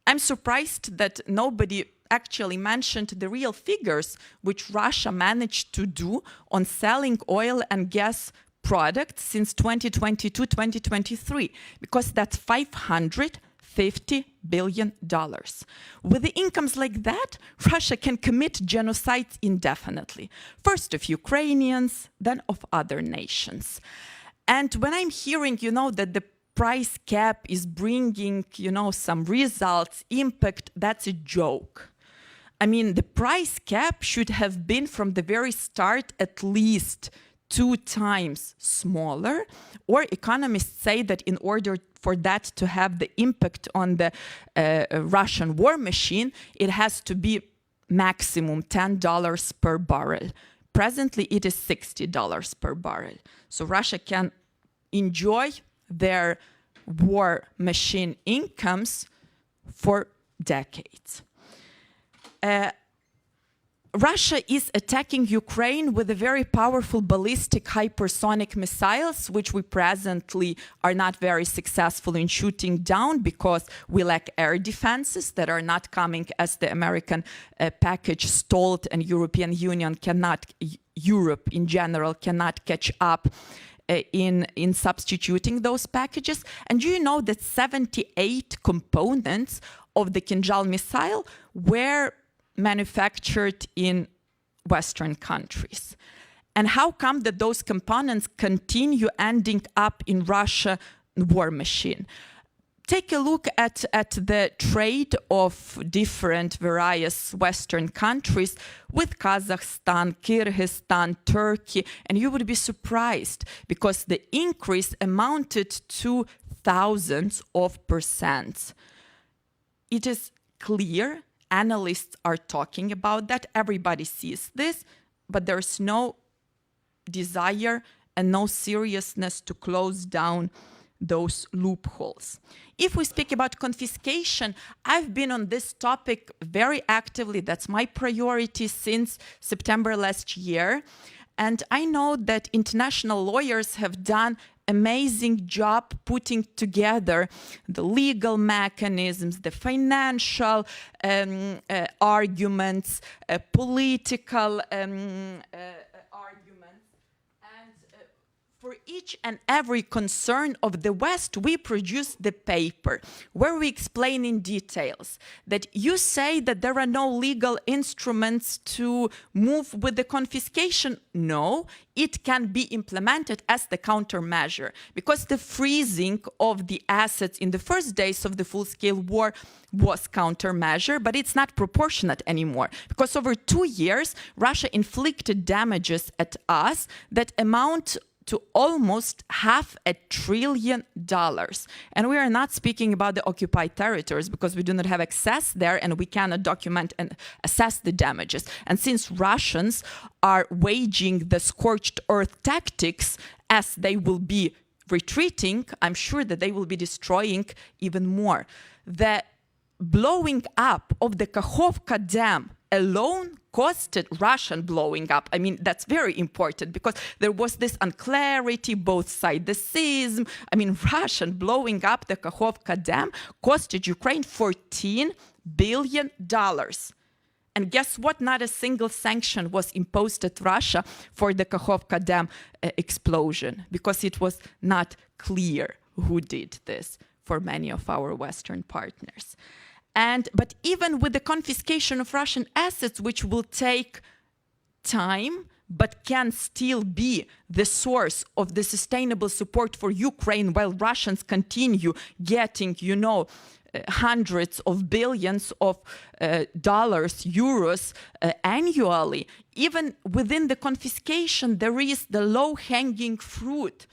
I'm surprised that nobody actually mentioned the real figures which Russia managed to do on selling oil and gas products since 2022-2023, because that's $550 billion. With the incomes like that, Russia can commit genocides indefinitely, first of Ukrainians, then of other nations. And when I'm hearing, that the price cap is bringing, some results, impact, that's a joke. I mean, the price cap should have been from the very start at least 2 times smaller, or economists say that in order for that to have the impact on the Russian war machine, it has to be maximum $10 per barrel. Presently, it is $60 per barrel. So Russia can enjoy their war machine incomes for decades. Russia is attacking Ukraine with a very powerful ballistic hypersonic missiles, which we presently are not very successful in shooting down because we lack air defenses that are not coming as the American package stalled, and European Union Europe in general cannot catch up in substituting those packages. And do you know that 78 components of the Kinjal missile were manufactured in Western countries? And how come that those components continue ending up in Russia war machine? Take a look at the trade of different various Western countries with Kazakhstan, Kyrgyzstan, Turkey, and you would be surprised because the increase amounted to thousands of %. It is clear, analysts are talking about that, everybody sees this, but there's no desire and no seriousness to close down those loopholes. If we speak about confiscation, I've been on this topic very actively. That's my priority since September last year. And I know that international lawyers have done amazing job putting together the legal mechanisms, the financial arguments, political arguments. And for each and every concern of the West, we produce the paper where we explain in details that you say that there are no legal instruments to move with the confiscation. No, it can be implemented as the countermeasure, because the freezing of the assets in the first days of the full-scale war was countermeasure, but it's not proportionate anymore, because over 2 years, Russia inflicted damages at us that amount to almost $500 billion. And we are not speaking about the occupied territories because we do not have access there and we cannot document and assess the damages. And since Russians are waging the scorched earth tactics, as they will be retreating, I'm sure that they will be destroying even more. The blowing up of the Kakhovka Dam alone costed Russian blowing up. I mean, that's very important because there was this unclarity, both sides, the seism. I mean, Russian blowing up the Kakhovka Dam costed Ukraine $14 billion. And guess what? Not a single sanction was imposed at Russia for the Kakhovka Dam explosion because it was not clear who did this for many of our Western partners. But even with the confiscation of Russian assets, which will take time, but can still be the source of the sustainable support for Ukraine while Russians continue getting, hundreds of billions of dollars, euros annually. Even within the confiscation, there is the low-hanging fruit,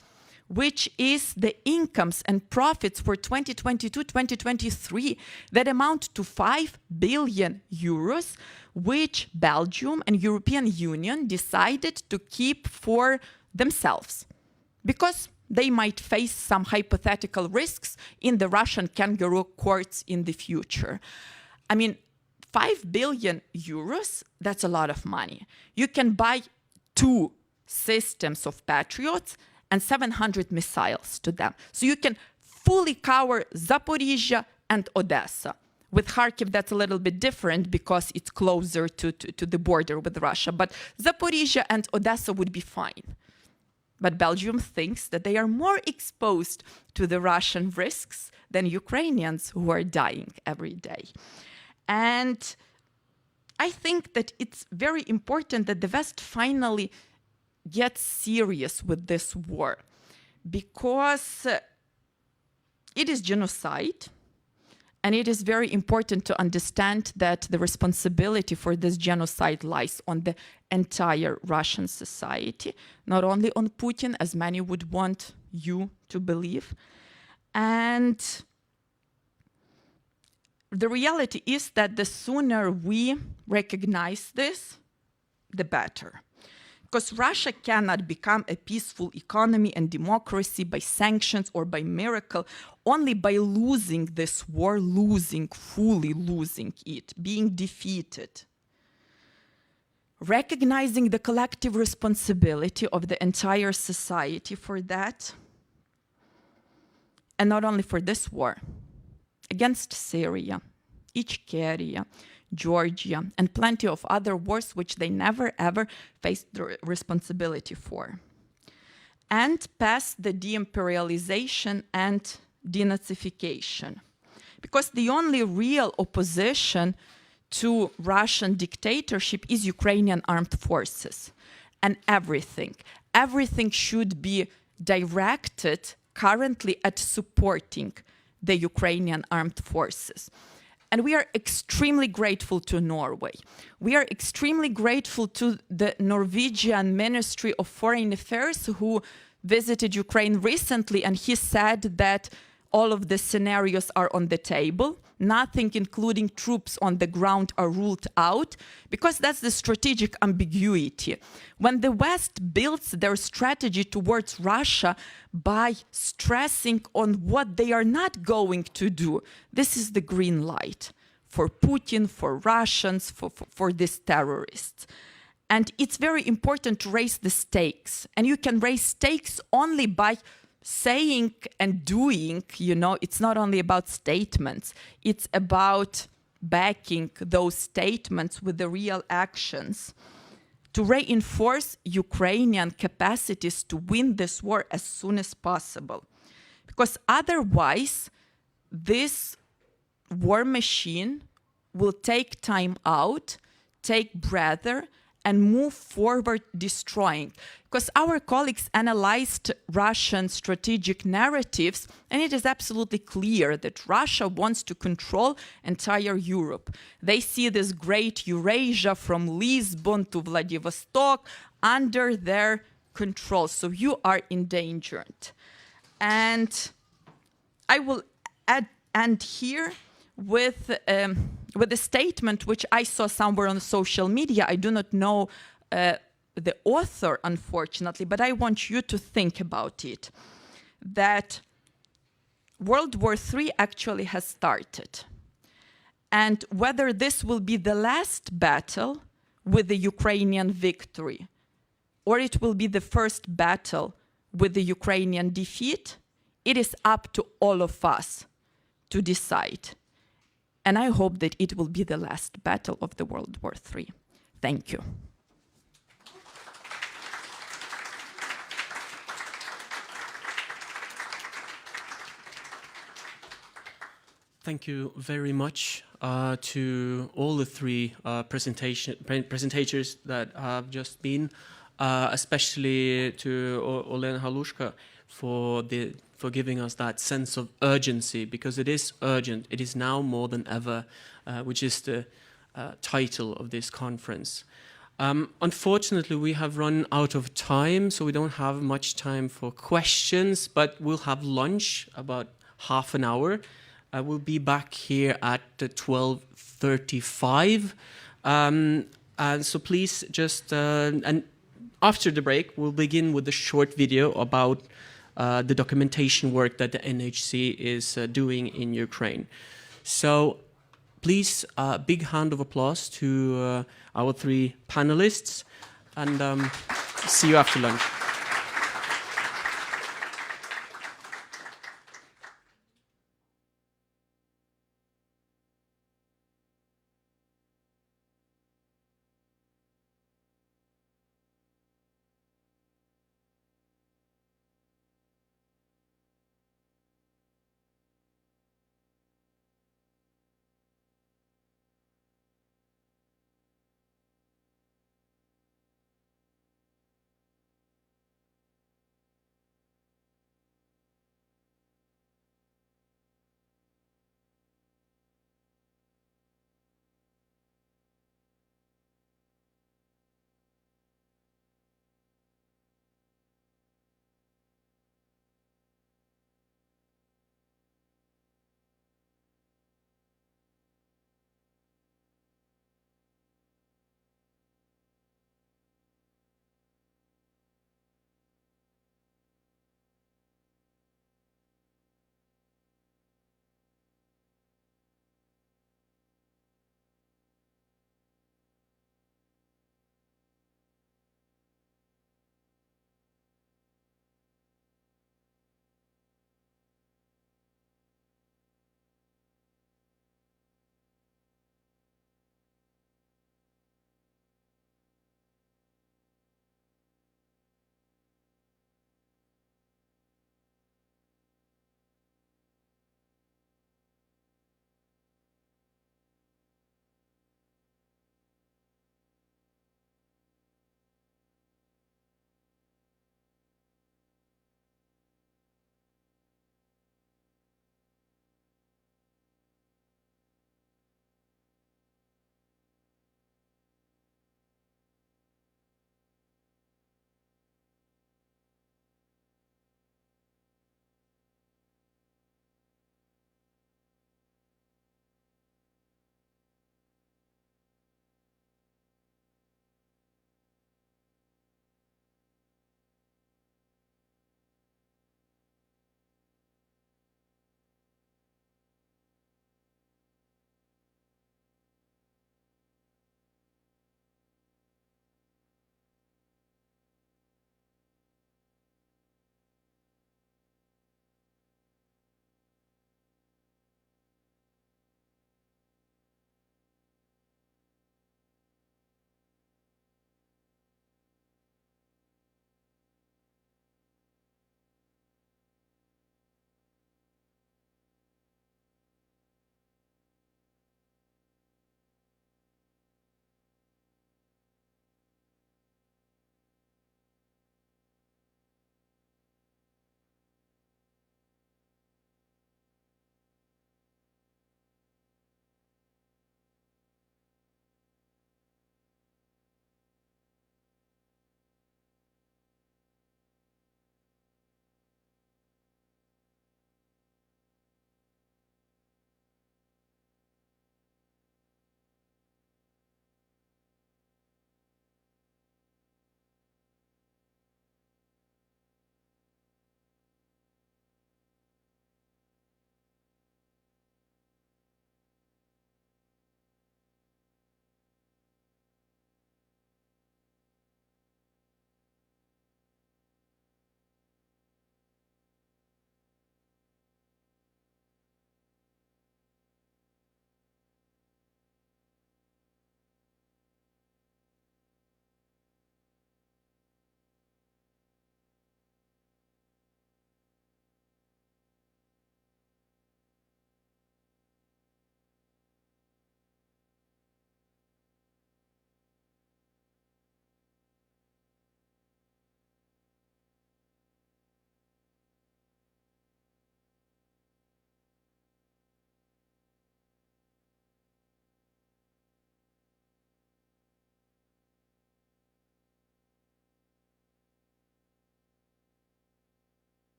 which is the incomes and profits for 2022-2023 that amount to 5 billion euros, which Belgium and European Union decided to keep for themselves because they might face some hypothetical risks in the Russian kangaroo courts in the future. I mean, 5 billion euros, that's a lot of money. You can buy 2 systems of Patriots and 700 missiles to them. So you can fully cover Zaporizhia and Odessa. With Kharkiv, that's a little bit different because it's closer to the border with Russia. But Zaporizhia and Odessa would be fine. But Belgium thinks that they are more exposed to the Russian risks than Ukrainians who are dying every day. And I think that it's very important that the West finally get serious with this war, because it is genocide. And it is very important to understand that the responsibility for this genocide lies on the entire Russian society, not only on Putin, as many would want you to believe. And the reality is that the sooner we recognize this, the better. Because Russia cannot become a peaceful economy and democracy by sanctions or by miracle, only by losing this war, fully losing it, being defeated. Recognizing the collective responsibility of the entire society for that, and not only for this war, against Syria, Ichkeria, Georgia, and plenty of other wars which they never ever faced the responsibility for. And pass the de-imperialization and denazification. Because the only real opposition to Russian dictatorship is Ukrainian armed forces. And everything should be directed currently at supporting the Ukrainian armed forces. And we are extremely grateful to Norway. We are extremely grateful to the Norwegian Ministry of Foreign Affairs who visited Ukraine recently, and he said that all of the scenarios are on the table. Nothing, including troops on the ground, are ruled out, because that's the strategic ambiguity. When the West builds their strategy towards Russia by stressing on what they are not going to do, this is the green light for Putin, for Russians, for these terrorists. And it's very important to raise the stakes. And you can raise stakes only by saying and doing, it's not only about statements, it's about backing those statements with the real actions to reinforce Ukrainian capacities to win this war as soon as possible. Because otherwise, this war machine will take time out, take breather, and move forward destroying. Because our colleagues analyzed Russian strategic narratives, and it is absolutely clear that Russia wants to control entire Europe. They see this great Eurasia from Lisbon to Vladivostok under their control. So you are endangered. And I will end here with a statement which I saw somewhere on social media. I do not know the author, unfortunately, but I want you to think about it. That World War III actually has started. And whether this will be the last battle with the Ukrainian victory, or it will be the first battle with the Ukrainian defeat, it is up to all of us to decide. And I hope that it will be the last battle of the World War III. Thank you. Thank you very much to all the three presentators that have just been, especially to Olena Halushka for giving us that sense of urgency, because it is urgent. It is now more than ever, which is the title of this conference. Unfortunately, we have run out of time, so we don't have much time for questions, but we'll have lunch about half an hour. We'll be back here at 12:35. And so please just, and after the break, we'll begin with a short video about the documentation work that the NHC is doing in Ukraine. So please, a big hand of applause to our three panelists, and see you after lunch.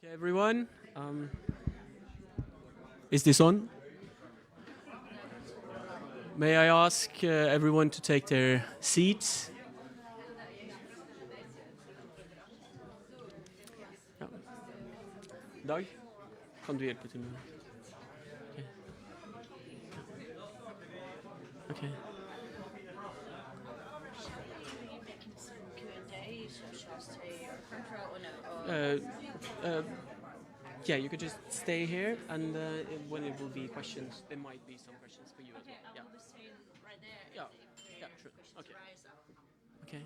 Okay, everyone. Is this on? May I ask everyone to take their seats? Ja. Dag, kan du hjelpe til med det? Okay. Yeah, you could just stay here, and when it will be questions, there might be some questions for you as well. Yeah. Yeah, true. Okay. Okay.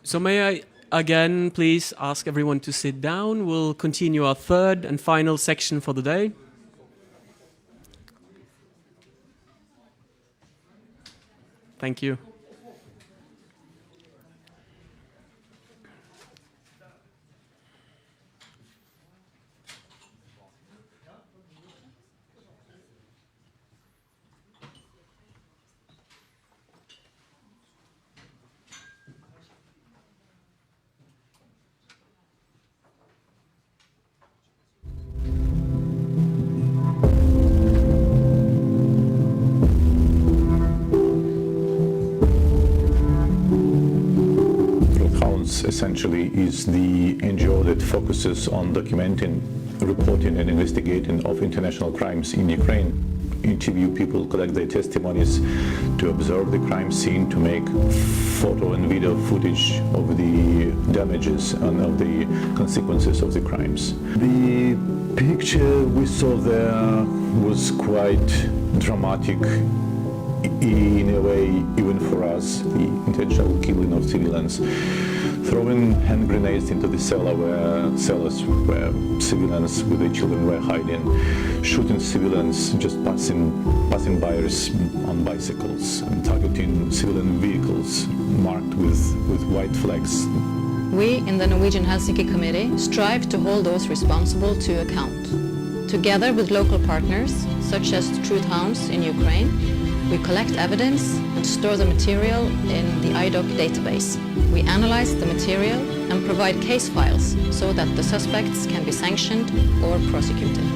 So may I again please ask everyone to sit down? We'll continue our third and final section for the day. Thank you. Essentially is the NGO that focuses on documenting, reporting and investigating of international crimes in Ukraine. Interview people, collect their testimonies, to observe the crime scene, to make photo and video footage of the damages and of the consequences of the crimes. The picture we saw there was quite dramatic in a way, even for us, the intentional killing of civilians. Throwing hand grenades into the cellars where civilians with their children were hiding, shooting civilians just passing buyers on bicycles, and targeting civilian vehicles marked with white flags. We in the Norwegian Helsinki Committee strive to hold those responsible to account. Together with local partners, such as Truth Hounds in Ukraine, we collect evidence and store the material in the IDOC database. We analyze the material and provide case files so that the suspects can be sanctioned or prosecuted.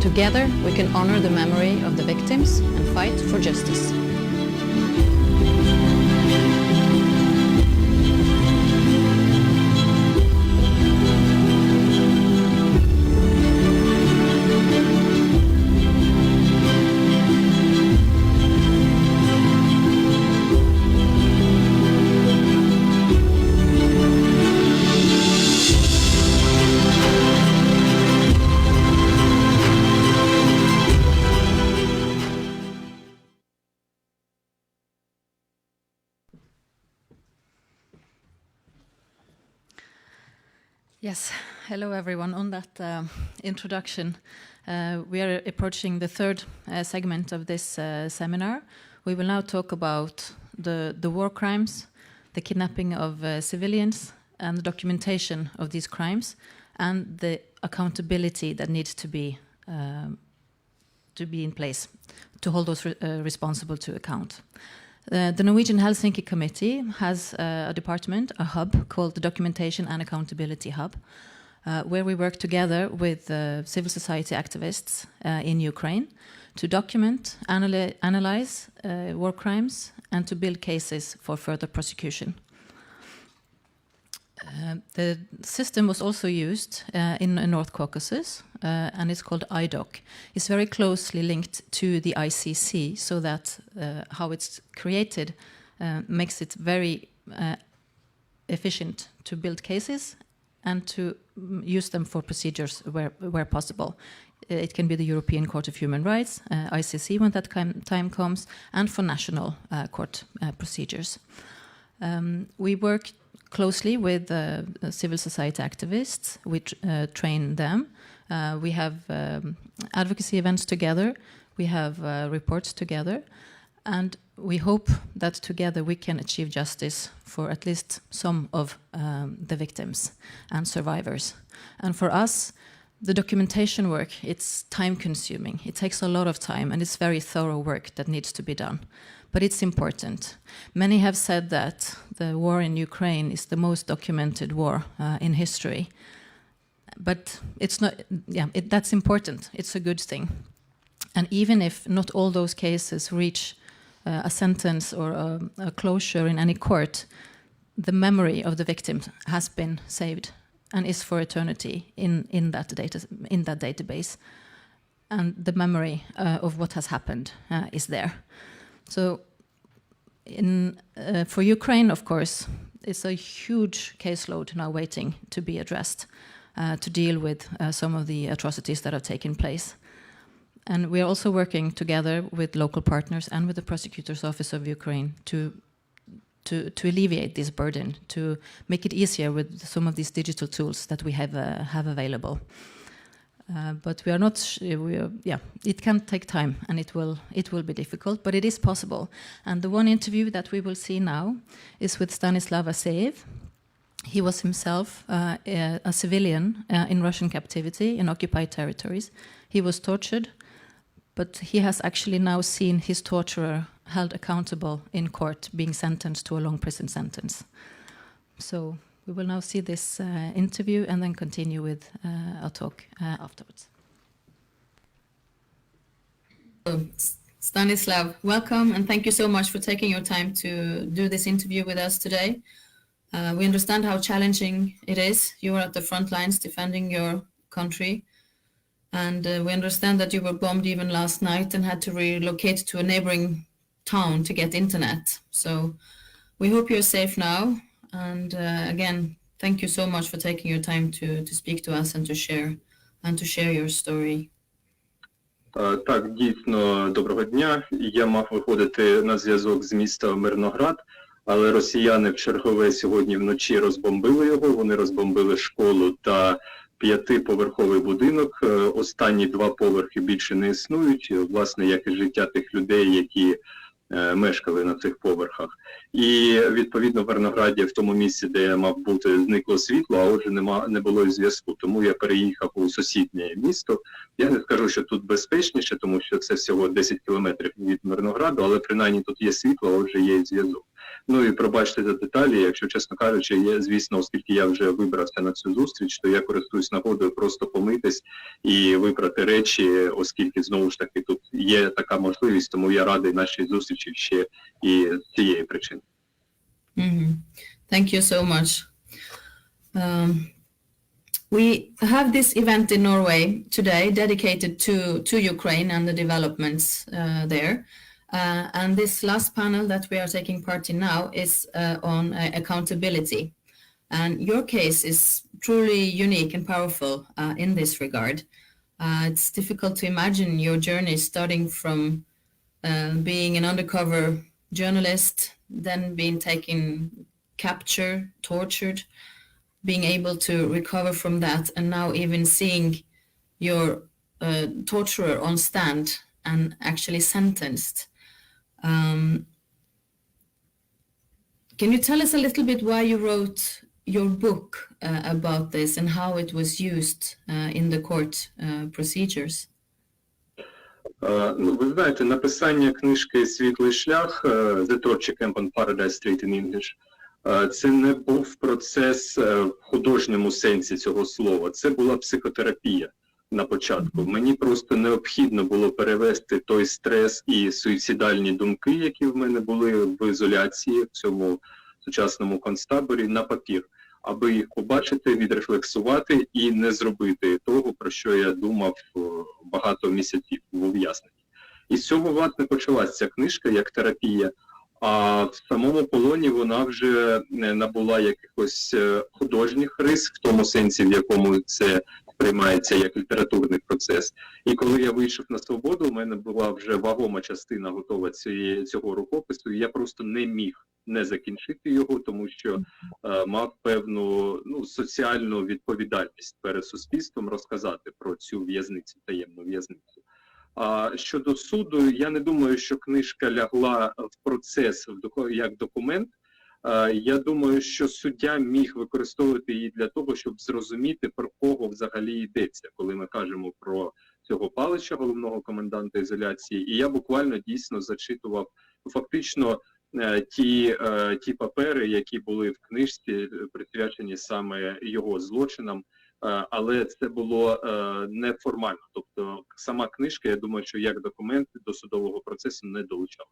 Together, we can honor the memory of the victims and fight for justice. Yes, hello everyone. On that introduction, we are approaching the third segment of this seminar. We will now talk about the war crimes, the kidnapping of civilians, and the documentation of these crimes, and the accountability that needs to be in place to hold those responsible to account. The Norwegian Helsinki Committee has a department, a hub, called the Documentation and Accountability Hub, where we work together with civil society activists in Ukraine to document, analyze war crimes, and to build cases for further prosecution. The system was also used in North Caucasus, and it's called IDOC. It's very closely linked to the ICC, so that how it's created makes it very efficient to build cases and to use them for procedures where possible. It can be the European Court of Human Rights, ICC when that time comes, and for national court procedures. We work closely with civil society activists. We train them. We have advocacy events together. We have reports together. And we hope that together we can achieve justice for at least some of the victims and survivors. And for us, the documentation work, it's time consuming. It takes a lot of time and it's very thorough work that needs to be done. But it's important. Many have said that the war in Ukraine is the most documented war in history. But it's not, that's important. It's a good thing. And even if not all those cases reach a sentence or a closure in any court, the memory of the victims has been saved and is for eternity in that database. And the memory of what has happened is there. So for Ukraine, of course, it's a huge caseload now waiting to be addressed to deal with some of the atrocities that have taken place. And we are also working together with local partners and with the Prosecutor's Office of Ukraine to alleviate this burden, to make it easier with some of these digital tools that we have available. But we are not. It can take time, and it will be difficult, but it is possible. And the one interview that we will see now is with Stanislav Aseev. He was himself a civilian in Russian captivity in occupied territories. He was tortured, but he has actually now seen his torturer held accountable in court, being sentenced to a long prison sentence. So we will now see this interview and then continue with our talk afterwards. Stanislav, welcome, and thank you so much for taking your time to do this interview with us today. We understand how challenging it is. You are at the front lines defending your country. And we understand that you were bombed even last night and had to relocate to a neighboring town to get internet. So we hope you're safe now. And again, thank you so much for taking your time to speak to us and to share your story. Так, дійсно, доброго дня. Я мав виходити на зв'язок з міста Мирноград, але росіяни в чергове сьогодні вночі розбомбили його. Вони розбомбили школу та 5-поверховий будинок. Останні 2 поверхи більше не існують, власне, як і життя тих людей, які мешкали на цих поверхах. І, відповідно, в Мирнограді, в тому місці, де я мав бути, зникло світло, а отже не було і зв'язку. Тому я переїхав у сусіднє місто. Я не скажу, що тут безпечніше, тому що це всього 10 кілометрів від Мирнограду, але принаймні тут є світло, а отже є і зв'язок. Ну і пробачте за деталі, якщо чесно кажучи, звісно, оскільки я вже вибрався на цю зустріч, то я користуюсь нагодою просто помитись і випрати речі, оскільки, знову ж таки, тут є така можливість, тому я радий нашій зустрічі ще і з цієї причини. Thank you so much. We have this event in Norway today dedicated to Ukraine and the developments there. And this last panel that we are taking part in now is on accountability. And your case is truly unique and powerful in this regard. It's difficult to imagine your journey starting from being an undercover journalist, then being captured, tortured, being able to recover from that, and now even seeing your torturer on stand and actually sentenced. Can you tell us a little bit why you wrote your book about this and how it was used in the court procedures? Ви знаєте, написання книжки «Світлий шлях» «The Torture Camp on Paradise Street in English» це не був процес в художньому сенсі цього слова, це була психотерапія на початку. Мені просто необхідно було перевести той стрес і суїцидальні думки, які в мене були в ізоляції, в цьому сучасному концтаборі, на папір, аби їх побачити, відрефлексувати і не зробити того, про що я думав багато місяців в ув'язненні. І з цього, власне, почалася ця книжка як терапія, а в самому полоні вона вже набула якихось художніх рис, в тому сенсі, в якому це сприймається як літературний процес. І коли я вийшов на свободу, у мене була вже вагома частина готова цього рукопису, і я просто не міг не закінчити його, тому що мав певну соціальну відповідальність перед суспільством розказати про цю в'язницю, таємну в'язницю. А щодо суду, я не думаю, що книжка лягла в процес як документ. Я думаю, що суддя міг використовувати її для того, щоб зрозуміти, про кого взагалі йдеться, коли ми кажемо про цього Палича, головного коменданта ізоляції. І я буквально дійсно зачитував фактично ті папери, які були в книжці, присвячені саме його злочинам, але це було неформально. Тобто сама книжка, я думаю, що як документ до судового процесу не долучав.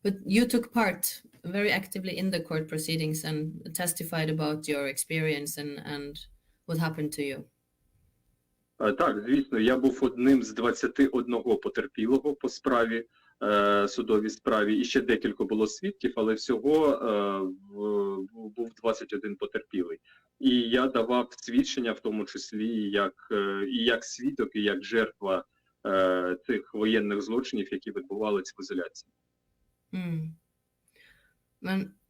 But you took part very actively in the court proceedings and testified about your experience and what happened to you. Так, звісно, я був одним з 21 потерпілого по справі, судовій справі, і ще декілька було свідків, але всього був 21 потерпілий. І я давав свідчення, в тому числі і як свідок, і як жертва цих воєнних злочинів, які відбувалися в ізоляції.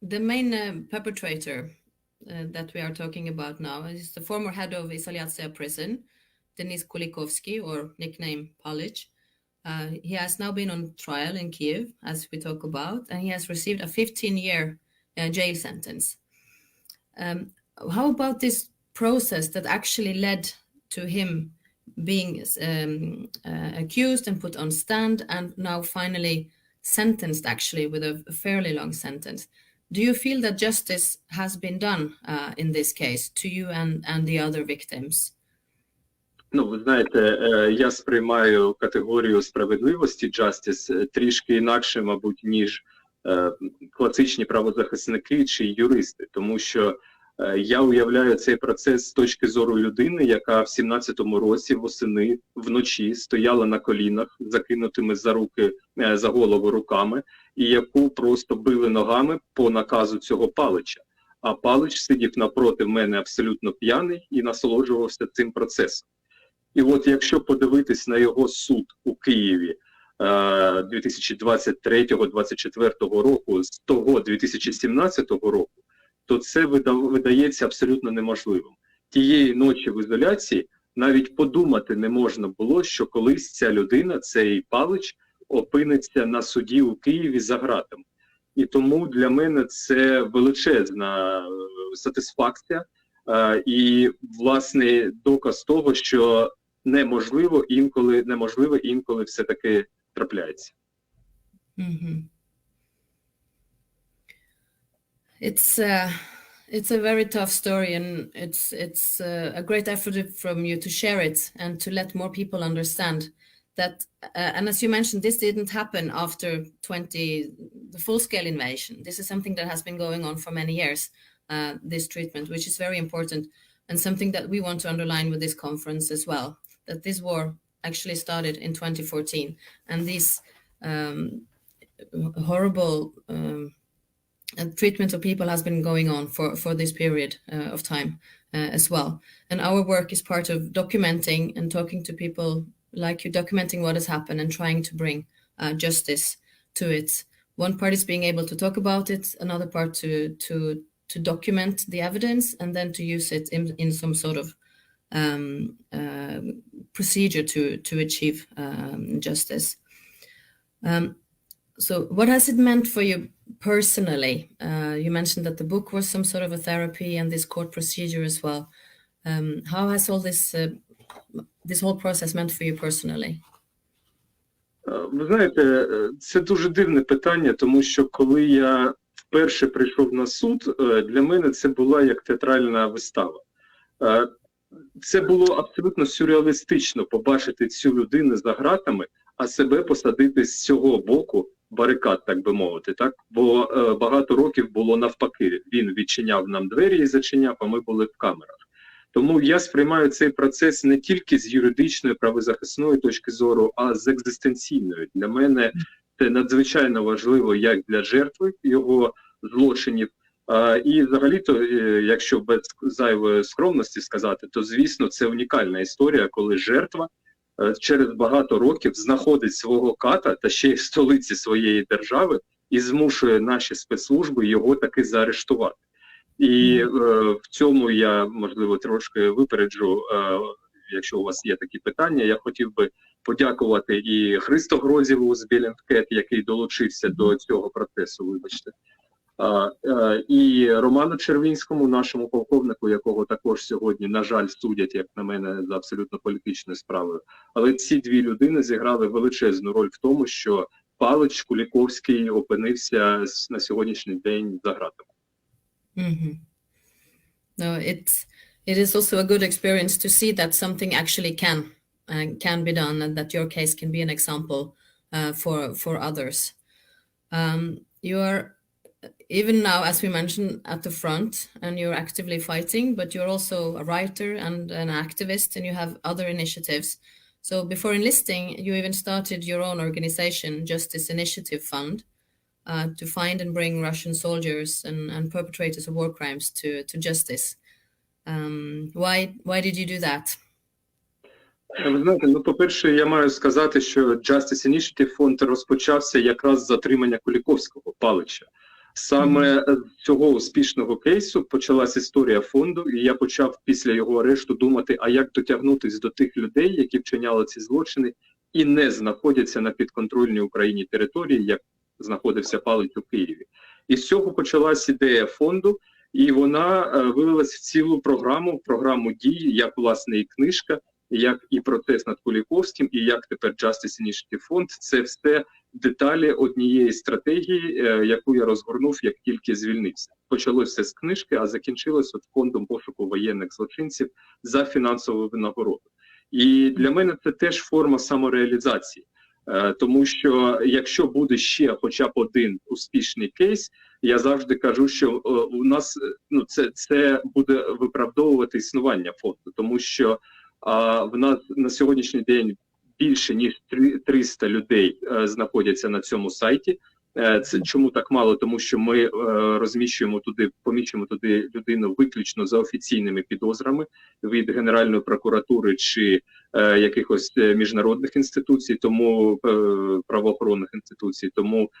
The main perpetrator that we are talking about now is the former head of Izolyatsiya prison, Denis Kulikovsky, or nickname Palich. He has now been on trial in Kiev, as we talk about, and he has received a 15-year jail sentence. How about this process that actually led to him being accused and put on stand and now finally sentenced, actually with a fairly long sentence? Do you feel that justice has been done in this case to you and the other victims? Ну, ви знаєте, я сприймаю категорію справедливості, justice, трішки інакше, мабуть, ніж класичні правозахисники чи юристи, тому що я уявляю цей процес з точки зору людини, яка в 17-му році восени вночі стояла на колінах, закинутими за голову руками, і яку просто били ногами по наказу цього Палича. А Палич сидів напроти мене абсолютно п'яний і насолоджувався цим процесом. І от якщо подивитись на його суд у Києві 2023-2024 року, з того 2017 року, то це видається абсолютно неможливим. Тієї ночі в ізоляції навіть подумати не можна було, що колись ця людина, цей Палич, опиниться на суді у Києві за ґратами. І тому для мене це величезна сатисфакція і, власне, доказ того, що неможливо інколи все-таки трапляється. It's a very tough story, and it's a great effort from you to share it and to let more people understand that. And as you mentioned, this didn't happen after the full-scale invasion. This is something that has been going on for many years. This treatment, which is very important and something that we want to underline with this conference as well. That this war actually started in 2014, and this horrible treatment of people has been going on for this period of time as well. And our work is part of documenting and talking to people like you, documenting what has happened and trying to bring justice to it. One part is being able to talk about it, another part to document the evidence and then to use it in some sort of procedure to achieve justice. So what has it meant for you personally? You mentioned that the book was some sort of a therapy and this court procedure as well. How has all this whole process meant for you personally? Ви знаєте, це дуже дивне питання, тому що коли я вперше прийшов на суд, для мене це була як театральна вистава. Це було абсолютно сюрреалістично побачити цю людину за ґратами, а себе посадити з цього боку барикад, так би мовити, так? Бо багато років було навпаки. Він відчиняв нам двері і зачиняв, а ми були в камерах. Тому я сприймаю цей процес не тільки з юридичної, правозахисної точки зору, а з екзистенційної. Для мене це надзвичайно важливо як для жертви його злочинів. І взагалі-то, якщо без зайвої скромності сказати, то, звісно, це унікальна історія, коли жертва через багато років знаходить свого ката та ще й в столиці своєї держави і змушує наші спецслужби його таки заарештувати. І в цьому я, можливо, трошки випереджу, якщо у вас є такі питання, я хотів би подякувати і Христо Грозєву з Білінгкет, який долучився до цього процесу, вибачте. І Роману Червінському, нашому полковнику, якого також сьогодні, на жаль, судять, як на мене, за абсолютно політичною справою. Але ці дві людини зіграли величезну роль в тому, що Палич Куліковський опинився на сьогоднішній день за ґратами. Mm-hmm. No, it is also a good experience to see that something actually can be done, and that your case can be an example for others. You are even now, as we mentioned, at the front, and you're actively fighting, but you're also a writer and an activist, and you have other initiatives. So before enlisting, you even started your own organization, Justice Initiative Fund, to find and bring Russian soldiers and perpetrators of war crimes to justice. Why did you do that? Ви знаєте, ну, по-перше, я маю сказати, що Justice Initiative Fund розпочався якраз з затримання Куліковського, Палича. Саме з цього успішного кейсу почалась історія фонду, і я почав після його арешту думати, а як дотягнутися до тих людей, які вчиняли ці злочини і не знаходяться на підконтрольній Україні території, як знаходився Палич у Києві. І з цього почалась ідея фонду, і вона вилилась в цілу програму дій, як, власне, і книжка, як і процес над Куліковським, і як тепер Justice Initiative Fund. Це все деталі однієї стратегії, яку я розгорнув, як тільки звільнився. Почалося з книжки, а закінчилось от фондом пошуку воєнних злочинців за фінансову винагороду. І для мене це теж форма самореалізації. Тому що якщо буде ще хоча б один успішний кейс, я завжди кажу, що у нас це буде виправдовувати існування фонду, тому що в нас на сьогоднішній день більше ніж 300 людей знаходяться на цьому сайті. Це чому так мало? Тому що ми поміщуємо туди людину виключно за офіційними підозрами від Генеральної прокуратури чи якихось міжнародних інституцій, тому правоохоронних інституцій, тому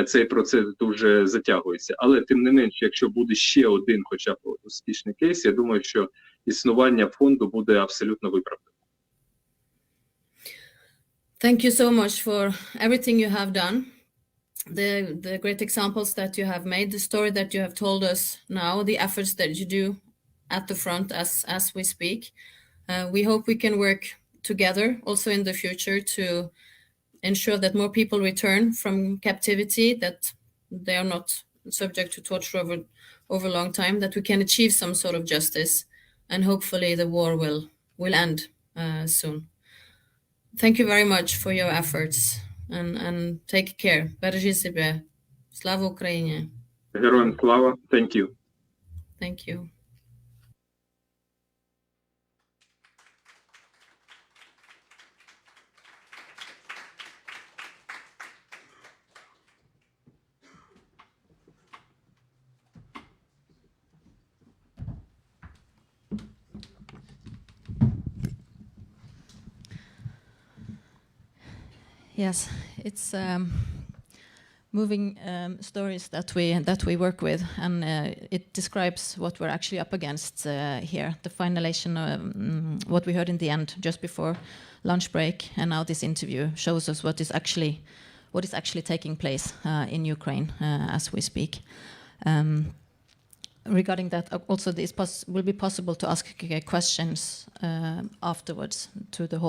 цей процес дуже затягується. Але тим не менш, якщо буде ще один хоча б успішний кейс, я думаю, що існування фонду буде абсолютно виправдане. Thank you so much for everything you have done. The great examples that you have made, the story that you have told us now, the efforts that you do at the front as we speak. We hope we can work together also in the future to ensure that more people return from captivity, that they are not subject to torture over a long time, that we can achieve some sort of justice, and hopefully the war will end soon. Thank you very much for your efforts. And take care. Бережіть себе. Слава Україні. Героям слава. Thank you. Thank you. Yes, it's moving stories that we work with, and it describes what we're actually up against here. The finalization of what we heard in the end, just before lunch break, and now this interview shows us what is actually taking place in Ukraine as we speak. Regarding that, also this will be possible to ask questions afterwards to the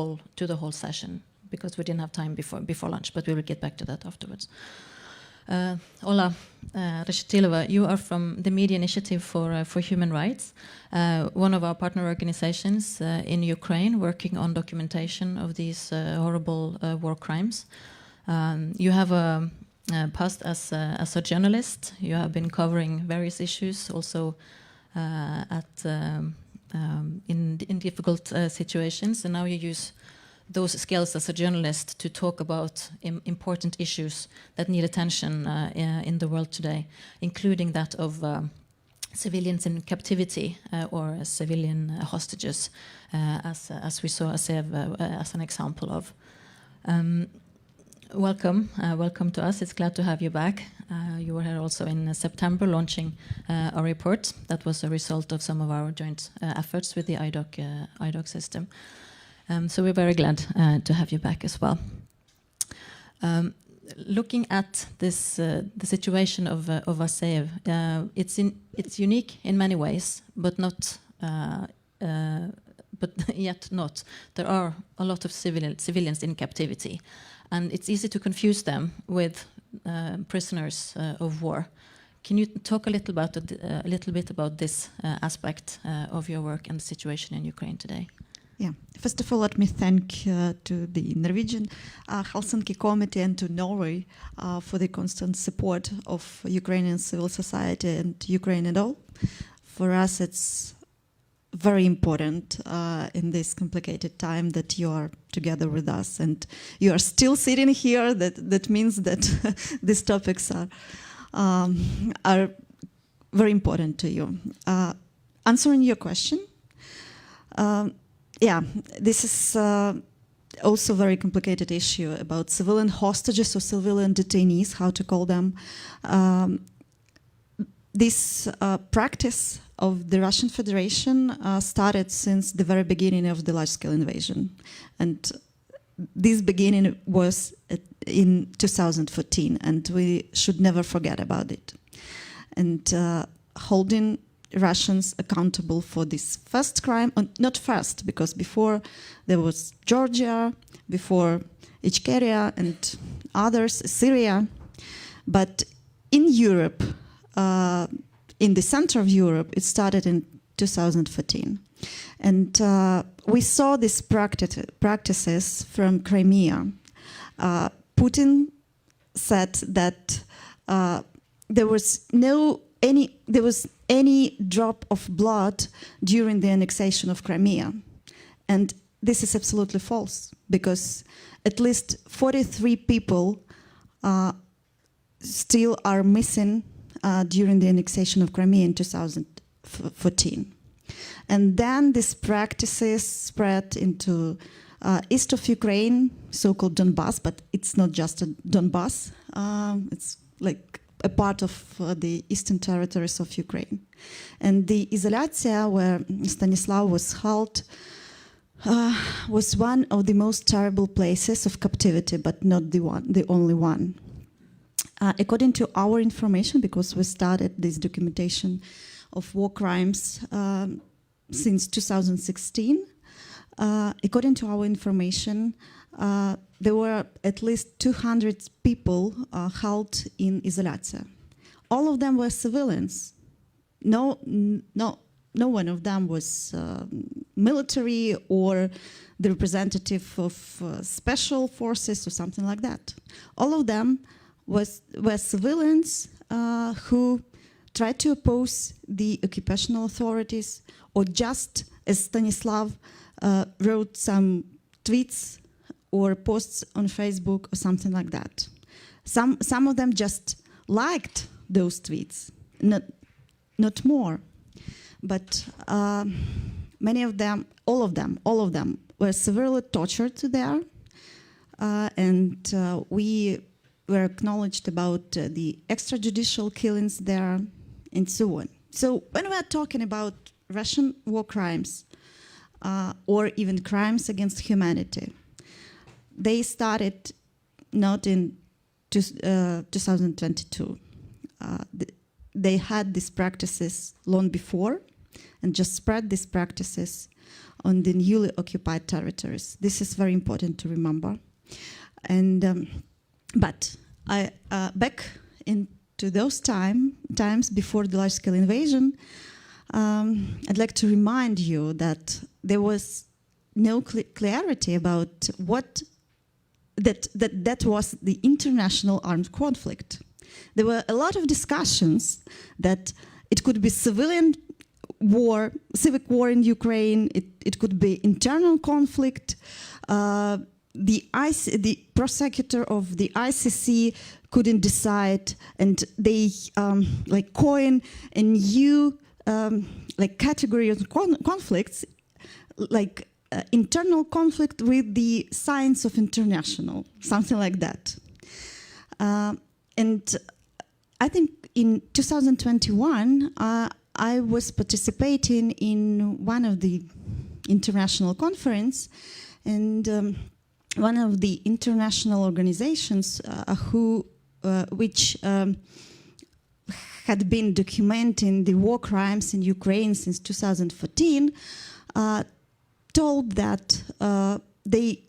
whole session, because we didn't have time before lunch, but we will get back to that afterwards. Ola Reshetilova, you are from the Media Initiative for Human Rights, one of our partner organizations in Ukraine, working on documentation of these horrible war crimes. You have past as a journalist. You have been covering various issues, also in difficult situations, and now you use those skills as a journalist to talk about important issues that need attention in the world today, including that of civilians in captivity or civilian hostages, as we saw as an example of. Welcome to us. It's glad to have you back. You were here also in September launching a report that was a result of some of our joint efforts with the IDOC system. So we're very glad to have you back as well. looking at this, the situation of Aseev, it's unique in many ways, but not. But yet not. There are a lot of civilians in captivity, and it's easy to confuse them with prisoners of war. Can you talk a little bit about this aspect of your work and the situation in Ukraine today? Yeah. First of all, let me thank to the Norwegian Helsinki Committee and to Norway for the constant support of Ukrainian civil society and Ukraine at all. For us, it's very important in this complicated time that you are together with us and you are still sitting here. That means that these topics are very important to you. Answering your question, this is also a very complicated issue about civilian hostages or civilian detainees, how to call them. This practice of the Russian Federation started since the very beginning of the large-scale invasion. And this beginning was in 2014, and we should never forget about it. And holding Russians accountable for this first crime, not first, because before there was Georgia, before Ichkeria and others, Syria, but in Europe, in the center of Europe, it started in 2014. And we saw these practices from Crimea. Putin said that there was any drop of blood during the annexation of Crimea. And this is absolutely false, because at least 43 people still are missing during the annexation of Crimea in 2014. And then these practices spread into east of Ukraine, so-called Donbass, but it's not just a Donbass. It's like a part of the eastern territories of Ukraine. And the Ellevte, where Stanislav was held, was one of the most terrible places of captivity, but not the only one. According to our information, because we started this documentation of war crimes since 2016, according to our information, there were at least 200 people held in Ellevte. All of them were civilians. No one of them was military or the representative of special forces or something like that. All of them were civilians who tried to oppose the occupational authorities, or just as Stanislav wrote some tweets or posts on Facebook or something like that. Some of them just liked those tweets, not more. But many of them, all of them were severely tortured to death, and we were acknowledged about the extrajudicial killings there, and so on. So when we are talking about Russian war crimes, or even crimes against humanity, they started not in 2022. They had these practices long before, and just spread these practices on the newly occupied territories. This is very important to remember. And but back into those times before the large-scale invasion, I'd like to remind you that there was no clarity about what that was the international armed conflict. There were a lot of discussions that it could be civic war in Ukraine, it could be internal conflict. The prosecutor of the ICC couldn't decide, and they coin a new category of conflicts, like internal conflict with the science of international, something like that. And I think in 2021, I was participating in one of the international conference, and one of the international organizations which had been documenting the war crimes in Ukraine since 2014, told that they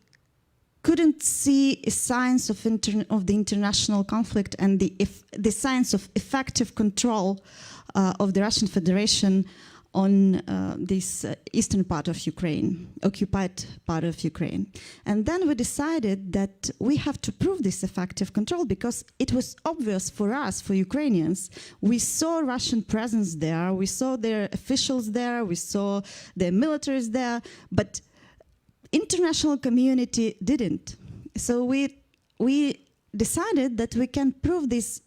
couldn't see signs of the international conflict and the signs of effective control of the Russian Federation on this eastern part of Ukraine, occupied part of Ukraine. And then we decided that we have to prove this effective control because it was obvious for us, for Ukrainians. We saw Russian presence there, we saw their officials there, we saw their militaries there, but international community didn't. So we decided that we can prove this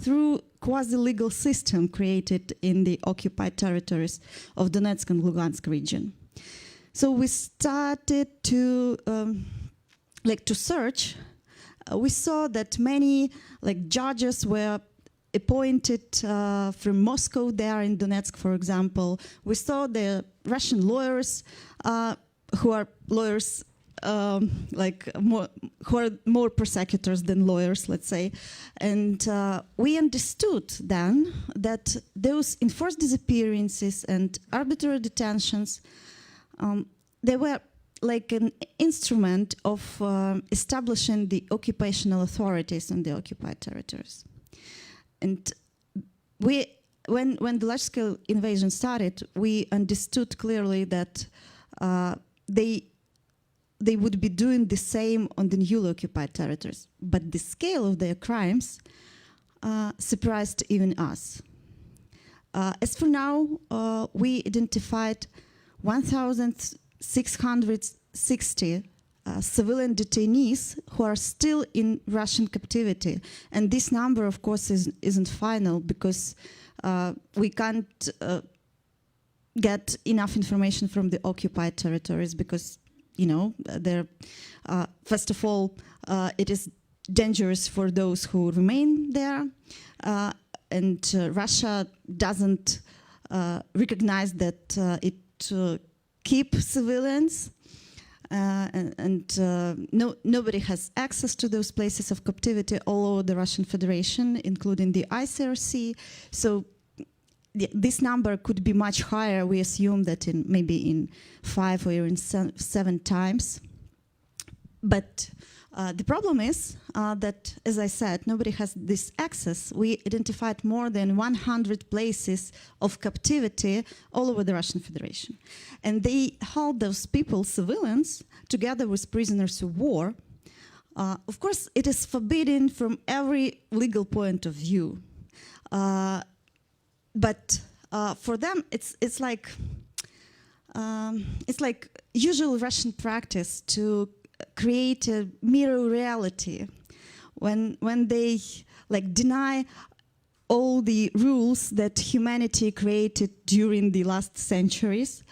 through quasi-legal system created in the occupied territories of Donetsk and Lugansk region. So we started to search. We saw that many judges were appointed from Moscow there in Donetsk, for example. We saw the Russian lawyers who are lawyers who are more prosecutors than lawyers, let's say. And we understood then that those enforced disappearances and arbitrary detentions, they were like an instrument of establishing the occupational authorities in the occupied territories. And when the large-scale invasion started, we understood clearly that they would be doing the same on the newly occupied territories. But the scale of their crimes surprised even us. As for now, we identified 1,660 civilian detainees who are still in Russian captivity. And this number, of course, isn't final because we can't get enough information from the occupied territories because first of all, it is dangerous for those who remain there, and Russia doesn't recognize that it keeps civilians, and nobody has access to those places of captivity all over the Russian Federation, including the ICRC. So this number could be much higher. We assume that maybe in 5 or even 7 times. But the problem is that, as I said, nobody has this access. We identified more than 100 places of captivity all over the Russian Federation. And they hold those people, civilians, together with prisoners of war. Of course, it is forbidden from every legal point of view. But for them, it's like usual Russian practice to create a mirror reality when they deny all the rules that humanity created during the last centuries,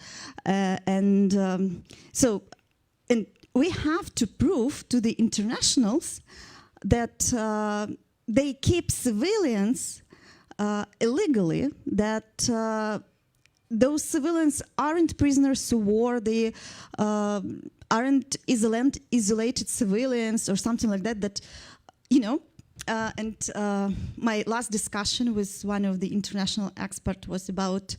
and we have to prove to the internationals that they keep civilians illegally, that those civilians aren't prisoners of war, they aren't isolated civilians or something like that, and my last discussion with one of the international experts was about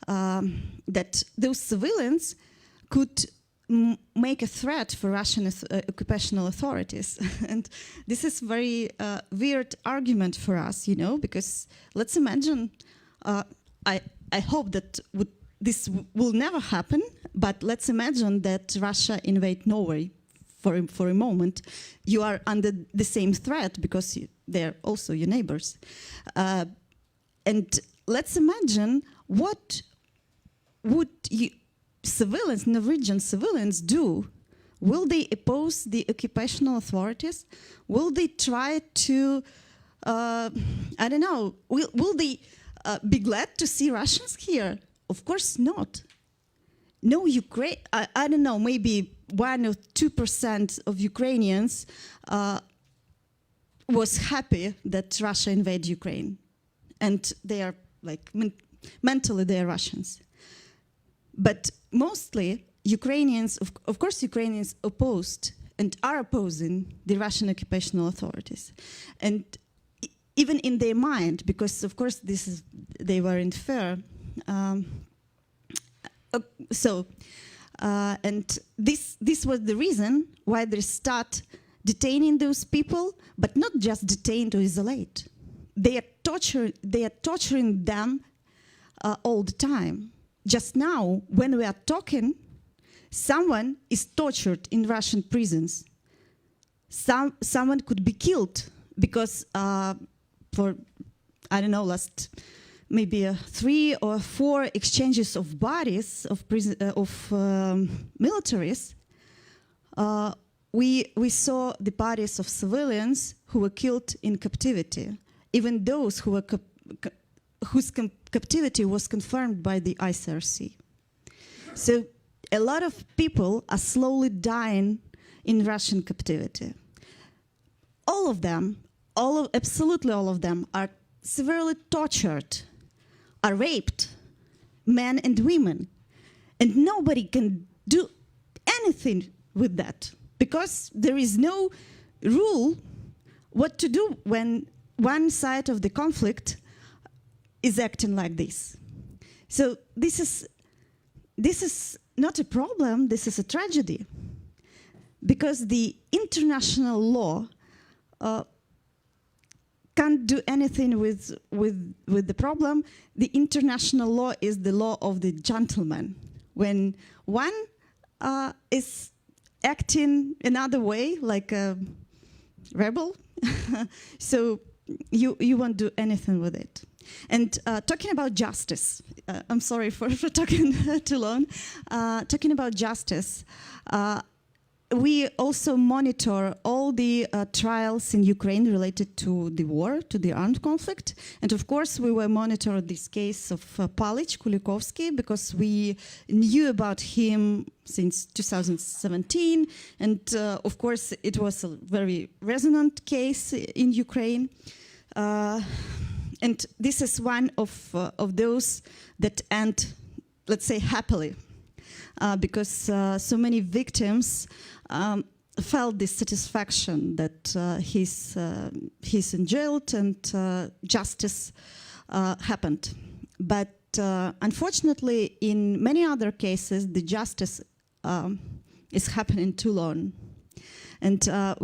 that those civilians could make a threat for Russian occupational authorities. And this is very weird argument for us, because let's imagine, I hope that this will never happen, but let's imagine that Russia invade Norway for a moment. You are under the same threat because they're also your neighbors. And let's imagine what would civilians, Norwegian civilians do? Will they oppose the occupational authorities? Will they try to, I don't know, will they be glad to see Russians here? Of course not. No, Ukraine, I don't know, maybe 1 or 2% of Ukrainians was happy that Russia invaded Ukraine. And they are mentally they are Russians. But mostly Ukrainians, of course Ukrainians opposed and are opposing the Russian occupational authorities. And even in their mind, because of course they were in fear. And this was the reason why they start detaining those people, but not just detain to isolate. They are torturing them all the time. Just now, when we are talking, someone is tortured in Russian prisons. Someone could be killed because for, I don't know, last maybe 3 or 4 exchanges of bodies of militaries, we saw the bodies of civilians who were killed in captivity, even those who were whose captivity was confirmed by the ICRC. So a lot of people are slowly dying in Russian captivity. All of them, absolutely all of them, are severely tortured, are raped, men and women. And nobody can do anything with that because there is no rule what to do when one side of the conflict is acting like this. So this is not a problem, this is a tragedy. Because the international law can't do anything with the problem. The international law is the law of the gentleman. When one is acting another way, like a rebel, so you won't do anything with it. And talking about justice, I'm sorry for talking too long. Talking about justice, we also monitor all the trials in Ukraine related to the war, to the armed conflict. And of course, we will monitor this case of Palich Kulikovsky because we knew about him since 2017. And of course, it was a very resonant case in Ukraine. And this is one of those that end, let's say, happily. Because so many victims felt this satisfaction that he's in jail and justice happened. But unfortunately, in many other cases, the justice is happening too long. And I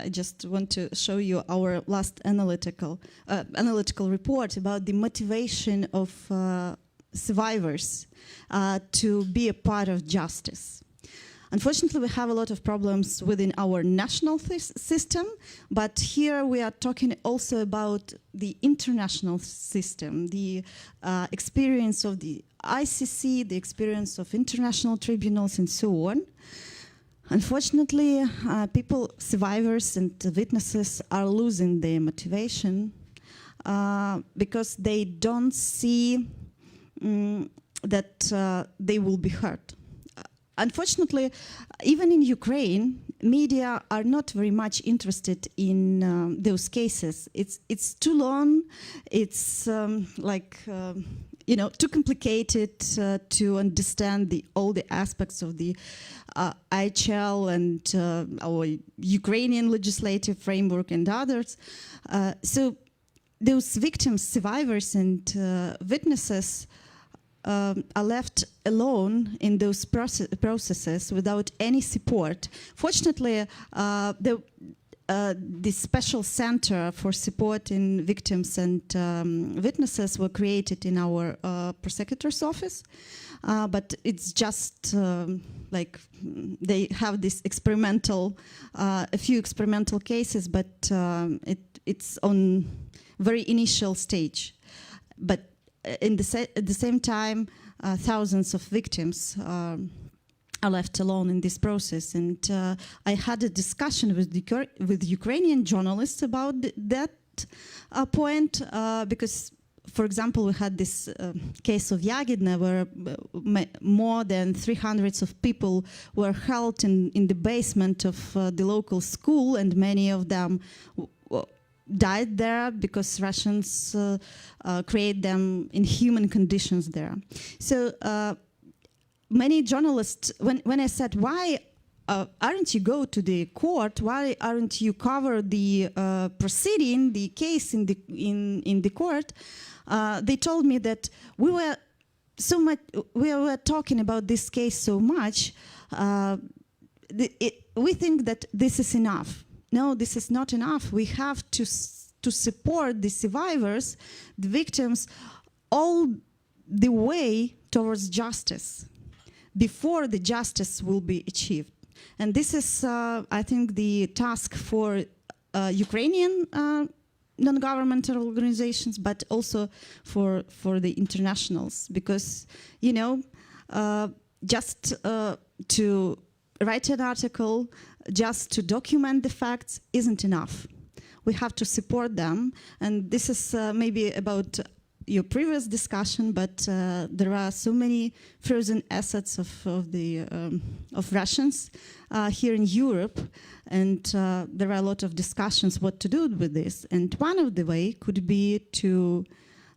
just want to show you our last analytical report about the motivation of survivors to be a part of justice. Unfortunately, we have a lot of problems within our national system, but here we are talking also about the international system, the experience of the ICC, the experience of international tribunals, and so on. Unfortunately, survivors and witnesses are losing their motivation because they don't see that they will be hurt. Unfortunately, even in Ukraine, media are not very much interested in those cases. It's too long. It's too complicated to understand all the aspects of the IHL and our Ukrainian legislative framework and others. So those victims, survivors, and witnesses are left alone in those processes without any support. Fortunately, the special center for supporting victims and witnesses were created in our prosecutor's office, but it's just like they have this a few experimental cases, but it's on very initial stage. But at the same time, thousands of victims are left alone in this process. And I had a discussion with Ukrainian journalists about that point, because, for example, we had this case of Yagidne where more than 300 of people were held in the basement of the local school, and many of them died there because Russians create them in inhuman conditions there. So many journalists, when I said, why aren't you go to the court? Why aren't you cover the proceeding, the case in the court? They told me that we were talking about this case so much. We think that this is enough. No, this is not enough. We have to support the survivors, the victims, all the way towards justice before the justice will be achieved. And this is, I think, the task for Ukrainian non-governmental organizations, but also for the internationals, because, you know, just to write an article, just to document the facts isn't enough. We have to support them, and this is maybe about your previous discussion, but there are so many frozen assets of Russians here in Europe, and there are a lot of discussions what to do with this. And one of the way could be to,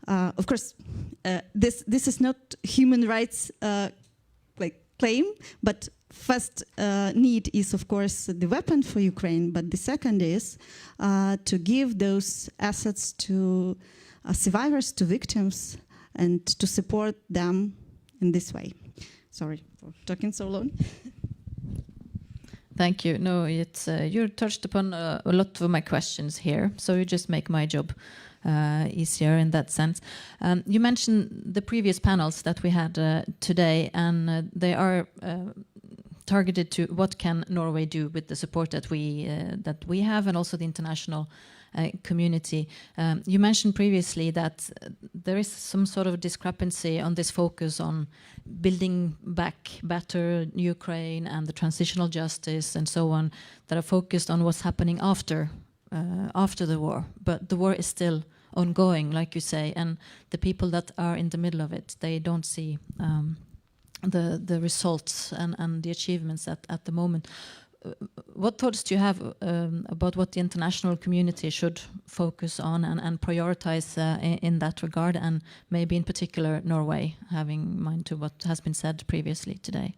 of course, this is not human rights claim, but first need is, of course, the weapon for Ukraine, but the second is to give those assets to survivors, to victims, and to support them in this way. Sorry for talking so long. Thank you. No, it's you touched upon a lot of my questions here, so you just make my job easier in that sense. You mentioned the previous panels that we had today, and they are targeted to what can Norway do with the support that we have, and also the international community. You mentioned previously that there is some sort of discrepancy on this focus on building back better Ukraine and the transitional justice and so on, that are focused on what's happening after the war. But the war is still ongoing, like you say, and the people that are in the middle of it, they don't see the results and the achievements at the moment. What thoughts do you have about what the international community should focus on and prioritize in that regard, and maybe in particular Norway, having in mind to what has been said previously today?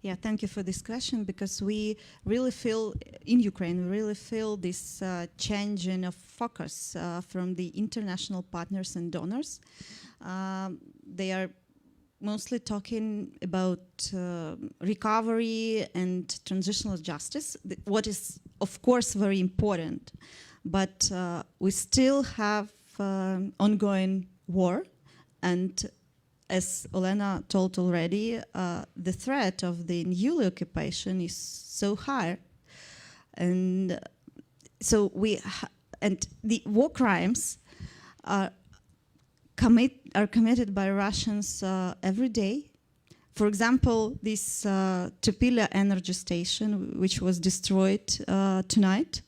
Yeah, thank you for this question, because we really feel, in Ukraine, we really feel this changing of focus from the international partners and donors. They are mostly talking about recovery and transitional justice, what is, of course, very important. But we still have ongoing war, and as Olena told already, the threat of the new occupation is so high. And so and the war crimes are committed by Russians every day. For example, this Topila energy station, which was destroyed tonight,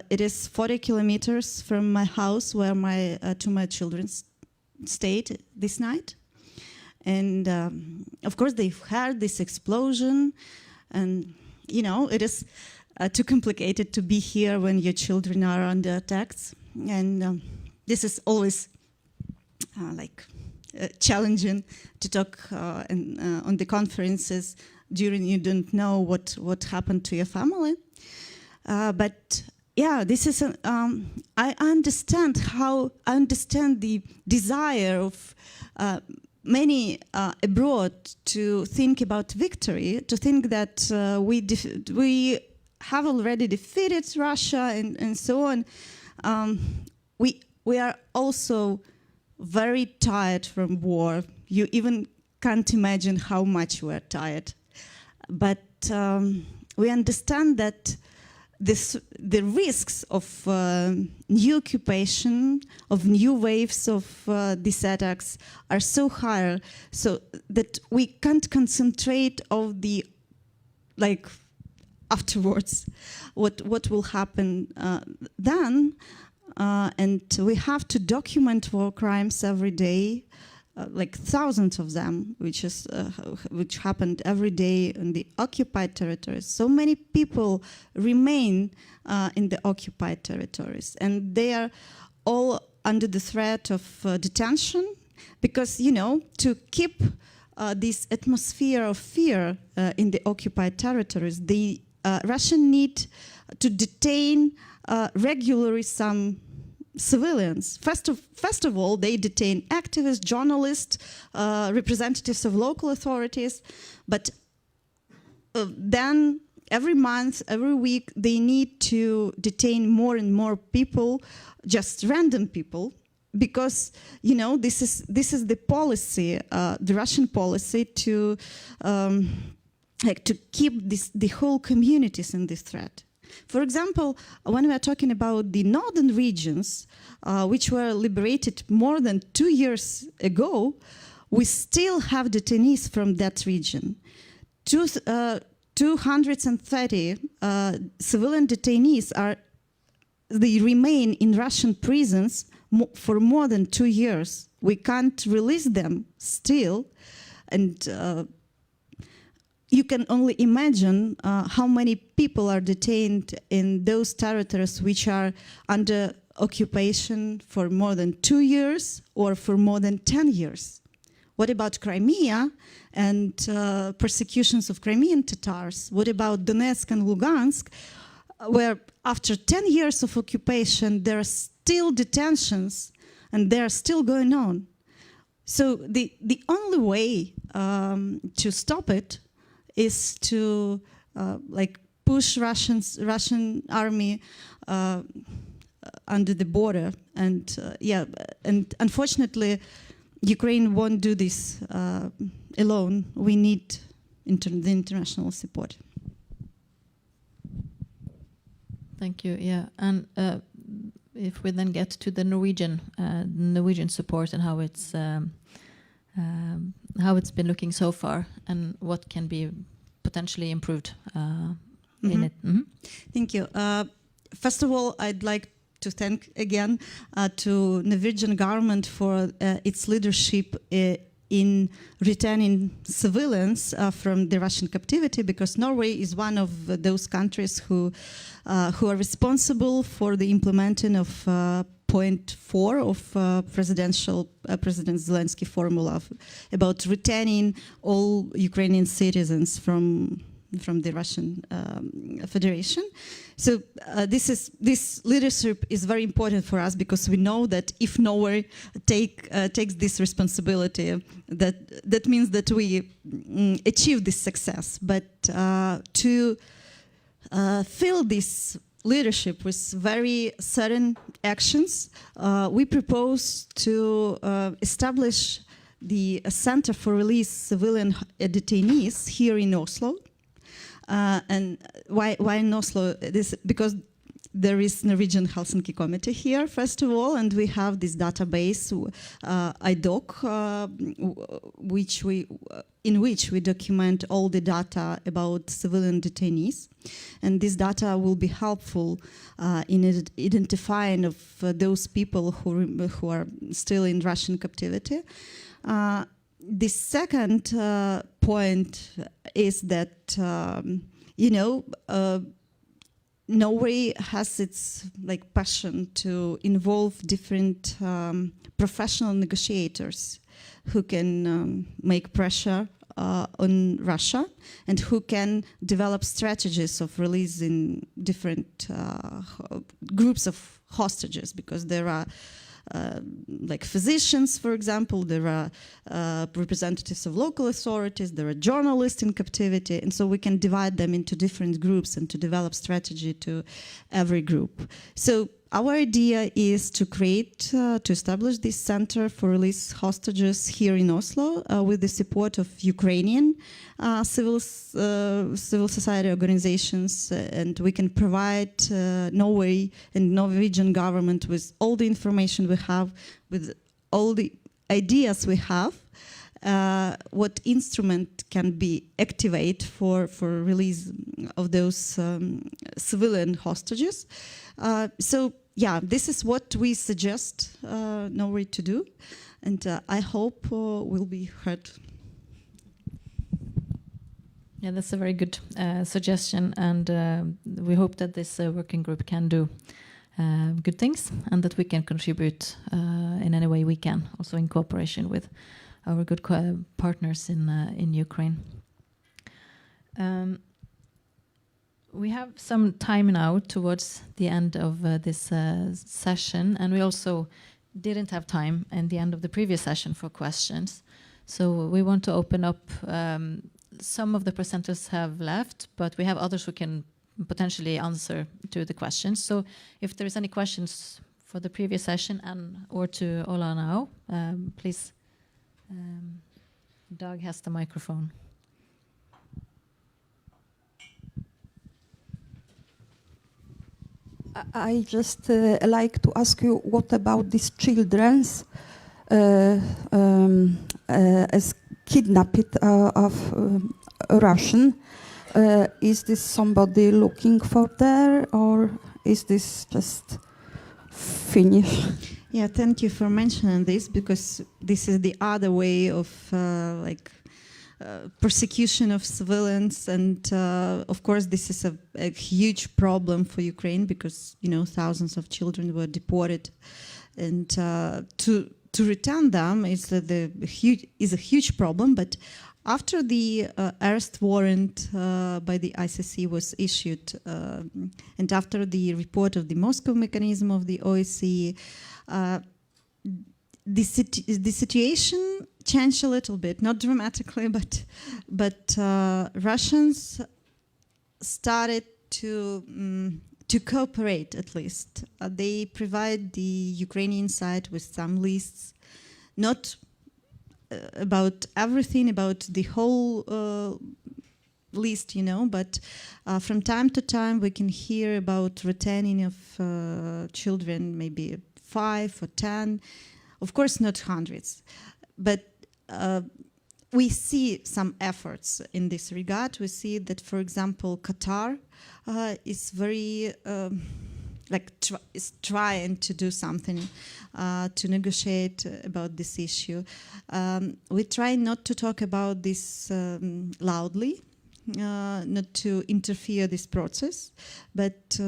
it is 40 kilometers from my house, where my two children stayed this night. And of course, they've heard this explosion, and you know, it is too complicated to be here when your children are under attacks. And this is always challenging to talk on the conferences during you don't know what happened to your family. But yeah, this is I understand the desire of many abroad to think about victory, to think that we have already defeated Russia and so on. We are also very tired from war. You even can't imagine how much we're tired. But we understand that the risks of new occupation, of new waves of these attacks are so high, so that we can't concentrate on the afterwards, what will happen then. And we have to document war crimes every day, thousands of them, which happened every day in the occupied territories. So many people remain in the occupied territories, and they are all under the threat of detention, because to keep this atmosphere of fear in the occupied territories, the Russian need to detain regularly some civilians. First of all, they detain activists, journalists, representatives of local authorities, but then every month, every week, they need to detain more and more people, just random people, because this is the policy, the Russian policy to keep the whole communities in this threat. For example, when we are talking about the northern regions, which were liberated more than 2 years ago, we still have detainees from that region. 230 civilian detainees they remain in Russian prisons for more than 2 years. We can't release them still, and you can only imagine how many people are detained in those territories which are under occupation for more than 2 years or for more than 10 years. What about Crimea and persecutions of Crimean Tatars? What about Donetsk and Lugansk, where after 10 years of occupation there are still detentions and they are still going on? So the only way to stop it is to push Russian army under the border, and unfortunately Ukraine won't do this alone. We need the international support. Thank you. Yeah, and if we then get to the Norwegian support and how it's been looking so far, and what can be potentially improved in it. Mm-hmm. Thank you. First of all, I'd like to thank again to Norwegian government for its leadership in returning civilians from the Russian captivity, because Norway is one of those countries who are responsible for the implementing of point 4 of President Zelensky formula about returning all Ukrainian citizens from the Russian Federation. So this leadership is very important for us, because we know that if Norway takes this responsibility, that means that we achieve this success. But to fill this leadership with very certain actions, we propose to establish the Center for Release Civilian Detainees here in Oslo. And why in Oslo? Because there is Norwegian Helsinki Committee here, first of all, and we have this database, IDOC, in which we document all the data about civilian detainees. And this data will be helpful in identifying of those people who are still in Russian captivity. The second point is that, Norway has its passion to involve different professional negotiators who can make pressure on Russia and who can develop strategies of releasing different groups of hostages, because there are physicians, for example, there are representatives of local authorities, there are journalists in captivity, and so we can divide them into different groups and to develop strategy to every group. So our idea is to establish this center for release hostages here in Oslo with the support of Ukrainian civil society organizations, and we can provide Norway and Norwegian government with all the information we have, with all the ideas we have, what instrument can be activated for release of those civilian hostages. This is what we suggest Norway to do, and I hope we'll be heard. Yeah, that's a very good suggestion, and we hope that this working group can do good things, and that we can contribute in any way we can, also in cooperation with our good partners in Ukraine. We have some time now towards the end of this session, and we also didn't have time at the end of the previous session for questions. So we want to open up. Some of the presenters have left, but we have others who can potentially answer to the questions. So if there is any questions for the previous session or to Ola now, please. Doug has the microphone. I just like to ask you, what about these children's as kidnapped of Russian? Is this somebody looking for there, or is this just finished? Yeah, thank you for mentioning this, because this is the other way of persecution of civilians, and of course this is a huge problem for Ukraine, because thousands of children were deported, and to return them is a huge problem. But after the arrest warrant by the ICC was issued, and after the report of the Moscow mechanism of the OSCE, the situation changed a little bit, not dramatically, but Russians started to cooperate, at least. They provide the Ukrainian side with some lists, not about everything, about the whole list, but from time to time we can hear about returning of children, maybe 5 or 10, of course not hundreds, but we see some efforts in this regard. We see that, for example, Qatar is very is trying to do something to negotiate about this issue. We try not to talk about this loudly, not to interfere this process, but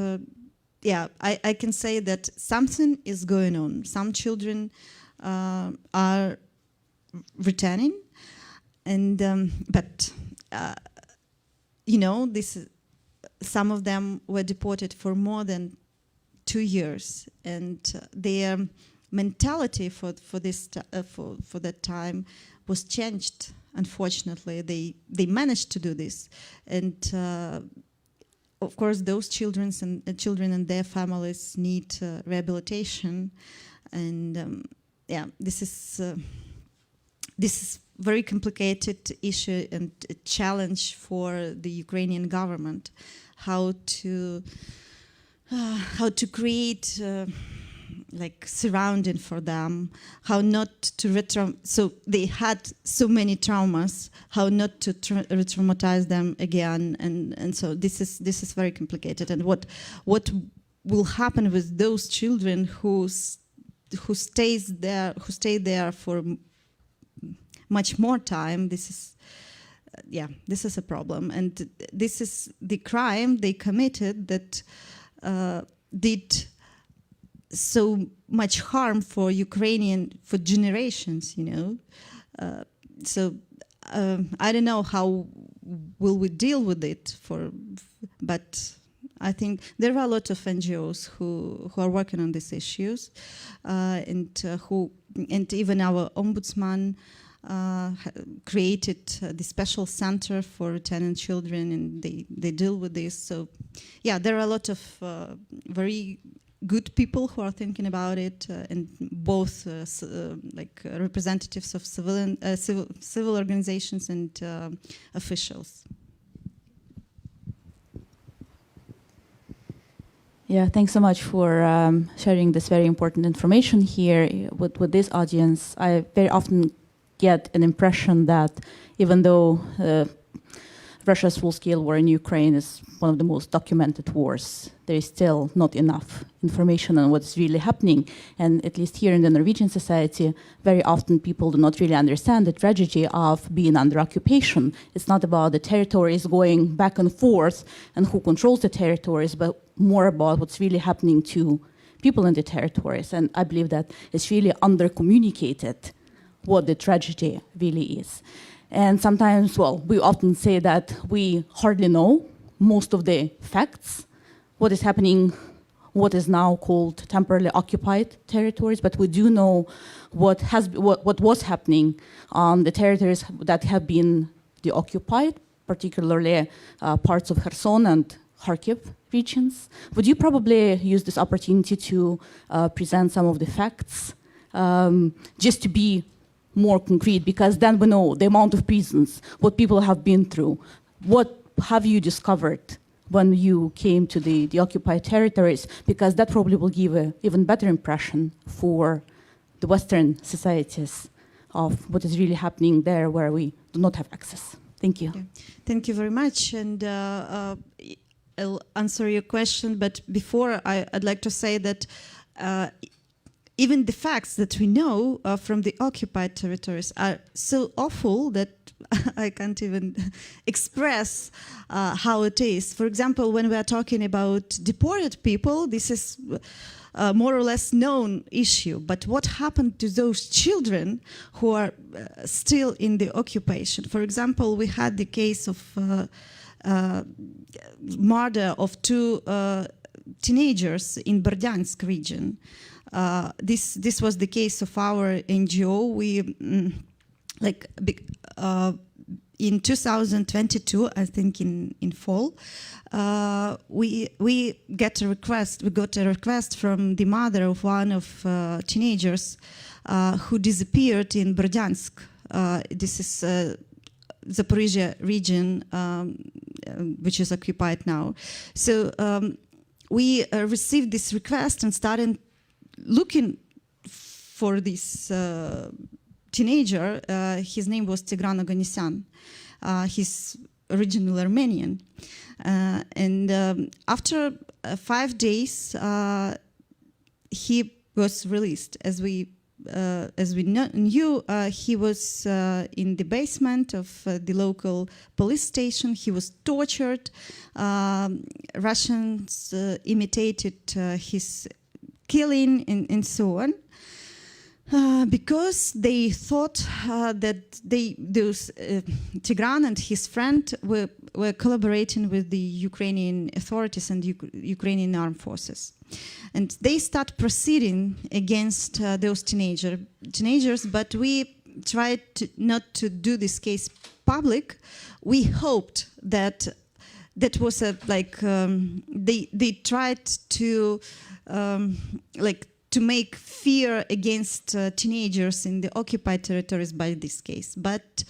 yeah, I can say that something is going on. Some children are returning, and but this some of them were deported for more than 2 years, and their mentality for that time was changed. Unfortunately, they managed to do this, and of course, those children and their families need rehabilitation, and yeah, this is very complicated issue and a challenge for the Ukrainian government, how to create surrounding for them, how not to so they had so many traumas, how not to re-traumatize them again, and so this is very complicated. And what will happen with those children who stay there for much more time? This is a problem, and this is the crime they committed that did so much harm for for generations, so I don't know how will we deal with it but I think there are a lot of NGOs who are working on these issues, and even our ombudsman created the special center for returning children, and they deal with this. So yeah, there are a lot of very good people who are thinking about it, and both representatives of civil organizations and officials. Yeah, thanks so much for sharing this very important information here with this audience. I very often get an impression that even though Russia's full-scale war in Ukraine is one of the most documented wars, there is still not enough information on what's really happening. And at least here in the Norwegian society, very often people do not really understand the tragedy of being under occupation. It's not about the territories going back and forth and who controls the territories, but more about what's really happening to people in the territories. And I believe that it's really under-communicated what the tragedy really is. And sometimes, well, we often say that we hardly know most of the facts, what is happening, what is now called temporarily occupied territories, but we do know what was happening on the territories that have been deoccupied, particularly parts of Kherson and Kharkiv regions. Would you probably use this opportunity to present some of the facts, just to be more concrete, because then we know the amount of prisons, what people have been through. What have you discovered when you came to the occupied territories? Because that probably will give an even better impression for the Western societies of what is really happening there where we do not have access. Thank you. Yeah. Thank you very much. And I'll answer your question, but before I'd like to say that even the facts that we know from the occupied territories are so awful that I can't even express how it is. For example, when we are talking about deported people, this is more or less known issue. But what happened to those children who are still in the occupation? For example, we had the case of murder of 2 teenagers in Berdyansk region. This was the case of our NGO. We in 2022, I think in fall, we got a request from the mother of one of teenagers who disappeared in Berdyansk. This is Zaporizhia region, which is occupied now. So we received this request and started looking for this teenager. His name was Tigran Oganisyan. He's originally Armenian. And after 5 days, he was released. As we knew, he was in the basement of the local police station. He was tortured. Russians imitated his killing and so on. Because they thought that Tigran and his friend were collaborating with the Ukrainian authorities and Ukrainian armed forces. And they start proceeding against those teenagers, but we tried not to do this case public. We hoped that that was they tried to to make fear against teenagers in the occupied territories by this case. But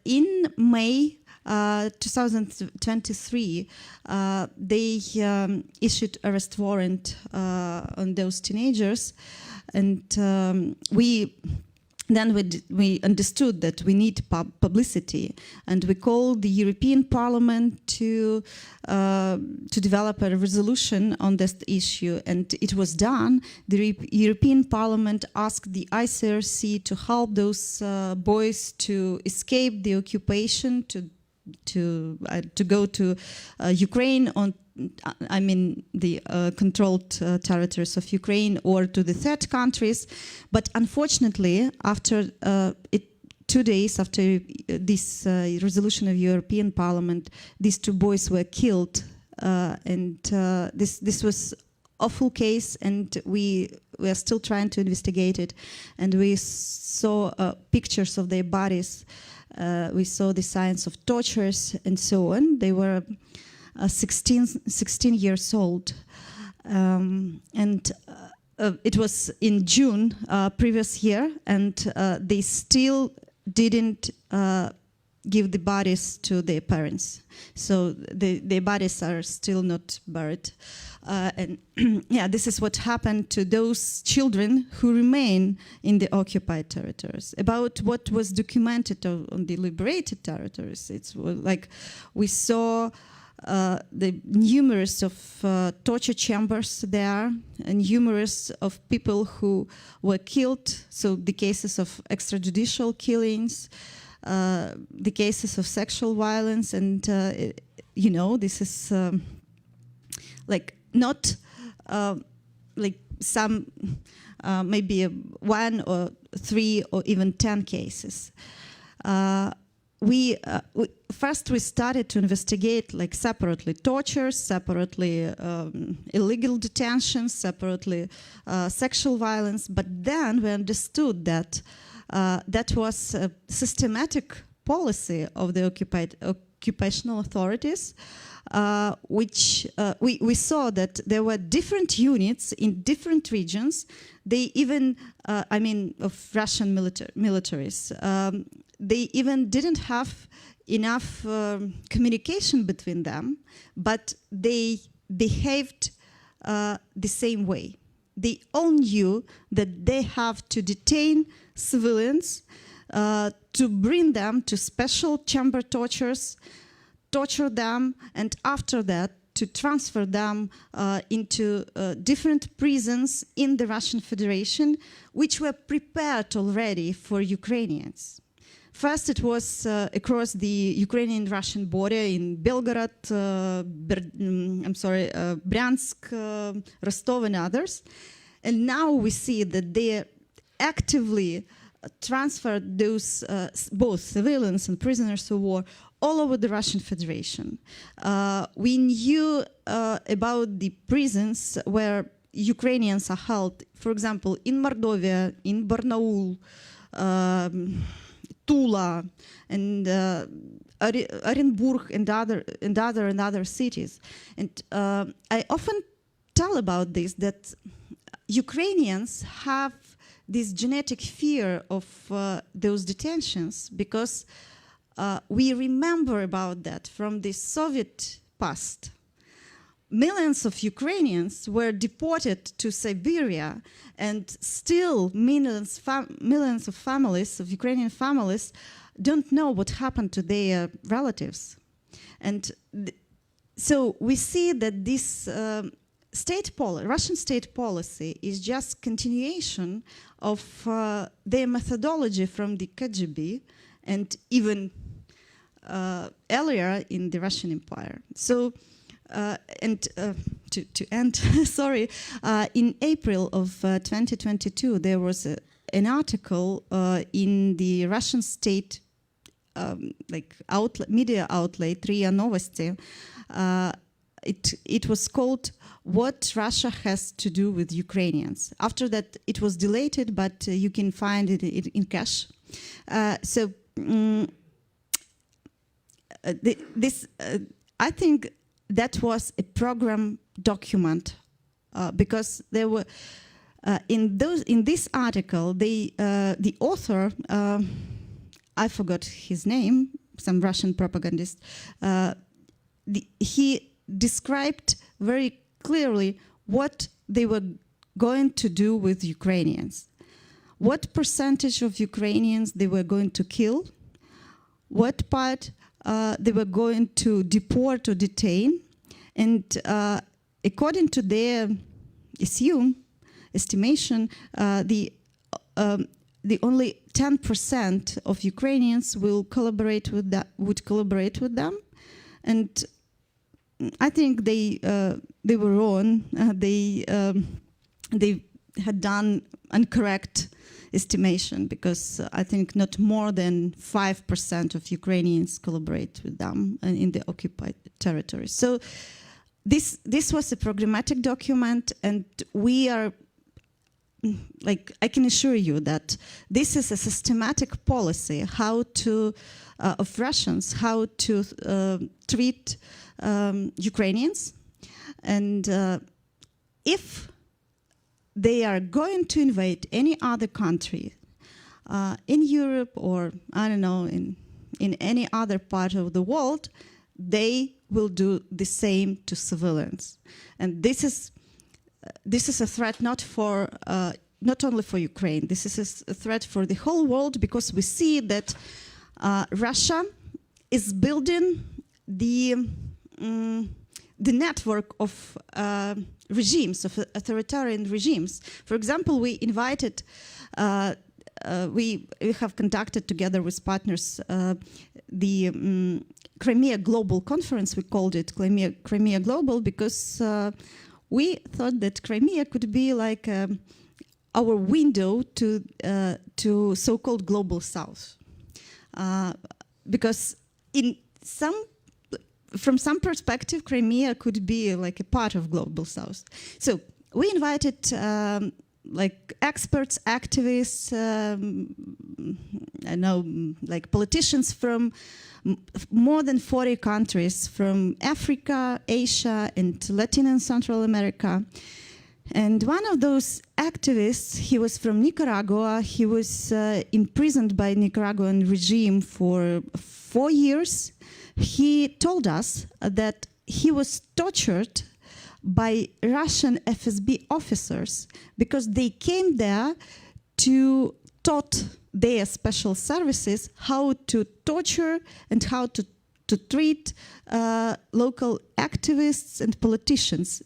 in May 2023, they issued arrest warrant on those teenagers, and we understood that we need publicity, and we called the European Parliament to develop a resolution on this issue, and it was done. The European Parliament asked the ICRC to help those boys to escape the occupation, to go to Ukraine the controlled territories of Ukraine or to the third countries. But unfortunately, after 2 days after this resolution of European Parliament, these 2 boys were killed, and this was awful case, and we are still trying to investigate it. And we saw pictures of their bodies. We saw the signs of tortures and so on. They were 16 years old, and it was in June previous year, and they still didn't give the bodies to their parents, so their bodies are still not buried. And yeah, this is what happened to those children who remain in the occupied territories. About what was documented on the liberated territories, it's like we saw the numerous of torture chambers there, and numerous of people who were killed. So the cases of extrajudicial killings, the cases of sexual violence, and this is not like some maybe 1 or 3 or even 10 cases. First we started to investigate like separately tortures, separately illegal detentions, separately sexual violence, but then we understood that that was a systematic policy of the occupational authorities, which we saw that there were different units in different regions. They even, of Russian militaries, they even didn't have enough communication between them, but they behaved the same way. They all knew that they have to detain civilians, to bring them to special chamber tortures, torture them, and after that to transfer them into different prisons in the Russian Federation, which were prepared already for Ukrainians. First, it was across the Ukrainian-Russian border in Belgorod, Bryansk, Rostov, and others. And now we see that they actively transferred those both civilians and prisoners of war all over the Russian Federation. We knew about the prisons where Ukrainians are held, for example, in Mordovia, in Barnaul, Tula, and Orenburg, and other cities. And I often tell about this, that Ukrainians have this genetic fear of those detentions, because we remember about that from the Soviet past. Millions of Ukrainians were deported to Siberia, and still millions of families, of Ukrainian families, don't know what happened to their relatives. And so we see that this Russian state policy is just continuation of their methodology from the KGB and even earlier in the Russian Empire. So, to end, sorry, in April of 2022, there was an article in the Russian state media outlet, RIA Novosti. It was called "What Russia Has to Do with Ukrainians." After that, it was deleted, but you can find it in cache. I think that was a program document because there were in this article the author, I forgot his name, some Russian propagandist. He described very clearly what they were going to do with Ukrainians, what percentage of Ukrainians they were going to kill, what part they were going to deport or detain, and according to their estimation, the only 10% of Ukrainians would collaborate with them, and I think they were wrong. They had done incorrect estimation, because I think not more than 5% of Ukrainians collaborate with them in the occupied territories. So this was a programmatic document, and we are, I can assure you that this is a systematic policy of Russians how to treat Ukrainians, and if they are going to invade any other country in Europe, or I don't know, in any other part of the world, they will do the same to civilians. And this is a threat not only for Ukraine. This is a threat for the whole world, because we see that Russia is building the network of regimes, of authoritarian regimes. For example, we invited, we have conducted together with partners the Crimea Global Conference. We called it Crimea Global because we thought that Crimea could be like our window to so-called global South, because from some perspective, Crimea could be like a part of global South. So we invited like experts, activists, I know, like politicians from more than 40 countries, from Africa, Asia, and Latin and Central America. And one of those activists, he was from Nicaragua. He was imprisoned by Nicaraguan regime for 4 years. He told us that he was tortured by Russian FSB officers because they came there to taught their special services how to torture and how to treat local activists and politicians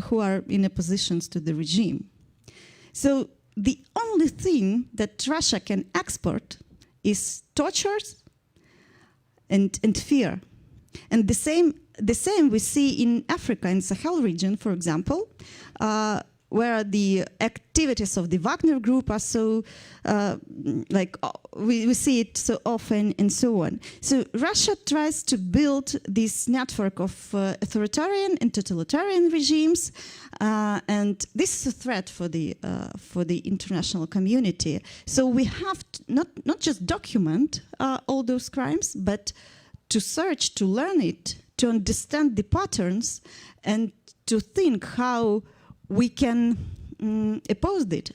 who are in oppositions to the regime. So the only thing that Russia can export is torture and fear. And the same we see in Africa, in Sahel region, for example, where the activities of the Wagner group are so, we see it so often and so on. So Russia tries to build this network of authoritarian and totalitarian regimes, and this is a threat for the international community. So we have to not just document all those crimes, but to search, to learn it, to understand the patterns, and to think how we can oppose it.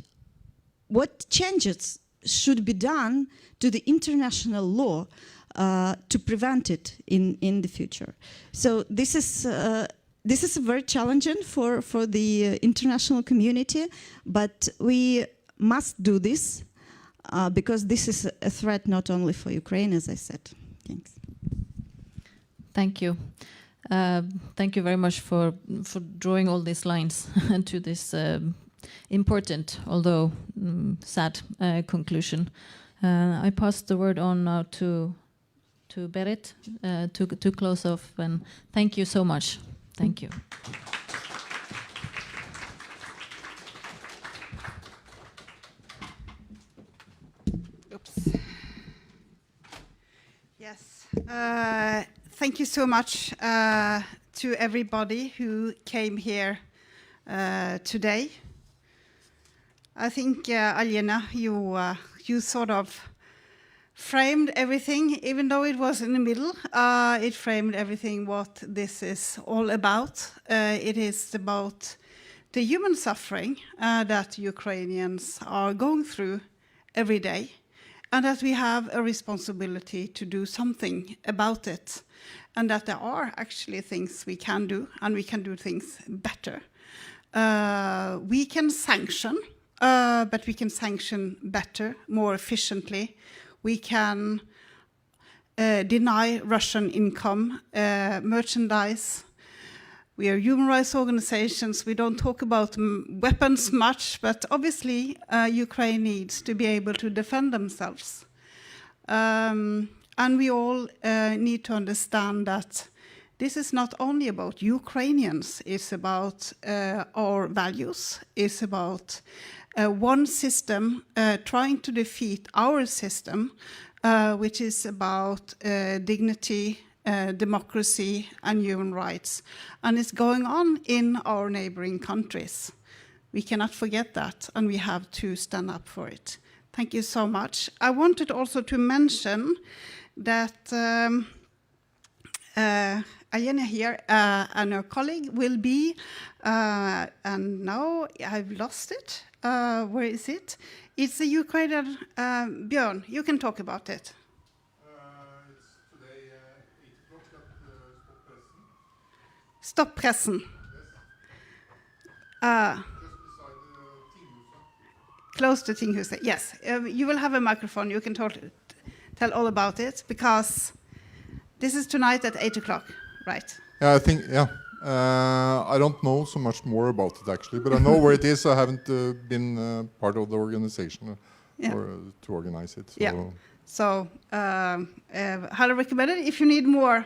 What changes should be done to the international law to prevent it in the future? So this is very challenging for the international community, but we must do this because this is a threat not only for Ukraine, as I said. Thanks. Thank you. Thank you very much for drawing all these lines to this important, although sad, conclusion. I pass the word on now to Berit to close off. And thank you so much. Thank you. Oops. Yes. Thank you so much to everybody who came here today. I think, Alena, you sort of framed everything, even though it was in the middle. It framed everything what this is all about. It is about the human suffering that Ukrainians are going through every day, and that we have a responsibility to do something about it, and that there are actually things we can do, and we can do things better. We can sanction, but we can sanction better, more efficiently. We can deny Russian income, merchandise. We are human rights organizations. We don't talk about weapons much, but obviously Ukraine needs to be able to defend themselves. And we all need to understand that this is not only about Ukrainians, it's about our values, it's about one system trying to defeat our system, which is about dignity, democracy and human rights. And it's going on in our neighboring countries. We cannot forget that, and we have to stand up for it. Thank you so much. I wanted also to mention that Ayana here and her colleague will be, and now I've lost it. Where is it? It's the Ukrainian, Björn, you can talk about it. Stop pressen. Close to Tinghuset, yes. You will have a microphone, you can tell all about it, because this is tonight at 8 o'clock, right? Yeah, I think, yeah. I don't know so much more about it actually, but I know where it is. I haven't been part of the organization to organize it. So. Yeah. So, highly recommended if you need more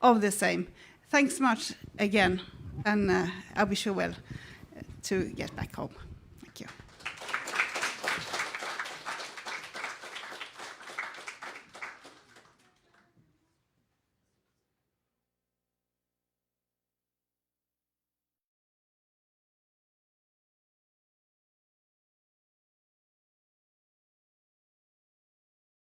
of the same. Thanks much again, and I wish you well to get back home.